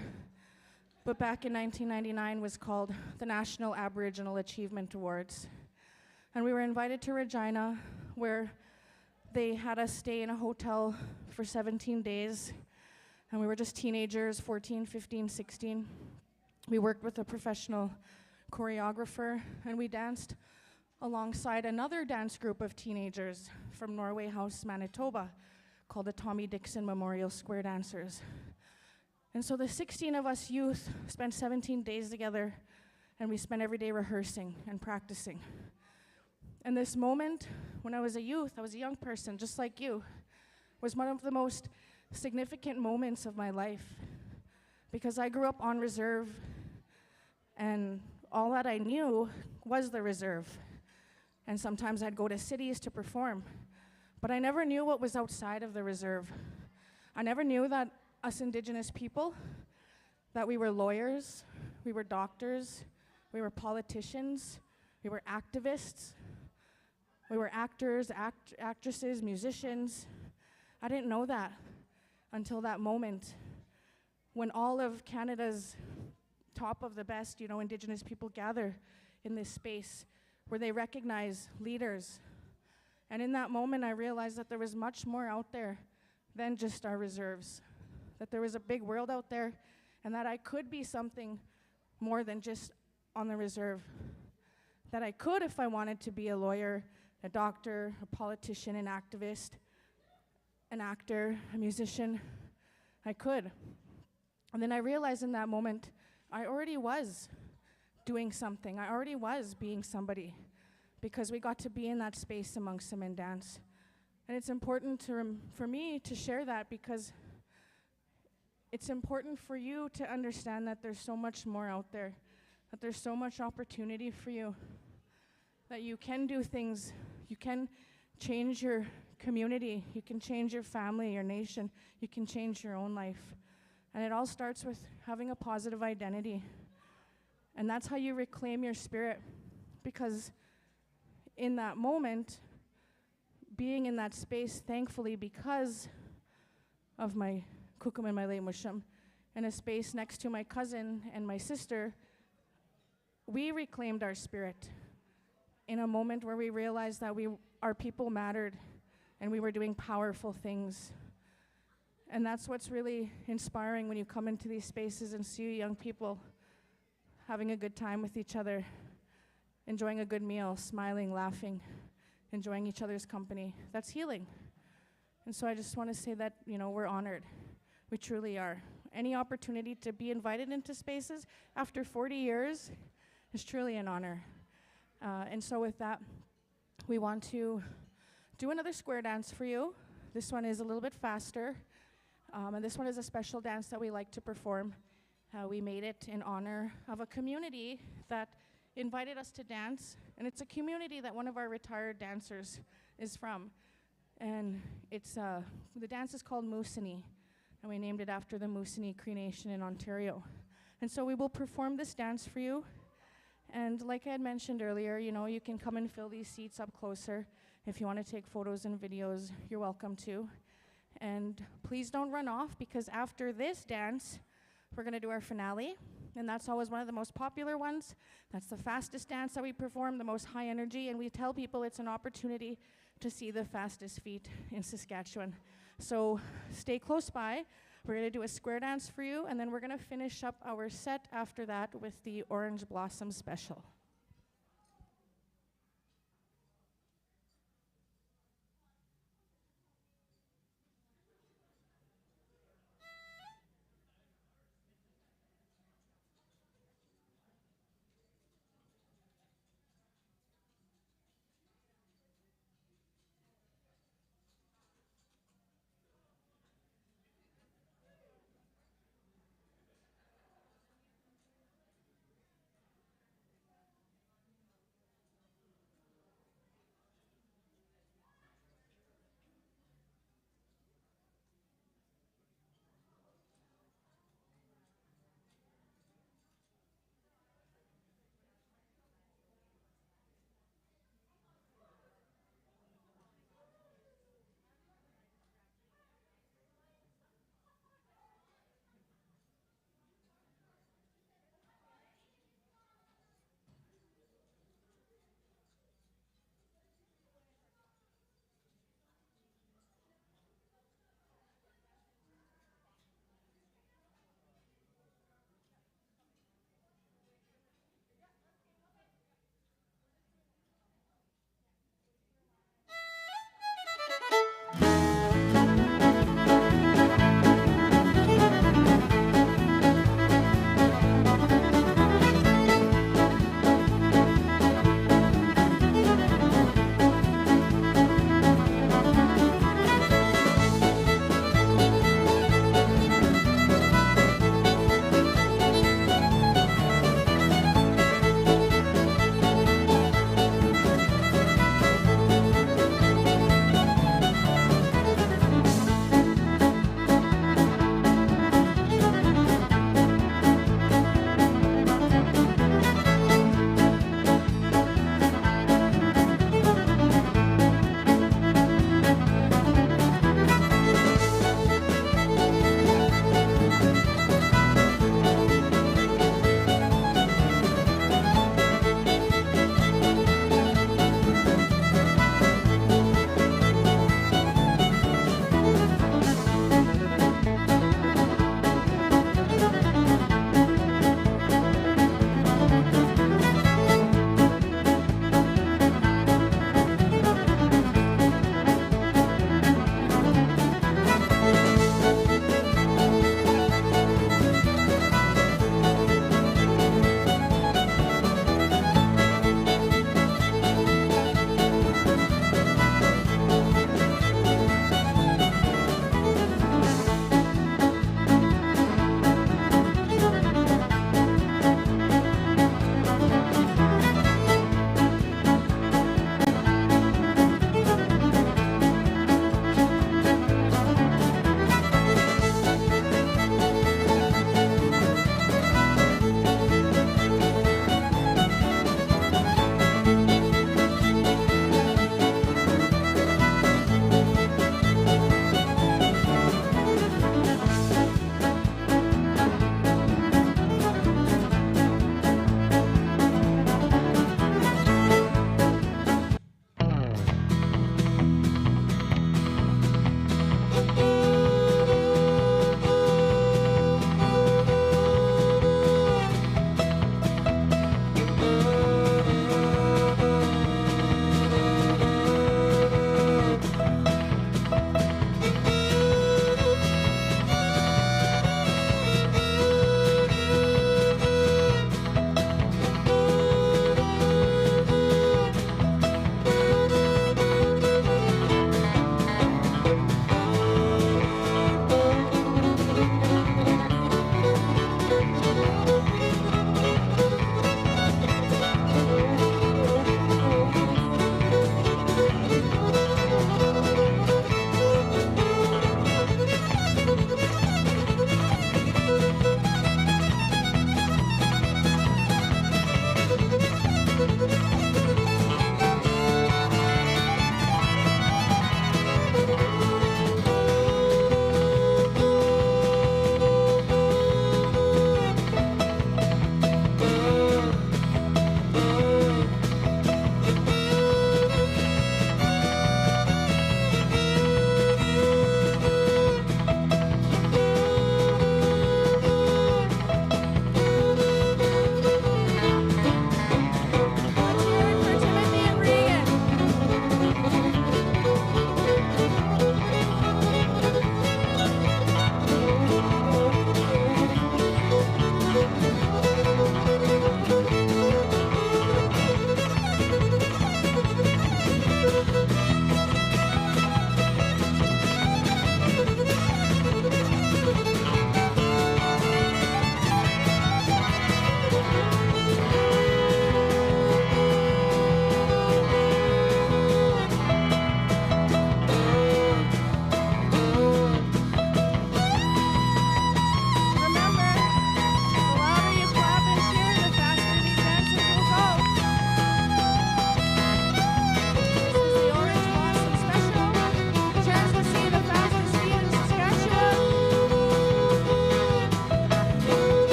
but back in 1999 was called the National Aboriginal Achievement Awards. And we were invited to Regina, where they had us stay in a hotel for 17 days. And we were just teenagers, 14, 15, 16. We worked with a professional choreographer, and we danced alongside another dance group of teenagers from Norway House, Manitoba, called the Tommy Dixon Memorial Square Dancers. And so the 16 of us youth spent 17 days together, and we spent every day rehearsing and practicing. And this moment, when I was a youth, I was a young person, just like you, was one of the most significant moments of my life, because I grew up on reserve, and all that I knew was the reserve. And sometimes I'd go to cities to perform, but I never knew what was outside of the reserve. I never knew that us Indigenous people, that we were lawyers, we were doctors, we were politicians, we were activists, we were actors, actresses, musicians. I didn't know that until that moment when all of Canada's top of the best, Indigenous people gather in this space where they recognize leaders. And in that moment, I realized that there was much more out there than just our reserves, that there was a big world out there, and that I could be something more than just on the reserve. That I could, if I wanted to, be a lawyer, a doctor, a politician, an activist, an actor, a musician. I could. And then I realized in that moment, I already was doing something. I already was being somebody, because we got to be in that space amongst them in dance. And it's important for me to share that, because it's important for you to understand that there's so much more out there, that there's so much opportunity for you, that you can do things, you can change your community, you can change your family, your nation, you can change your own life. And it all starts with having a positive identity. And that's how you reclaim your spirit, because in that moment, being in that space, thankfully, because of my Kukum and my late Mushum, in a space next to my cousin and my sister, we reclaimed our spirit in a moment where we realized that our people mattered and we were doing powerful things. And that's what's really inspiring when you come into these spaces and see young people having a good time with each other, enjoying a good meal, smiling, laughing, enjoying each other's company. That's healing. And so I just want to say that, we're honored. We truly are. Any opportunity to be invited into spaces after 40 years is truly an honor. And so with that, we want to do another square dance for you. This one is a little bit faster. And this one is a special dance that we like to perform. We made it in honor of a community that invited us to dance, and it's a community that one of our retired dancers is from. And it's the dance is called Moosonee, and we named it after the Moosonee Cree Nation in Ontario. And so we will perform this dance for you. And like I had mentioned earlier, you know, you can come and fill these seats up closer. If you want to take photos and videos, you're welcome to. And please don't run off, because after this dance, we're going to do our finale. And that's always one of the most popular ones. That's the fastest dance that we perform, the most high energy. And we tell people it's an opportunity to see the fastest feet in Saskatchewan. So stay close by. We're going to do a square dance for you, and then we're going to finish up our set after that with the Orange Blossom Special.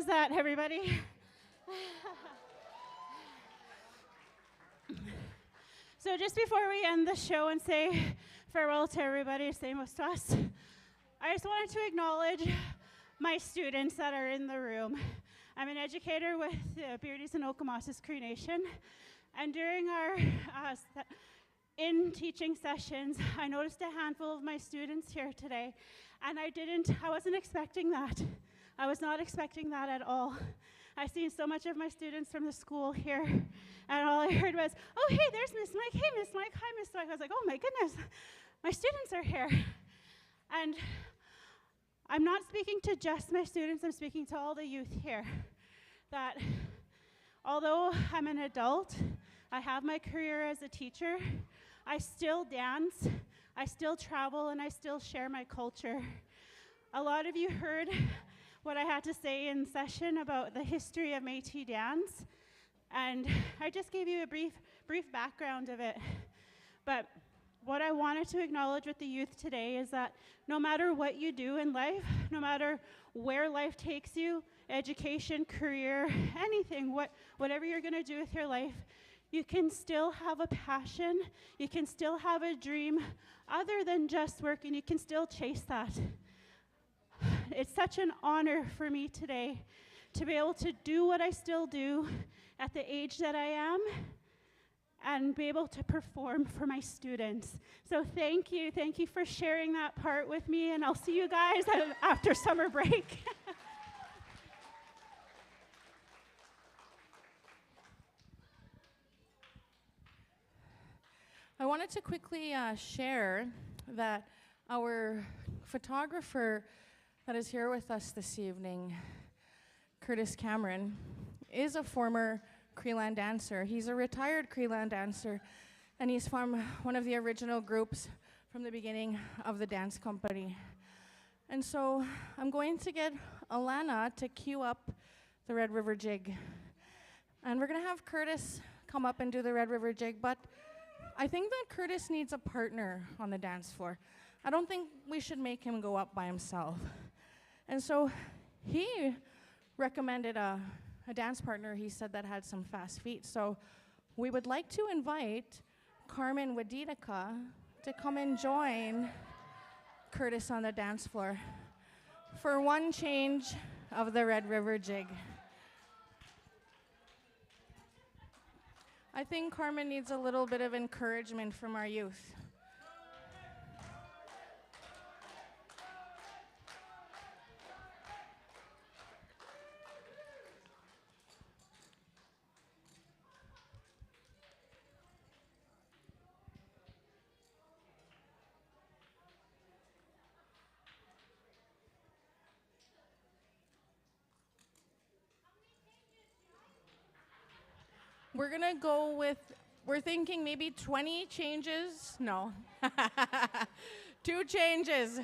was that, everybody? So just before we end the show and say farewell to everybody, same as to us, I just wanted to acknowledge my students that are in the room. I'm an educator with the Beardies and Okamasas Cree Nation, and during our in-teaching sessions, I noticed a handful of my students here today, and I wasn't expecting that. I was not expecting that at all. I've seen so much of my students from the school here, and all I heard was, oh, hey, there's Miss Mike. Hey, Miss Mike. Hi, Miss Mike. I was like, oh, my goodness, my students are here. And I'm not speaking to just my students. I'm speaking to all the youth here, that although I'm an adult, I have my career as a teacher, I still dance, I still travel, and I still share my culture. A lot of you heard what I had to say in session about the history of Métis dance, and I just gave you a brief background of it. But what I wanted to acknowledge with the youth today is that no matter what you do in life, no matter where life takes you, education, career, anything, whatever you're gonna do with your life, you can still have a passion, you can still have a dream other than just work, and you can still chase that. It's such an honor for me today to be able to do what I still do at the age that I am and be able to perform for my students. So thank you for sharing that part with me, and I'll see you guys after summer break. I wanted to quickly share that our photographer that is here with us this evening, Curtis Cameron, is a former Creeland dancer. He's a retired Creeland dancer, and he's from one of the original groups from the beginning of the dance company. And so I'm going to get Alana to cue up the Red River Jig. And we're gonna have Curtis come up and do the Red River Jig, but I think that Curtis needs a partner on the dance floor. I don't think we should make him go up by himself. And so he recommended a dance partner, he said, that had some fast feet. So we would like to invite Carmen Wadidika to come and join Curtis on the dance floor for one change of the Red River Jig. I think Carmen needs a little bit of encouragement from our youth. We're gonna go with, we're thinking maybe 20 changes. No. 2 changes.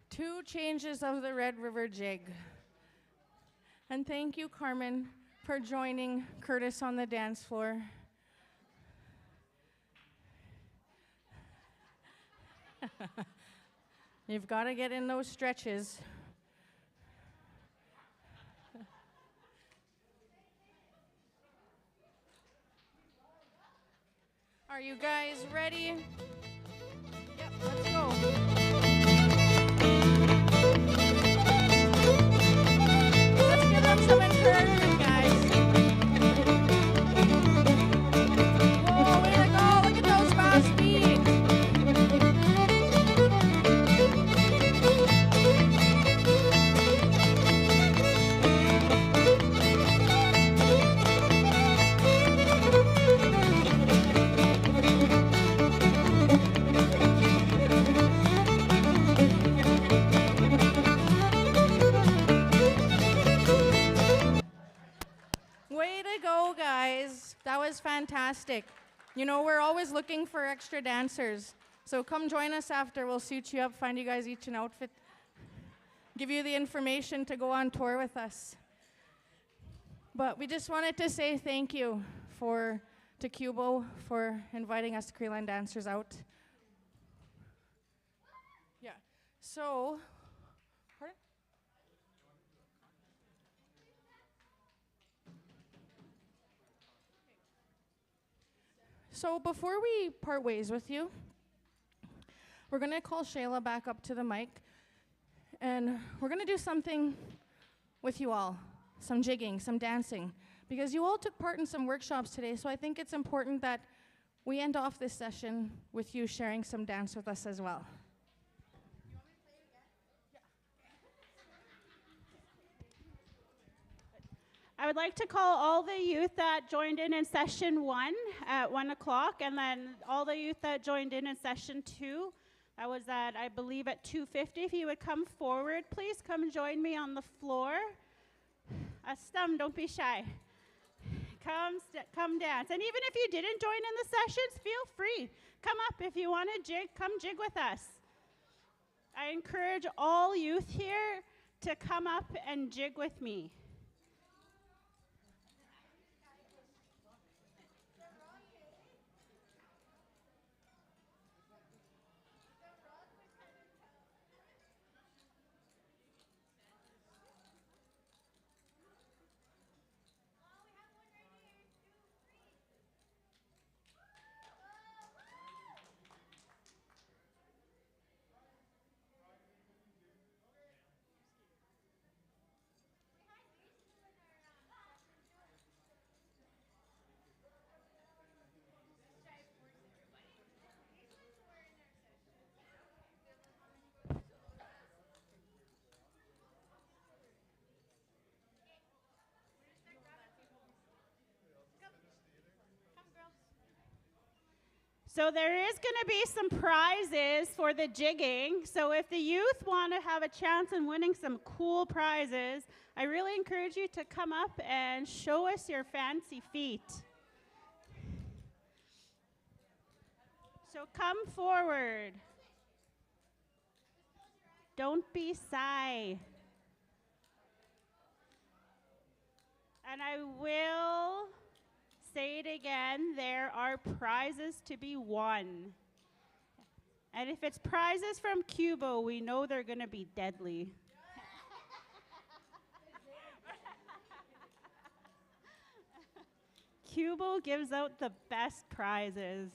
2 changes of the Red River Jig. And thank you, Carmen, for joining Curtis on the dance floor. You've got to get in those stretches. Are you guys ready? Yep, let's go. Let's give them some encouragement, guys. Whoa, way to go. Look at those fast feet. Way to go, guys. That was fantastic. You know, we're always looking for extra dancers. So come join us after. We'll suit you up, find you guys each an outfit, give you the information to go on tour with us. But we just wanted to say thank you to QBOW for inviting us Creeland dancers out. Yeah. So, pardon? So before we part ways with you, we're going to call Shayla back up to the mic, and we're going to do something with you all, some jigging, some dancing, because you all took part in some workshops today, so I think it's important that we end off this session with you sharing some dance with us as well. I would like to call all the youth that joined in session 1 at 1 o'clock, and then all the youth that joined in session 2. That was at, I believe, at 2:50. If you would come forward, please come join me on the floor. Astum, don't be shy. Come dance. And even if you didn't join in the sessions, feel free. Come up if you want to jig, come jig with us. I encourage all youth here to come up and jig with me. So there is going to be some prizes for the jigging. So if the youth want to have a chance in winning some cool prizes, I really encourage you to come up and show us your fancy feet. So come forward. Don't be shy. And I will say it again, there are prizes to be won. And if it's prizes from QBOW, we know they're going to be deadly. QBOW gives out the best prizes.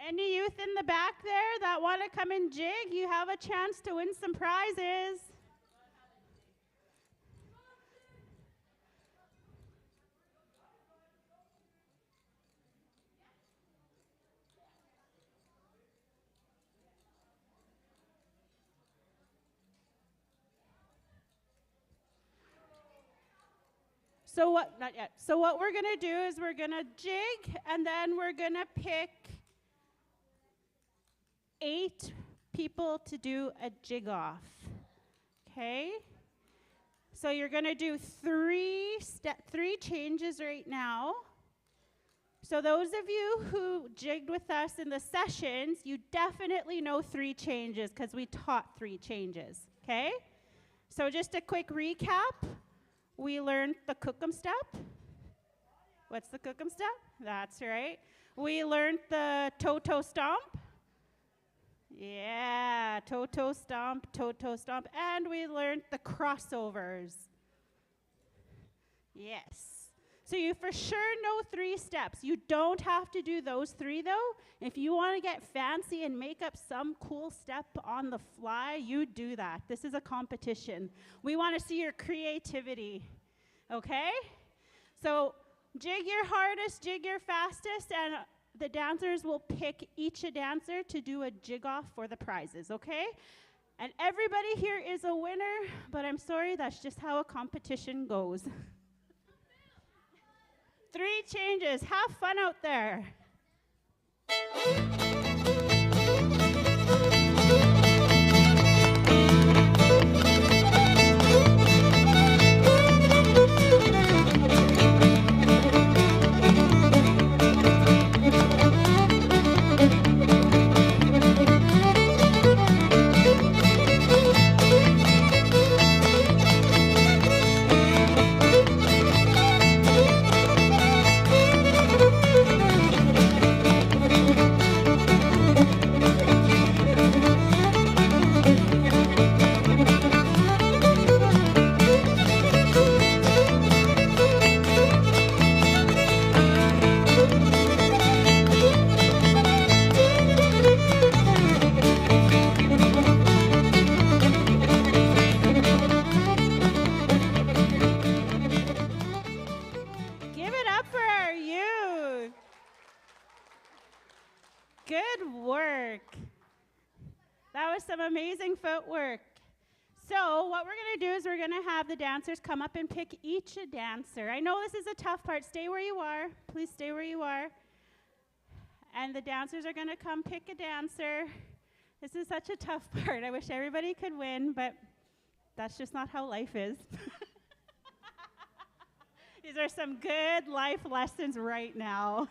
Any youth in the back there that want to come and jig, you have a chance to win some prizes. Not yet. So what we're going to do is we're going to jig, and then we're going to pick 8 people to do a jig off. Okay? So you're going to do 3 changes right now. So those of you who jigged with us in the sessions, you definitely know 3 changes because we taught 3 changes. Okay? So just a quick recap. We learned the cookum step. What's the cookum step? That's right. We learned the toe-toe stomp. Yeah, toe-toe stomp, toe-toe stomp. And we learned the crossovers. Yes. So you for sure know 3 steps. You don't have to do those 3, though. If you want to get fancy and make up some cool step on the fly, you do that. This is a competition. We want to see your creativity, okay? So jig your hardest, jig your fastest, and the dancers will pick each a dancer to do a jig off for the prizes, okay? And everybody here is a winner, but I'm sorry, that's just how a competition goes. 3 changes. Have fun out there. Good work. That was some amazing footwork. So what we're going to do is we're going to have the dancers come up and pick each a dancer. I know this is a tough part. Stay where you are. Please stay where you are. And the dancers are going to come pick a dancer. This is such a tough part. I wish everybody could win, but that's just not how life is. These are some good life lessons right now.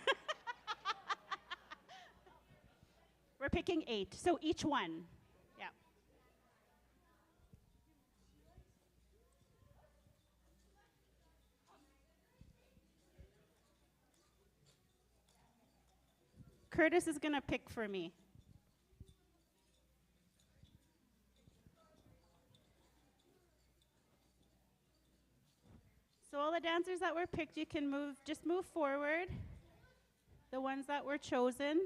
We're picking 8, so each one. Yeah. Curtis is going to pick for me. So all the dancers that were picked, you can just move forward. The ones that were chosen.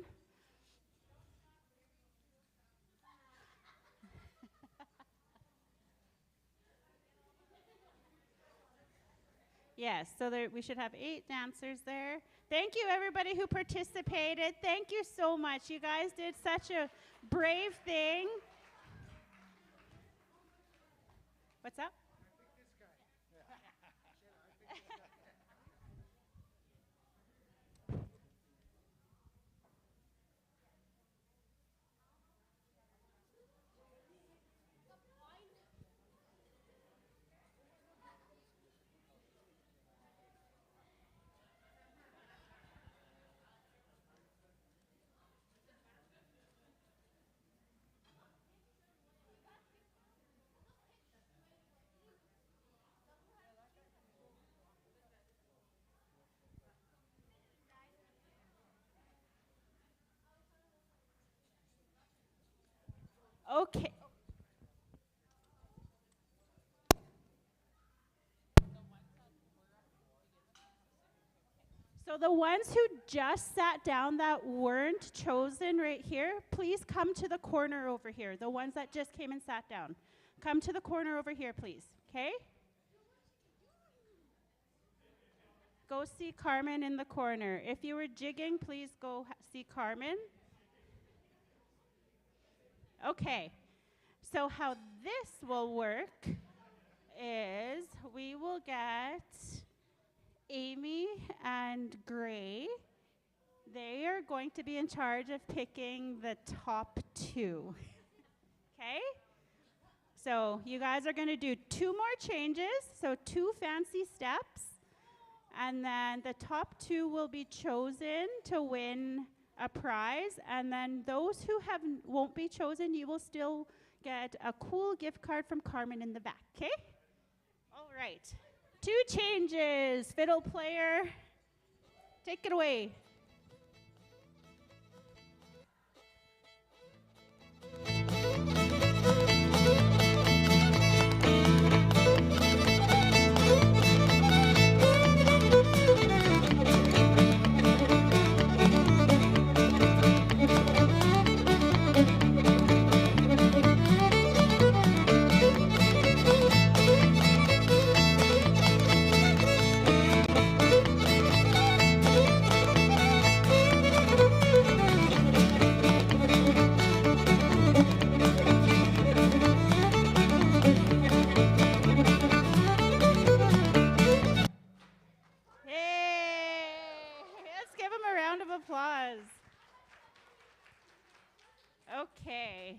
Yes, so we should have 8 dancers there. Thank you, everybody who participated. Thank you so much. You guys did such a brave thing. What's up? Okay. So the ones who just sat down that weren't chosen right here, please come to the corner over here. The ones that just came and sat down. Come to the corner over here, please. Okay? Go see Carmen in the corner. If you were jigging, please go see Carmen. Okay. So how this will work is we will get Amy and Gray. They are going to be in charge of picking the top 2. Okay? So you guys are going to do 2 more changes, so 2 fancy steps. And then the top 2 will be chosen to win a prize. And then those who won't be chosen, you will still get a cool gift card from Carmen in the back, okay? All right. 2 changes. Fiddle player, take it away. Okay,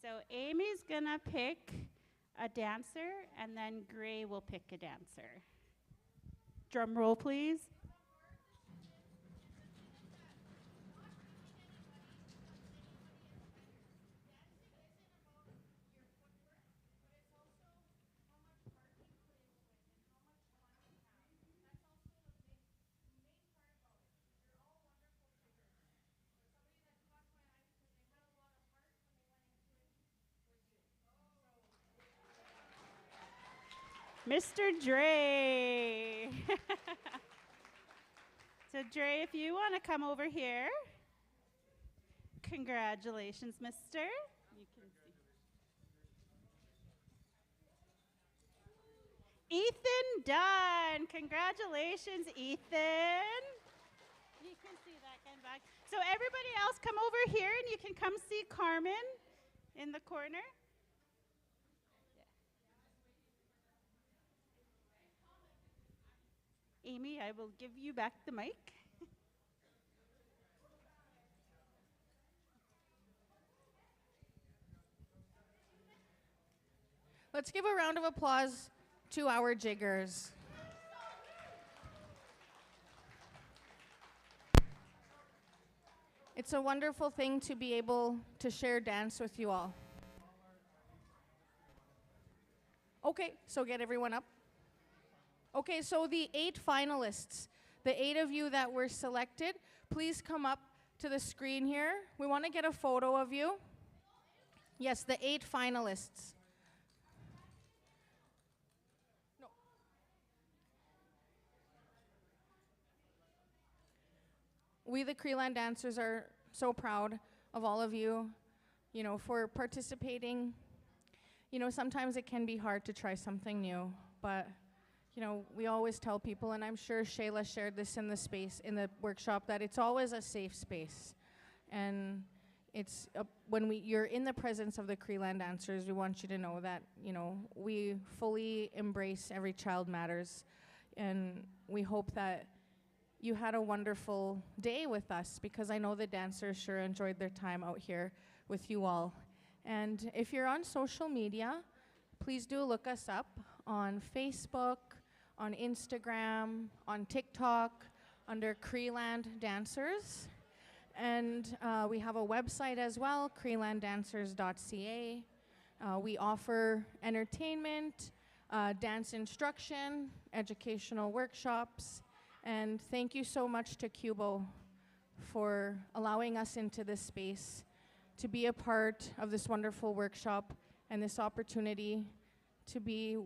so Amy's gonna pick a dancer, and then Gray will pick a dancer. Drum roll, please. Mr. Dre. So Dre, if you want to come over here. Congratulations, mister. You can see. Ethan Dunn. Congratulations, Ethan. You can see that, Ken. back. So everybody else come over here and you can come see Carmen in the corner. Amy, I will give you back the mic. Let's give a round of applause to our jiggers. It's a wonderful thing to be able to share dance with you all. Okay, so get everyone up. Okay, so the 8 finalists, the 8 of you that were selected, please come up to the screen here. We want to get a photo of you. Yes, the 8 finalists. No. We, the Creeland dancers, are so proud of all of you, for participating. Sometimes it can be hard to try something new, but we always tell people, and I'm sure Shayla shared this in the workshop, that it's always a safe space. And it's when you're in the presence of the Creeland dancers, we want you to know that, we fully embrace every child matters. And we hope that you had a wonderful day with us, because I know the dancers sure enjoyed their time out here with you all. And if you're on social media, please do look us up on Facebook, on Instagram, on TikTok, under Creeland Dancers. And we have a website as well, creelanddancers.ca. We offer entertainment, dance instruction, educational workshops. And thank you so much to QBOW for allowing us into this space to be a part of this wonderful workshop and this opportunity to be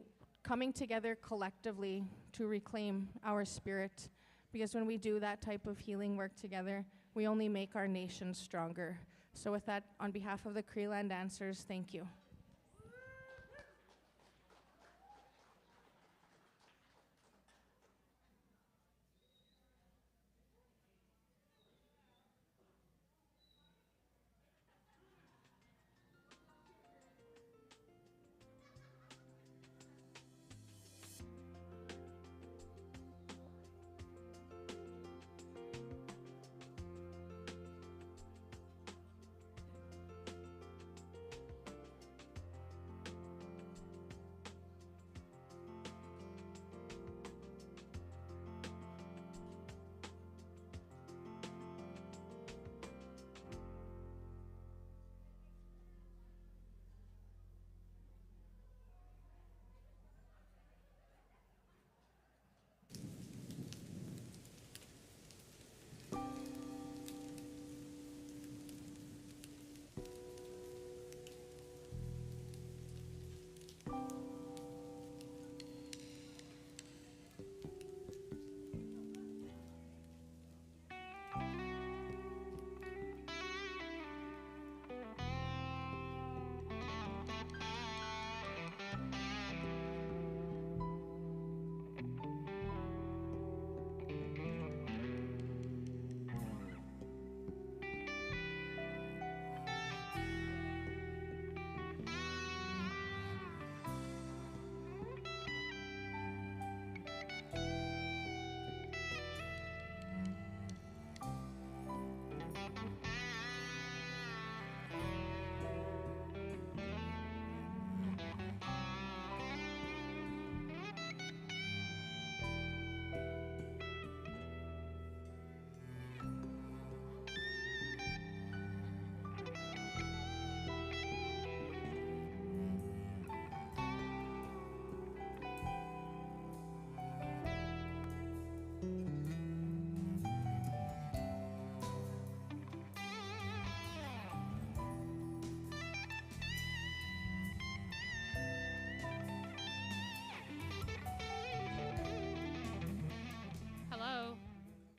coming together collectively to reclaim our spirit. Because when we do that type of healing work together, we only make our nation stronger. So with that, on behalf of the Creeland dancers, thank you.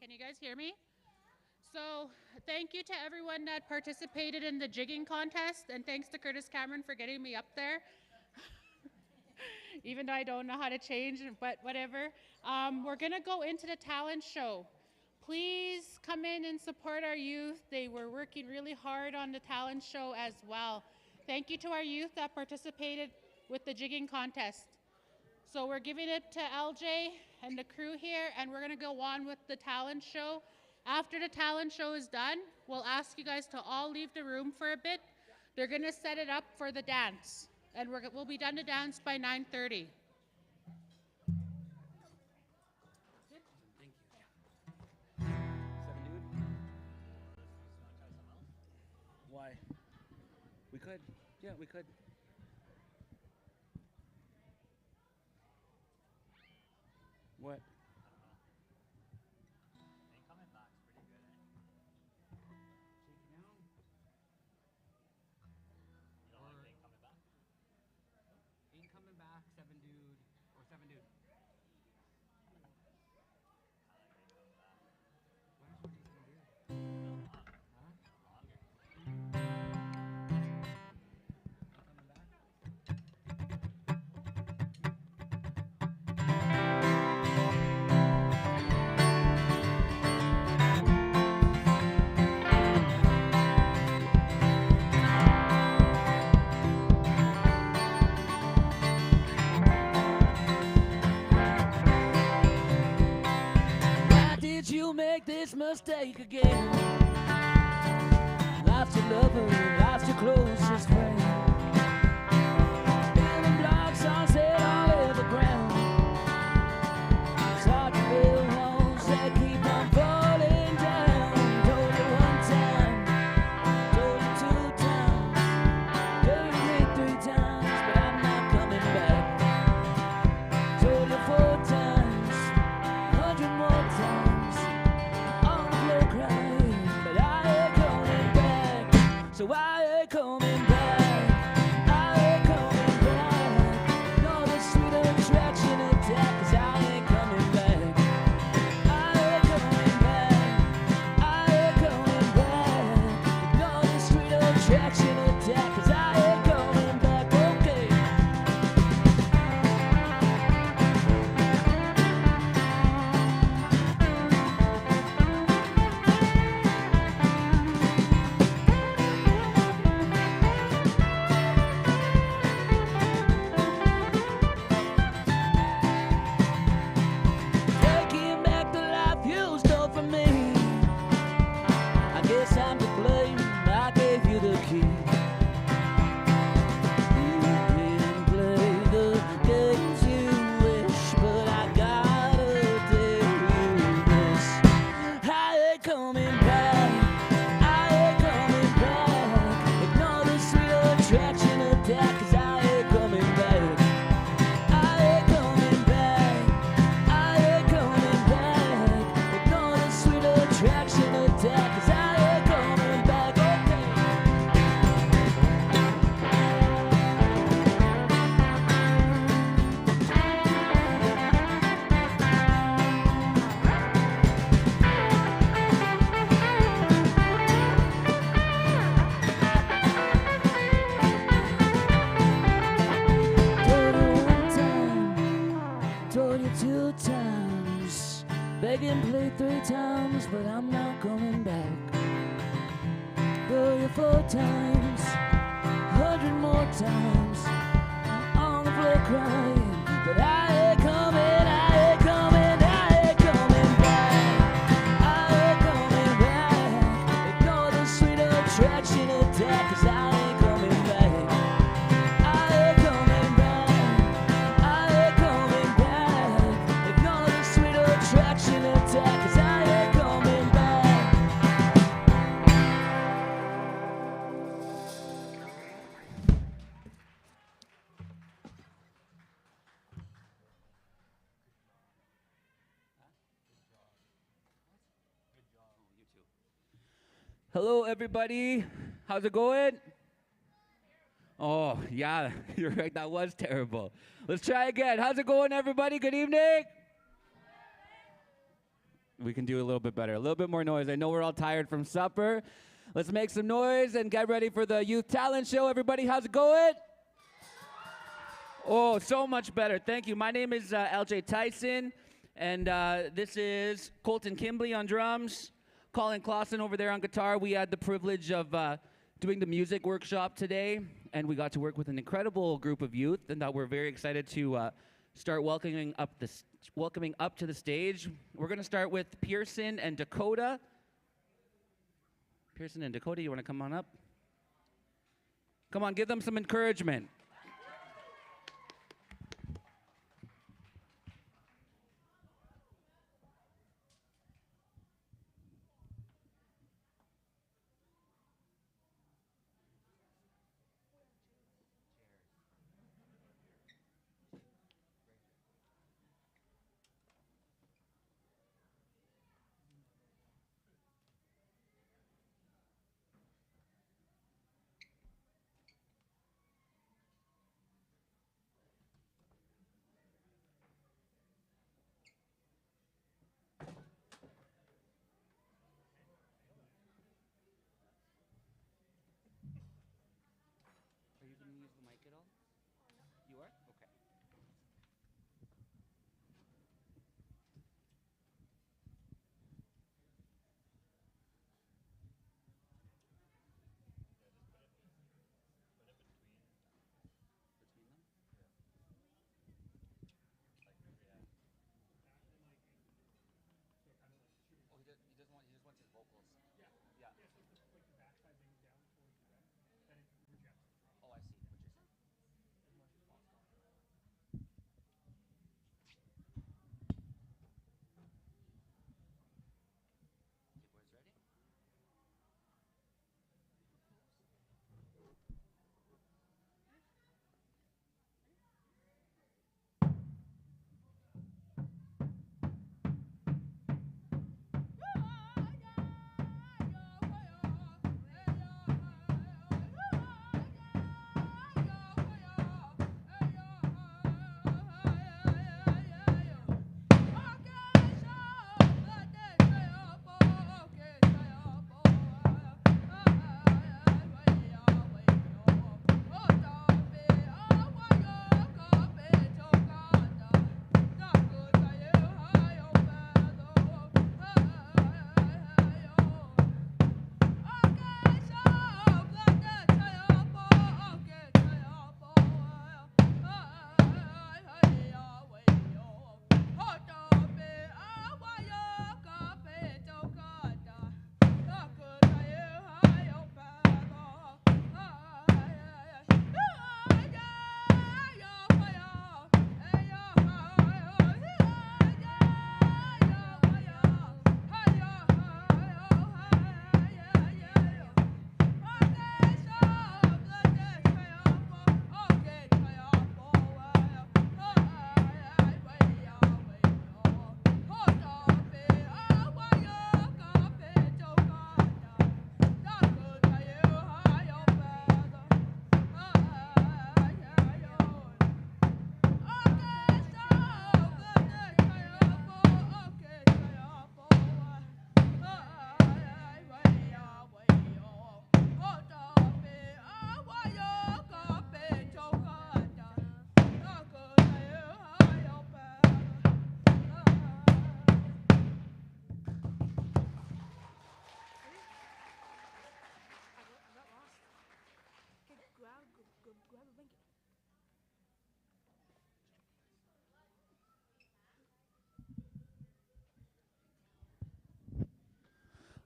Can you guys hear me? So thank you to everyone that participated in the jigging contest, and thanks to Curtis Cameron for getting me up there. Even though I don't know how to change, but whatever. We're gonna go into the talent show. please come in and support our youth. They were working really hard on the talent show as well. Thank you to our youth that participated with the jigging contest. So we're giving it to LJ and the crew here, and we're gonna go on with the talent show. After the talent show is done, we'll ask you guys to all leave the room for a bit. They're gonna set it up for the dance, and we'll be done to dance by 9:30. Why? We could. Yeah, we could. What? Ain't coming back's pretty good, eh? You don't like Ain't coming back? Ain't coming back, 7 dude, or 7 dude. I like Ain't coming back. Why don't you do 7 dude? Huh? Longer. Ain't coming back? Why did you make this mistake again? Lost your lover, lost your closest friend. In the block songs that all over ground. It's hard to build walls that keep on falling down. Told you 1 time, told you 2 times, told you 3 times, but I'm not coming back. Told you 4 times, 100 more times, on the floor crying, but I ain't coming back. So I ain't coming back. I ain't coming back. No, the sweet attraction attack, 'cause I ain't coming back. I ain't coming back. I ain't coming back. No, the sweet attraction attack, 'cause I ain't coming back. Okay. Taking back the life you stole from me. I guess I'm to blame. I gave you the key. You didn't play the games you wish, but I gotta tell you this. I ain't coming back. I ain't coming back. Ignore the sweet attraction attack, 'cause I ain't coming back. I ain't coming back. I ain't coming back. Ignore the sweet attraction attack, 'cause I ain't coming back. Okay. Told you 1 time, told you 2 times, begging play 3 times, but I'm not coming back. Told you 4 times, 100 more times, on the floor crying, but I ain't coming, I ain't coming, I ain't coming back. I ain't coming back. Ignore the sweet attraction attack, 'cause I ain't coming back. I ain't coming back. I ain't coming back. Ignore the sweet attraction attack, 'cause I ain't coming back. Hello, everybody. How's it going? Oh, yeah, you're right. That was terrible. Let's try again. How's it going, everybody? Good evening. We can do a little bit better, a little bit more noise. I know we're all tired from supper. Let's make some noise and get ready for the youth talent show. Everybody, how's it going? Oh, so much better. Thank you. My name is LJ Tyson, And this is Colton Kimbley on drums, Colin Clausen over there on guitar. We had the privilege of doing the music workshop today, and we got to work with an incredible group of youth, and that we're very excited to start welcoming up to the stage. We're going to start with Pearson and Dakota. Pearson and Dakota, you want to come on up? Come on, give them some encouragement. Are you going to use the mic at all? You are? Okay. Between them? Oh, he doesn't want. He just wants his vocals. Yeah. Yeah. Yeah, so it's like the backside being down towards the end, then it rejects the drum. Oh, I see what you're saying. As much as possible. Okay, boys, ready?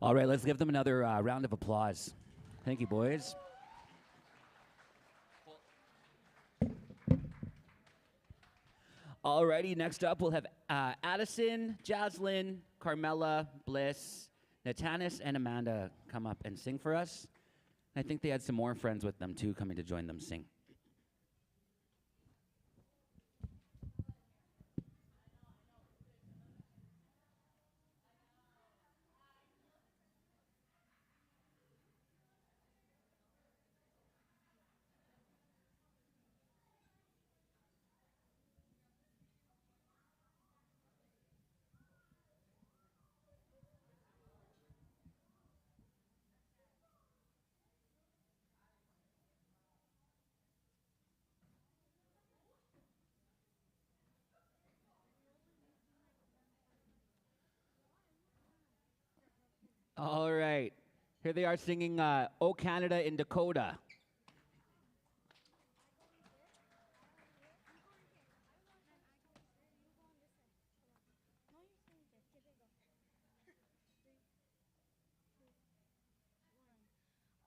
All right, let's give them another round of applause. Thank you, boys. Alrighty, next up we'll have Addison, Jaslyn, Carmela, Bliss, Natanis, and Amanda come up and sing for us. I think they had some more friends with them too coming to join them sing. All right. Here they are singing "O Canada" in Dakota.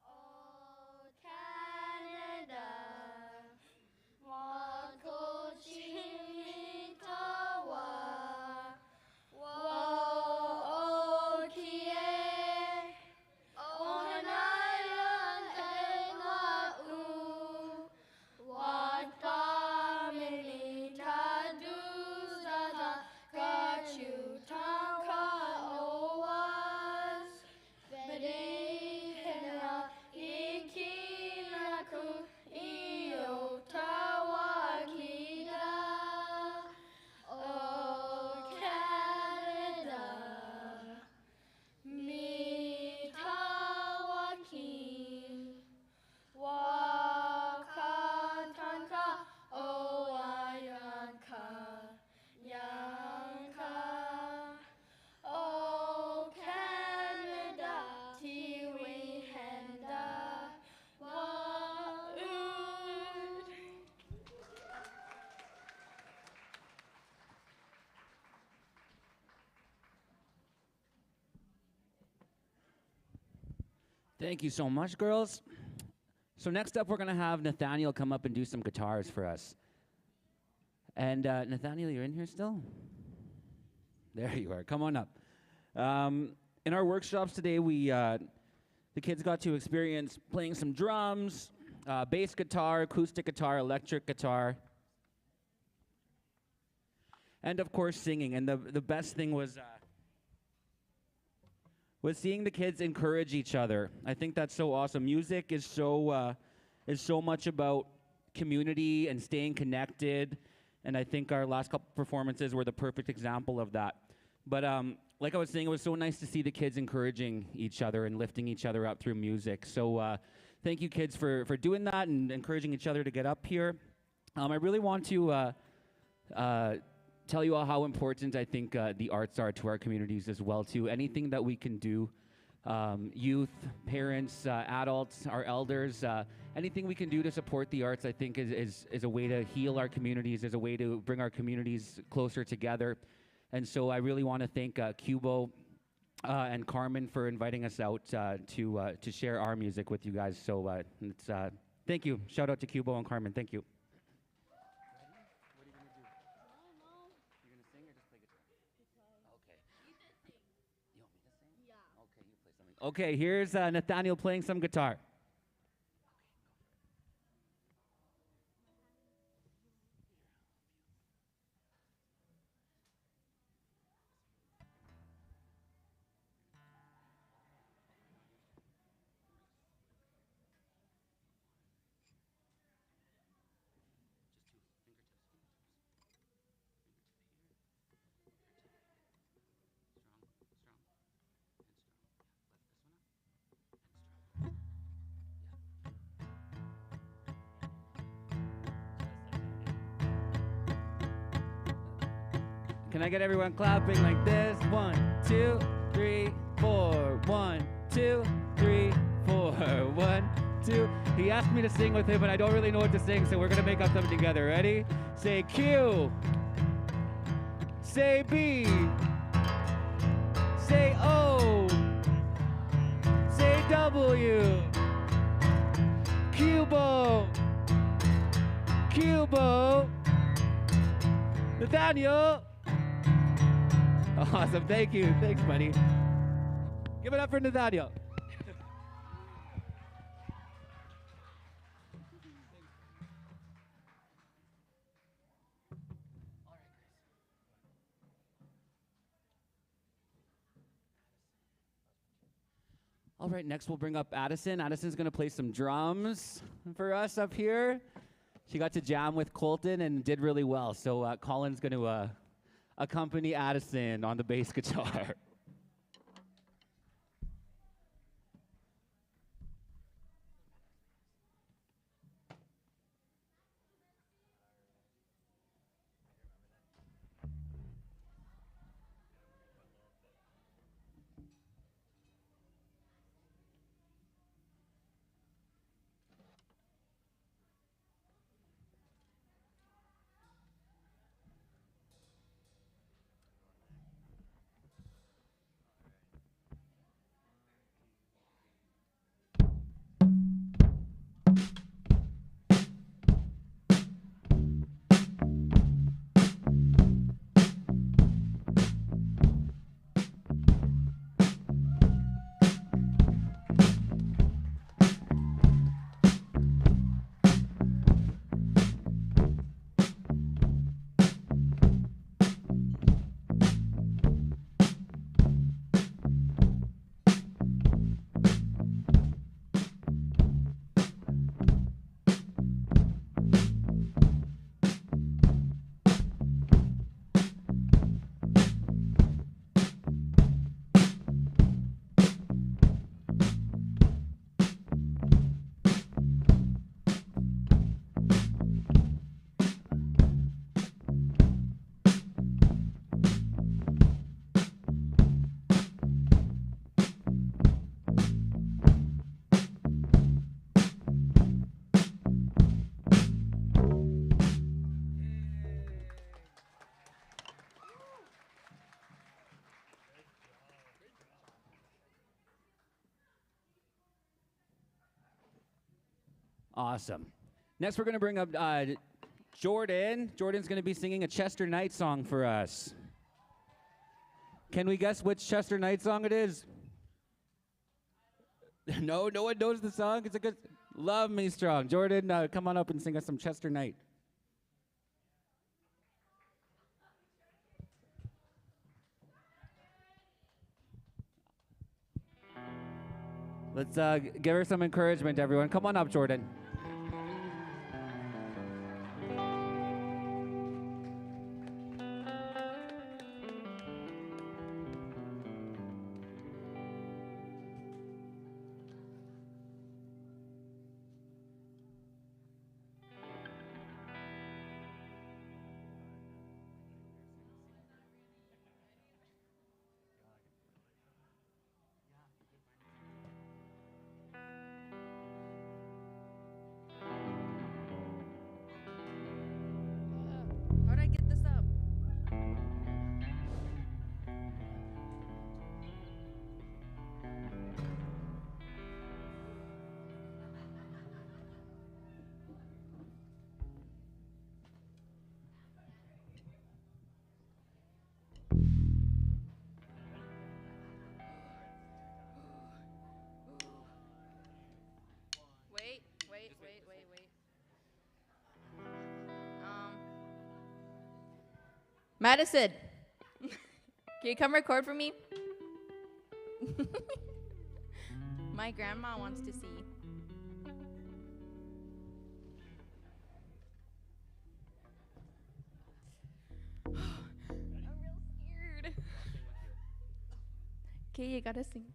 Oh, Canada, Wakochimitawa, Waokie, Ohanayan and Wa'u, Wataminita Duzata, Kachutanka Owas, Bedihena Ikinaku Iotawakida. Oh, Canada, Mitawakin, Wakatanka, Owayanka, Yanka. Oh, Canada, Tiwi Henda, Wa'ud. Thank you so much, girls. So next up, we're going to have Nathaniel come up and do some guitars for us. And Nathaniel, you're in here still? There you are. Come on up. In our workshops today, the kids got to experience playing some drums, bass guitar, acoustic guitar, electric guitar, and of course singing. And the best thing was seeing the kids encourage each other. I think that's so awesome. Music is so much about community and staying connected. And I think our last couple performances were the perfect example of that. But like I was saying, it was so nice to see the kids encouraging each other and lifting each other up through music. So thank you, kids, for doing that and encouraging each other to get up here. I really want to tell you all how important I think the arts are to our communities as well, too. Anything that we can do, youth, parents, adults, our elders, anything we can do to support the arts, I think is a way to heal our communities, is a way to bring our communities closer together. And so I really want to thank QBOW and Carmen for inviting us out to share our music with you guys. So thank you. Shout out to QBOW and Carmen. Thank you. Okay, here's Nathaniel playing some guitar. Can I get everyone clapping like this? 1, 2, 3, 4. 1, 2, 3, 4. 1, 2. He asked me to sing with him, but I don't really know what to sing, so we're gonna make up something together. Ready? Say Q. Say B. Say O. Say W. QBOW. QBOW. Nathaniel. Awesome, thank you. Thanks, buddy. Give it up for Nathaniel. All right, next we'll bring up Addison. Addison's gonna play some drums for us up here. She got to jam with Colton and did really well. So Colin's gonna accompany Addison on the bass guitar. Awesome. Next, we're going to bring up Jordan. Jordan's going to be singing a Chester Knight song for us. Can we guess which Chester Knight song it is? No one knows the song. It's a good Love Me Strong. Jordan, come on up and sing us some Chester Knight. Let's give her some encouragement, everyone. Come on up, Jordan. How do I get this up? Wait. Madison, can you come record for me? My grandma wants to see. I'm real scared. Okay, you gotta sing.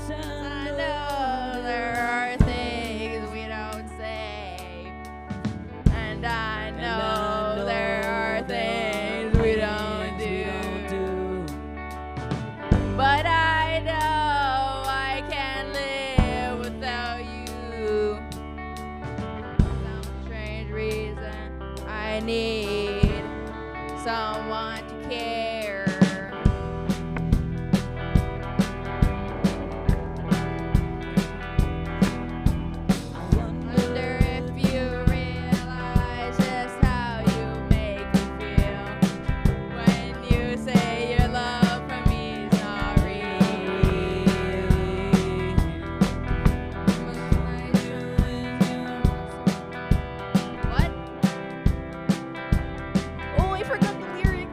I know there are things we don't say, and I know there are things we don't do. But I know I can't live without you. Some strange reason I need someone to care. Wonder if you realize just how you make me feel when you say your love for me is not real. What? Oh, I forgot the lyrics.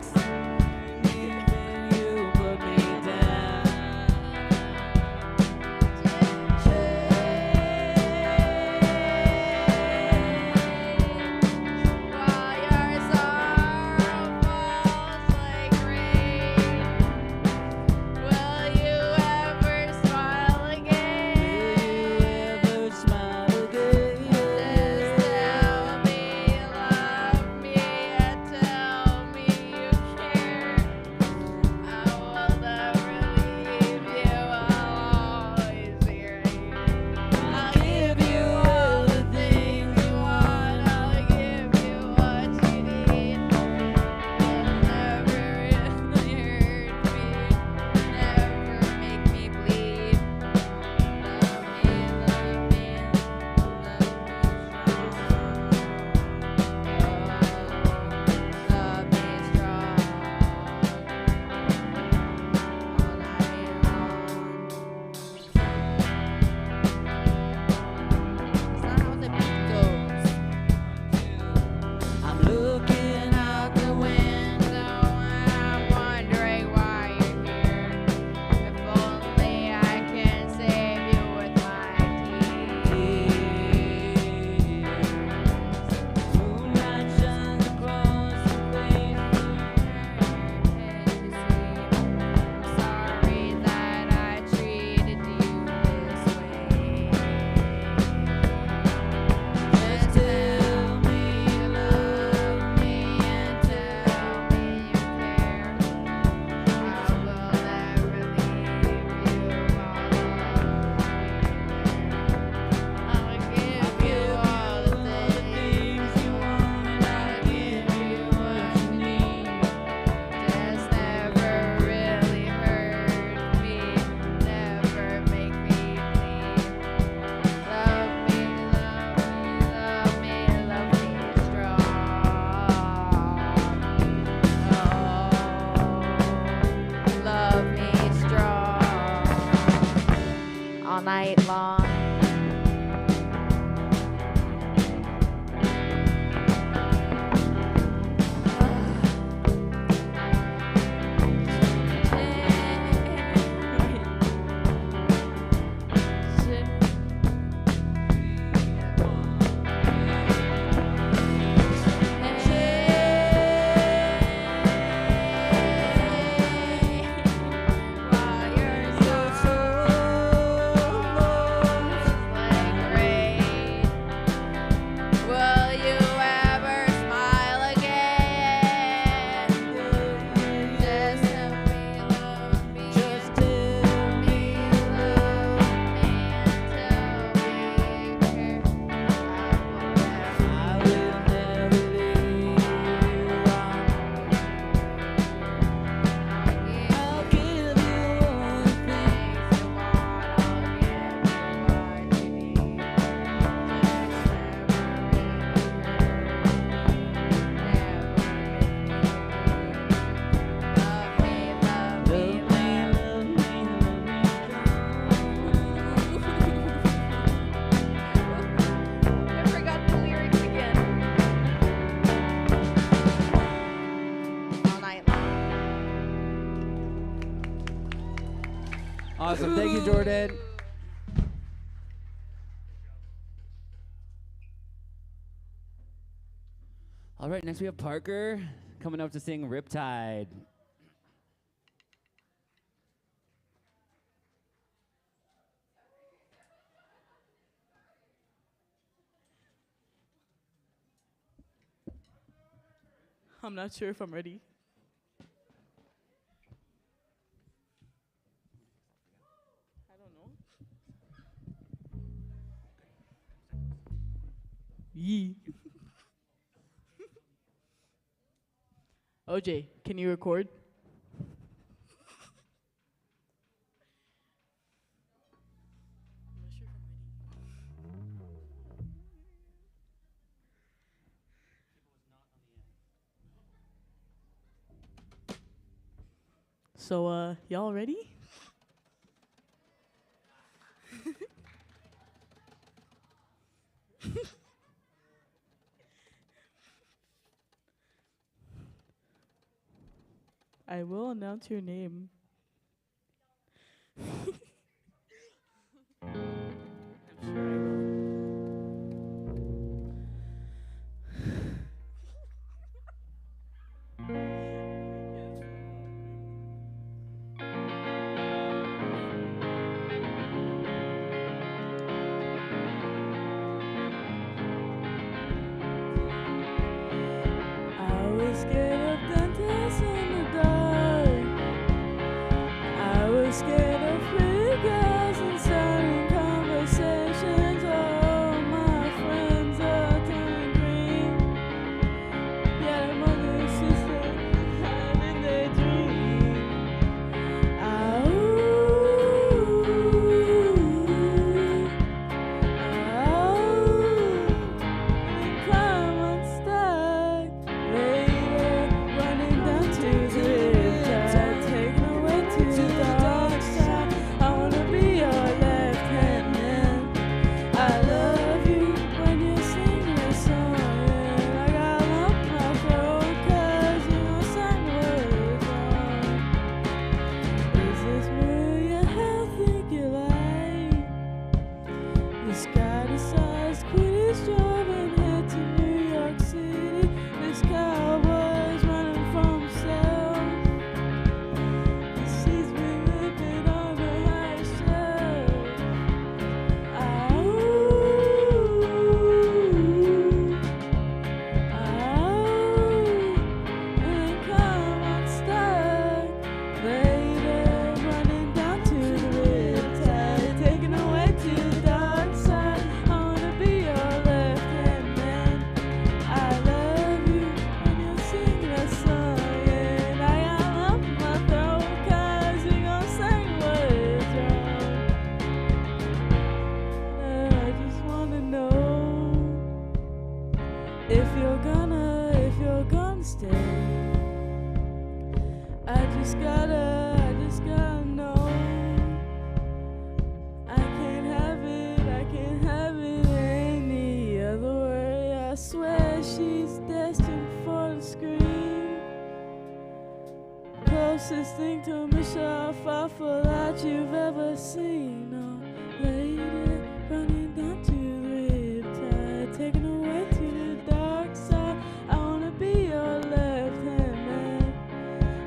all night long. Will you ever smile again? Just tell me you love me. Just tell me you love me until we care. I will never leave you. I'll give you all the things you want. I'll give you what you need. I forgot the lyrics again. All night long. Awesome. Thank you, Jordan. All right, next we have Parker coming up to sing Riptide. I'm not sure if I'm ready. I don't know. Yee. OJ, can you record? So, y'all ready? I will announce your name. I'm sure I will. I was scared of dentists in the dark. I was scared of pretty girls and starting conversations. All my friends are turning green. Yet a mother and sister hide in their dream. Climb unstuck. Later, running down to the riptide, taken away to the dark side. closest thing to Michelle Pfeiffer that you've ever seen. Oh, lady, running down to the riptide, taken away to the dark side. I wanna be your left-hand man.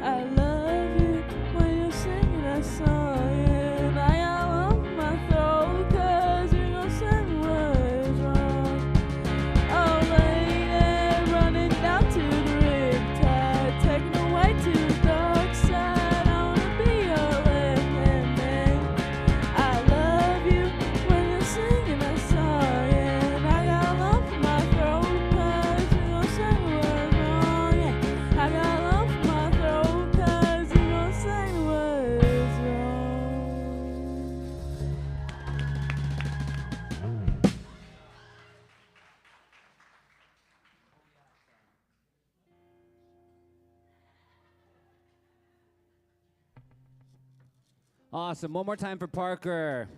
I love you when you're singing that song. And I got lump in my throat 'cause you're gonna sing words wrong. Oh, lady, running down to the riptide, taken away to the dark side. I wanna be your left-hand man. I love you when you're singing that song. And I got a lump in my throat 'cause you're gonna sing words wrong. Yeah, I got a lump in my throat 'cause you're gonna sing words wrong. Awesome. One more time for Parker.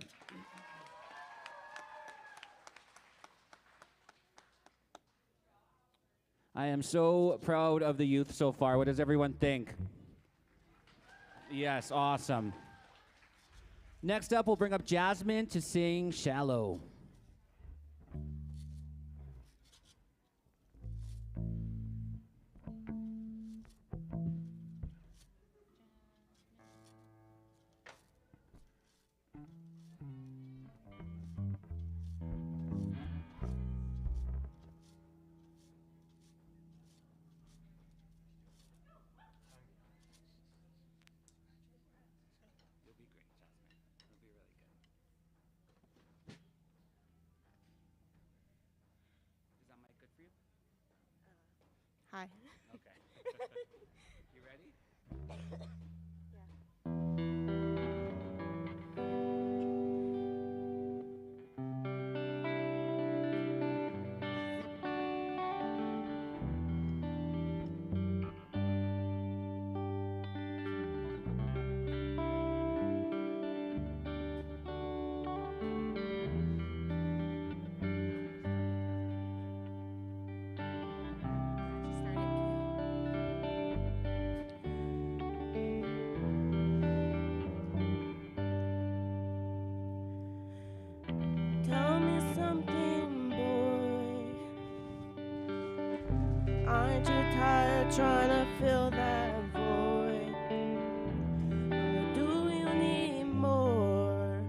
I am so proud of the youth so far. What does everyone think? Yes, awesome. Next up, we'll bring up Jasmine to sing Shallow. Hi. Okay. You ready? Tell me something, boy. Aren't you tired trying to fill that void? Or do you need more?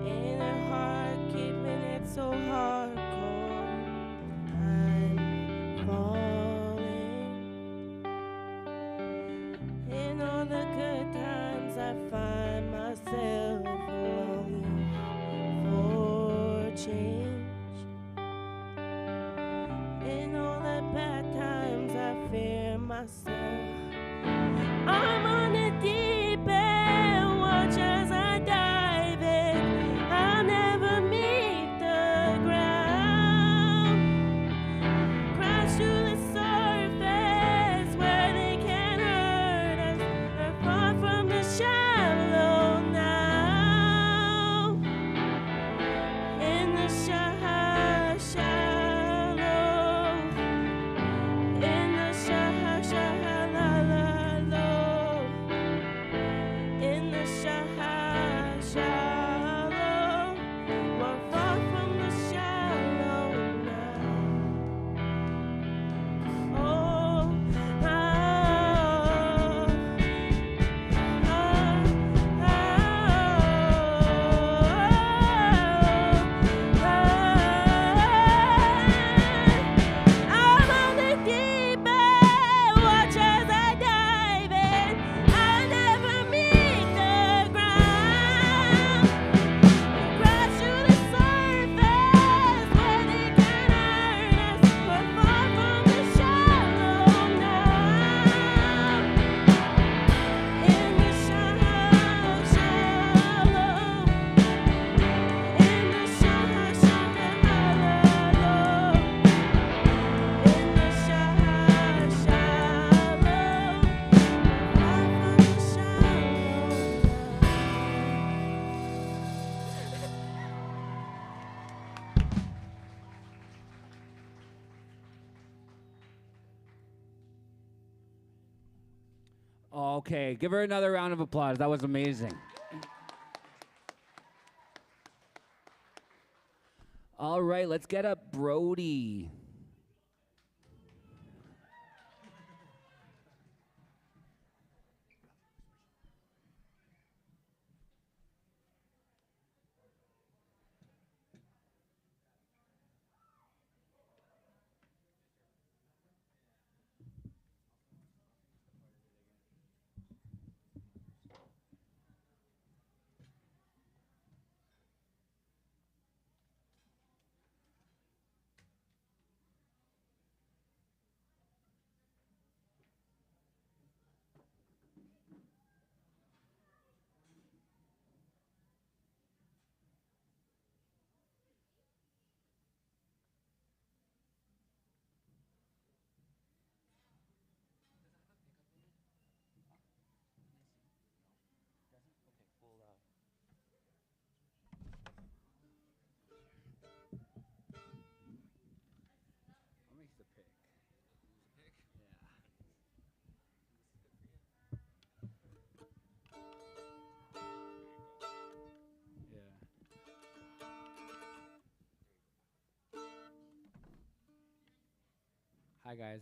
Ain't it hard keeping it so hardcore? I'm falling. In all the good times I find myself longing for change. In all the bad times Okay, give her another round of applause. That was amazing. All right, let's get up Brody. Hi, guys.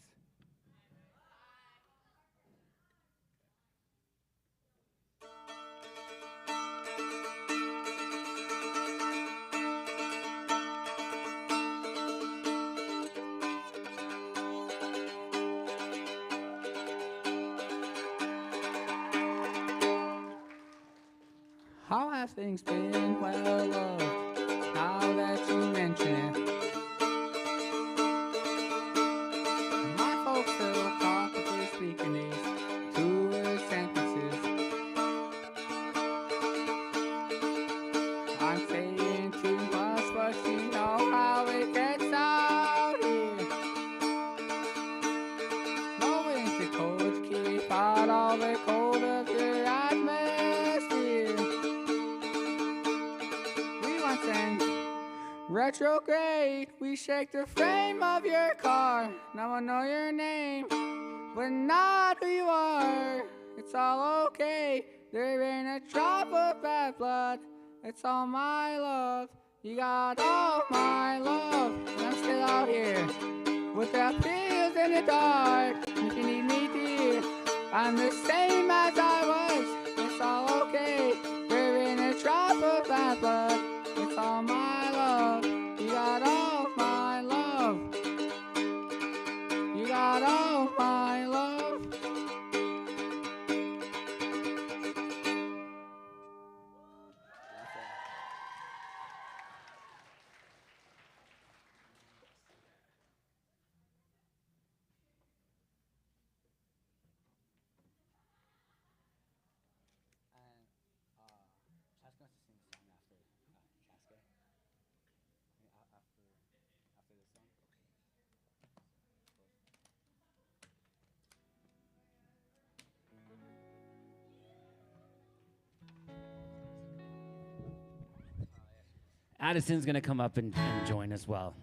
How have things been? Well, now that you mention it, my folks still probably speaking these two-word sentences. I'm saying too much, but you know how it gets out here. No winter cold, keep out all the cold of your atmosphere. We want send retrograde, we shake the frame of your car. Now I know your name, but not who you are. It's all okay, there ain't a drop of bad blood. It's all my love, you got all my love. And I'm still out here with the pills in the dark. If you need me, dear, I'm the same as I was. It's all okay, there ain't a drop of bad blood. It's all my love, you got all my love. You got all my love. Addison's going to come up and join as well.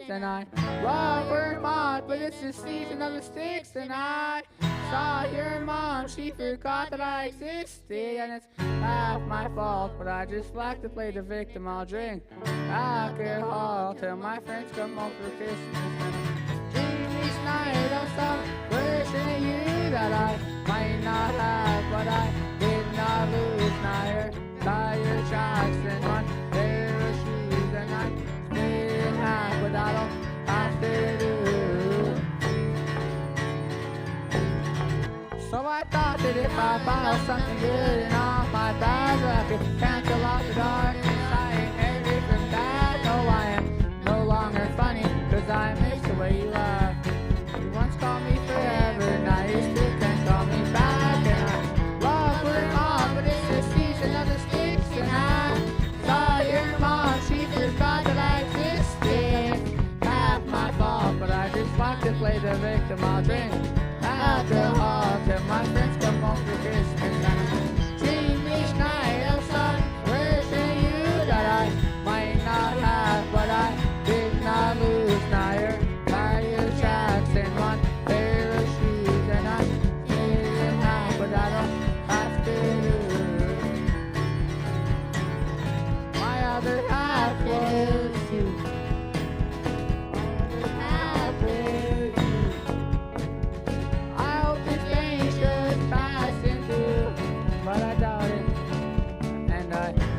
And I love Vermont, but it's the season of the sticks. And I saw your mom, she forgot that I existed. And it's half my fault, but I just like to play the victim. I'll drink alcohol till my friends come home for Christmas. And dream each night of some version of you that I might not have, but I did. not lose. Now you're tie your tracks and one pair of shoes, and I split in half, but I don't have to do. So I thought that if I found something good in all my bags, I could cancel out the dark inside and everything from that. No, I am no longer funny, cause I miss the way you laugh. You once called me forever, now you still can't call me back. And I love her mom, but it's the season of the sticks. And I saw your mom, she forgot that I existed. Half my fault, but I just like to play the victim. I'll drink alcohol till my friends come home for Christmas. And I dream each night of some version of you that I might not have, but I did not lose. Now you're tire tracks and one pair of shoes, and I feel it now, but I don't have to. My other half was you. My other half was you. I hope this thing should pass into, but I doubt it. And I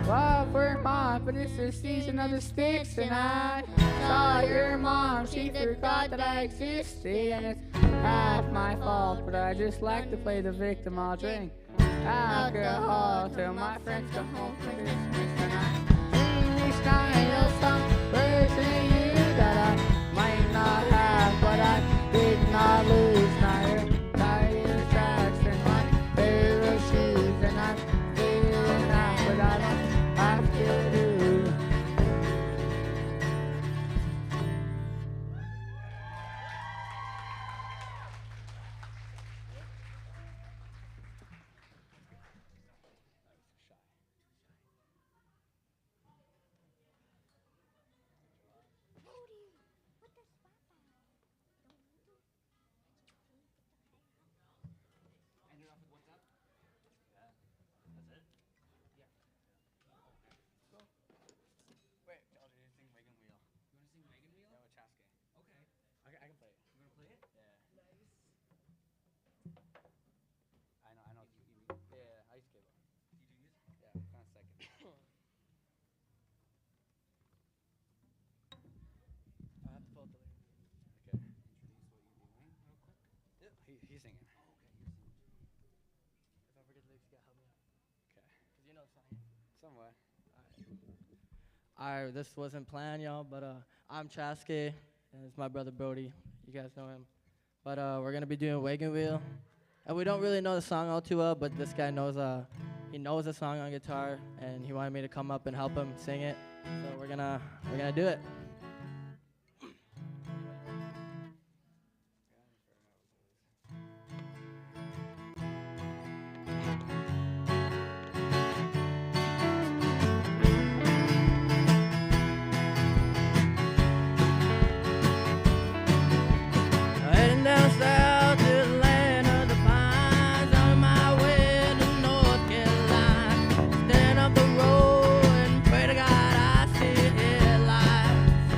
love her mom, but it's the season of the sticks. And I saw your mom, she forgot that I existed. And it's half my fault, but I just like to play the victim. I'll drink alcohol till my friends come home for Christmas. And I dream each night of some version of you that I might not have, but I did not lose. Now you're tire tracks and one pair of shoes, and I'm feeling out, but I don't have to do. Wait, oh, did you sing Wagon Wheel? You want to sing Wagon Wheel? Yeah, with Chaske. Okay. I can play it. You want to play it? Yeah. Nice. I know. Yeah, I used to cable. You do use? Yeah, kind of second. I have to pull up the lyrics. Okay. Introduce what you're doing real quick. Yep. He's singing. Oh, okay, you're singing. If I forget the lyrics, you gotta help me out. Okay. Because you know the song. Somewhat. Alright, this wasn't planned, y'all, but I'm Chaske, and it's my brother Brody. You guys know him. But we're gonna be doing Wagon Wheel, and we don't really know the song all too well, but this guy knows he knows the song on guitar, and he wanted me to come up and help him sing it. So we're gonna do it. Heading down south to the land of the pines, on my way to North Carolina. Stand up the road and pray to God I see it live.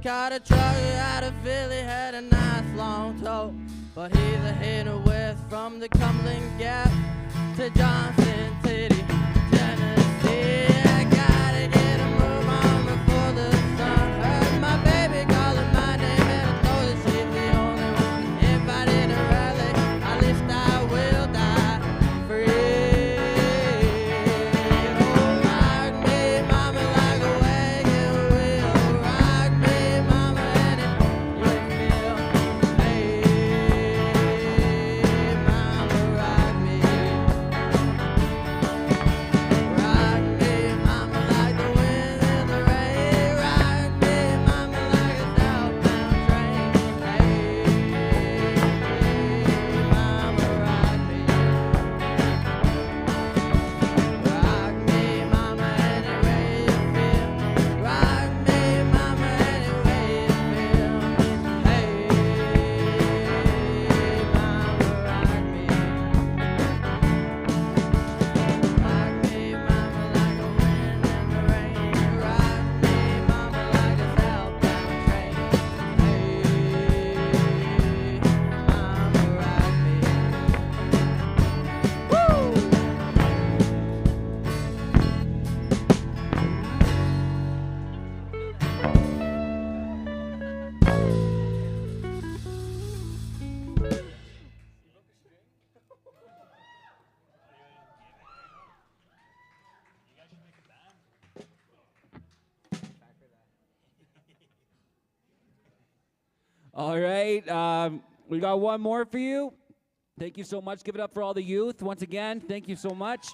caught a trucker out of Philly, had a nice long toe. But he's a hit or with from the Cumberland Gap to Johnson City, Tennessee. I gotta get a move on before the sun. Heard my baby calling my name and I know that she's the only one. If I didn't rally, at least I will die free. Oh, rock me, mama, like a wagon wheel. Rock me, mama, and it you feel. Hey, mama, rock me. Rock me, mama, like the wind in the rain. Rock me, mama, like a southbound train. Hey, mama, rock me. Rock me, mama, any way you feel. Rock me, mama, any way you feel. Hey, mama, rock me. Rock me, mama, like a wind in the rain. Rock me, mama, like a southbound train. Hey, mama, rock me. Woo! All right, we got one more for you. Thank you so much. Give it up for all the youth. Once again, thank you so much.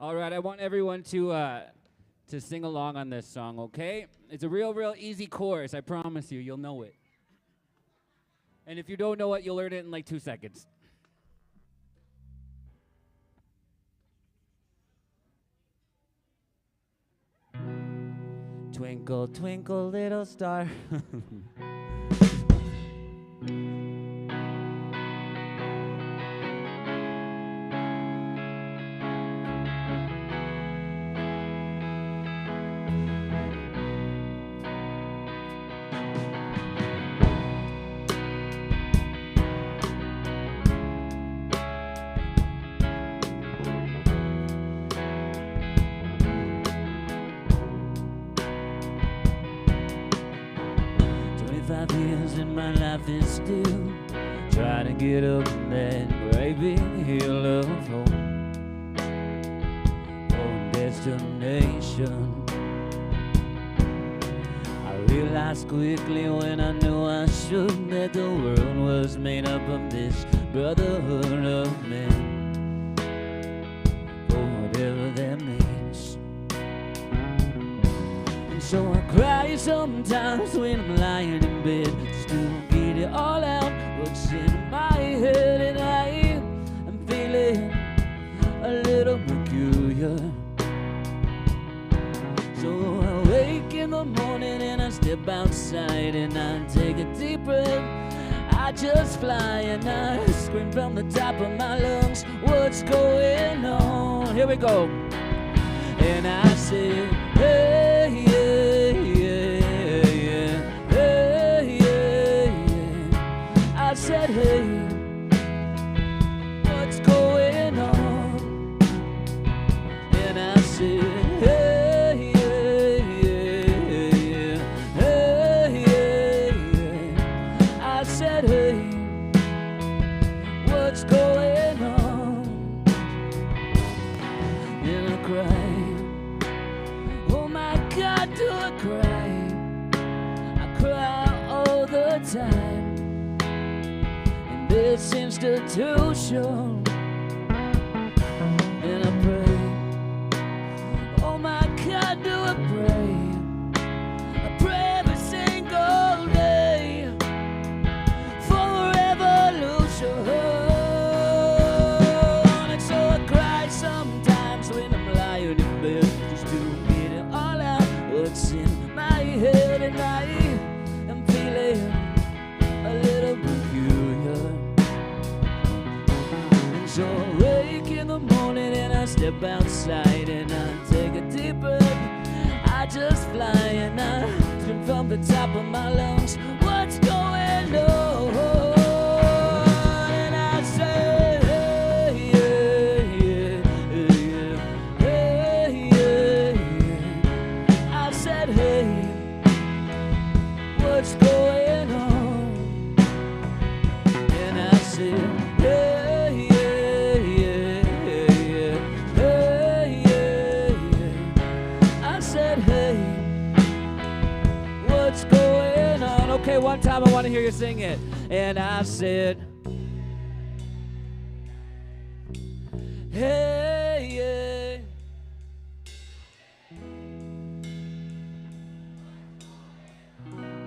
All right, I want everyone to sing along on this song, okay? It's a real easy chorus. I promise you, you'll know it. And if you don't know it, you'll learn it in like 2 seconds. Twinkle, twinkle, little star. In my life is still trying to get up that bright big hill of home, for destination. I realized quickly when I knew I should that the world was made up of this brotherhood of men, for whatever that means. And so I cry sometimes when I'm lying in bed, just to get it all out what's in my head. And I am feeling a little peculiar. So I wake in the morning and I step outside and I take a deep breath. I just fly and I scream from the top of my lungs, what's going on? Here we go. And I say, hey, yeah, yeah, yeah, hey, yeah, yeah. I said, hey, what's going on? And I said, hey, yeah, yeah, yeah, hey, yeah, yeah. I said, hey, what's going on? And I cried. Oh my God, do I cry? I cry all the time in this institution. And I pray, step outside and I take a deep breath. I just fly and I scream from the top of my lungs, what's going on? And I say, hey, yeah, yeah, yeah, hey, yeah. I said, hey, what's going on? And I said, hey, yeah, yeah, yeah, hey, yeah, yeah. I said, hey, what's going on? Okay, one time I want to hear you sing it. And I said, hey, yeah.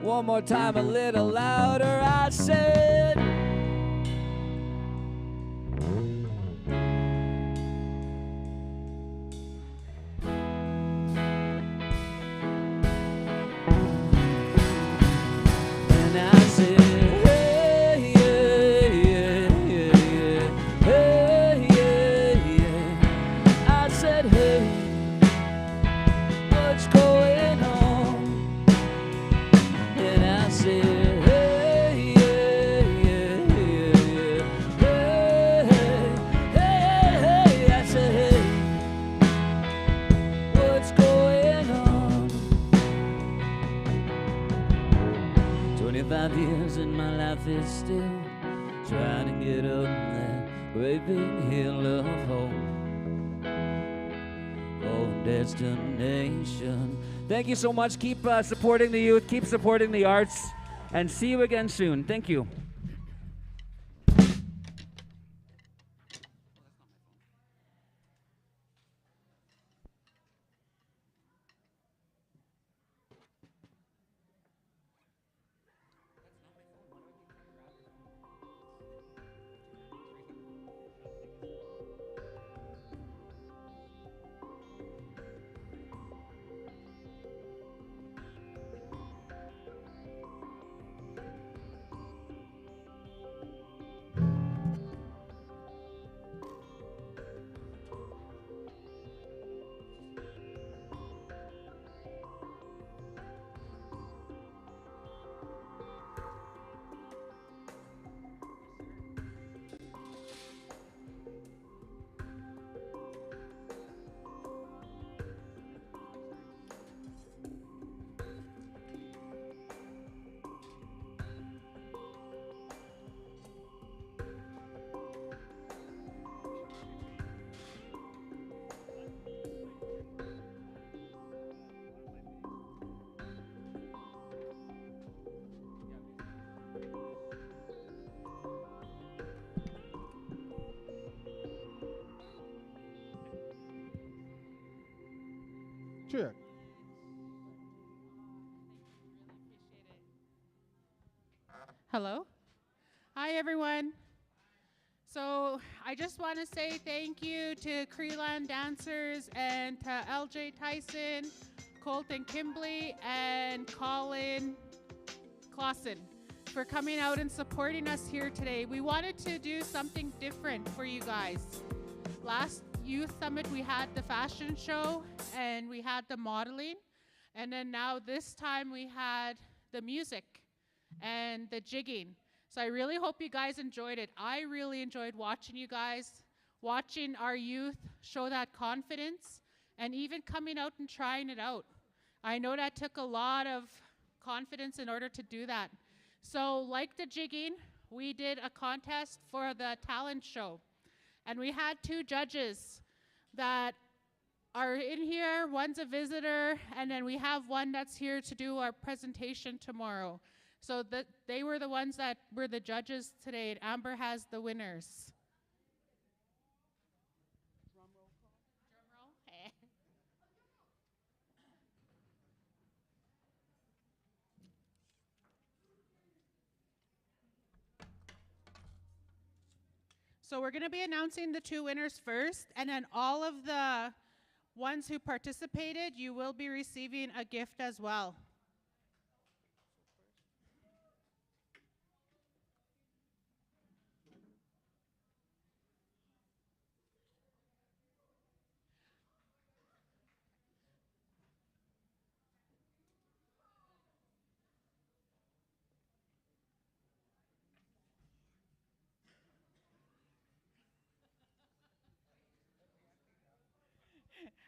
One more time, a little louder. I said, and I said, hey, yeah, yeah, yeah, yeah, hey, yeah, yeah. I said, hey, what's going on? And I said, hey, yeah, yeah, yeah, yeah, hey, hey, hey. I said, hey, what's going on? 25 years and my life is still trying to get up that great big hill of hope. Oh, destination. Thank you so much. Keep supporting the youth. Keep supporting the arts. And see you again soon. Thank you. Check. Hello. Hi, everyone. So I just want to say thank you to Creeland Dancers and to LJ Tyson, Colton Kimbley, and Colin Clausen for coming out and supporting us here today. We wanted to do something different for you guys. Last Youth Summit, we had the fashion show and we had the modeling. And then now this time we had the music and the jigging. So I really hope you guys enjoyed it. I really enjoyed watching you guys, watching our youth show that confidence, and even coming out and trying it out. I know that took a lot of confidence in order to do that. So like the jigging, we did a contest for the talent show. And we had 2 judges that are in here. One's a visitor, and then we have one that's here to do our presentation tomorrow. So they were the ones that were the judges today, and Amber has the winners. Drum roll. So we're going to be announcing the 2 winners first, and then all of the ones who participated, you will be receiving a gift as well.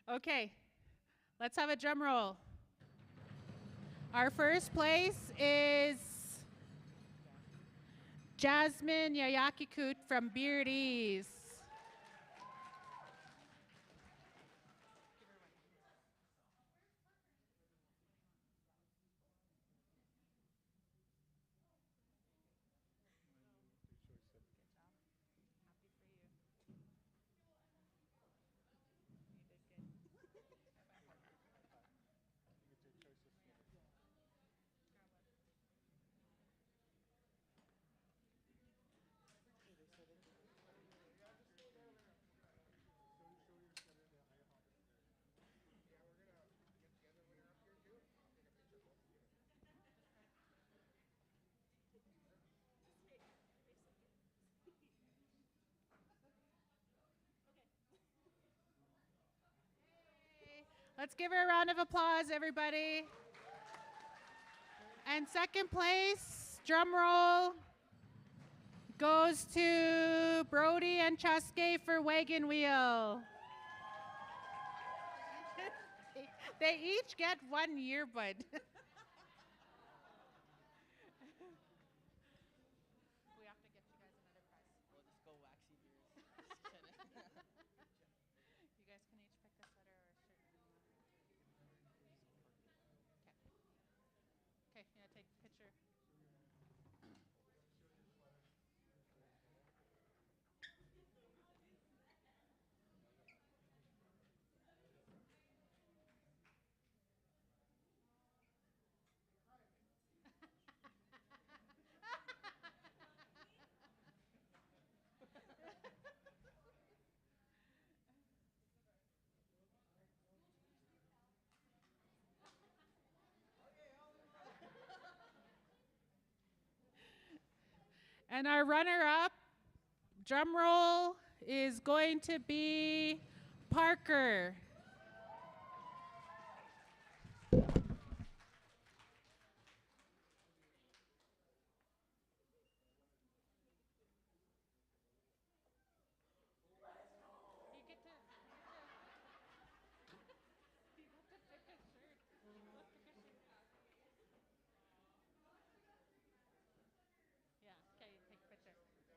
Okay, let's have a drum roll. Our first place is Jasmine Yayakikut from Beardies. Let's give her a round of applause, everybody. And second place, drum roll, goes to Brody and Chaske for Wagon Wheel. They each get 1 year, bud. We have to get you guys another prize. We'll just go waxy beers. Just kidding. You guys can each pick a sweater or a shirt. Okay, yeah, take a picture. And our runner-up, drum roll, is going to be Parker. Yeah, okay, take a picture.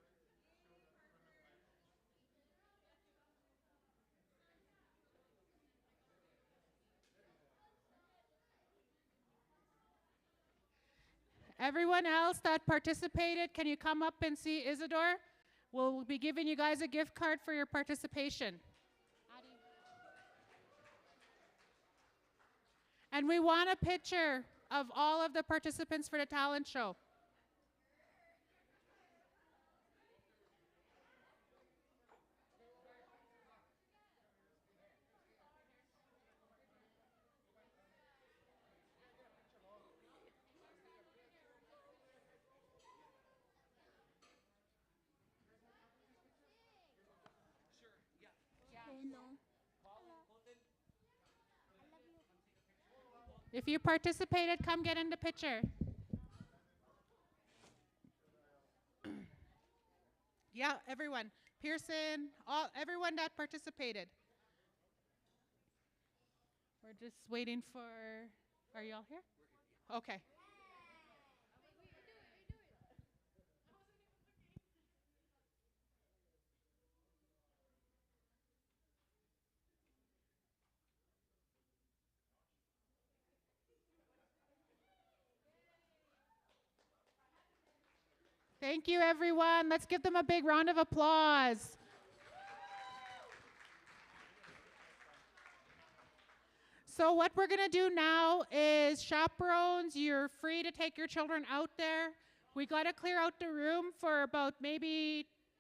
Everyone else that participated, can you come up and see Isidore? We'll be giving you guys a gift card for your participation. And we want a picture of all of the participants for the talent show. If you participated, come get in the picture. Yeah, everyone. Pearson, everyone that participated. We're just waiting for, are you all here? Okay. Thank you, everyone. Let's give them a big round of applause. So what we're going to do now is chaperones, you're free to take your children out there. We got to clear out the room for about maybe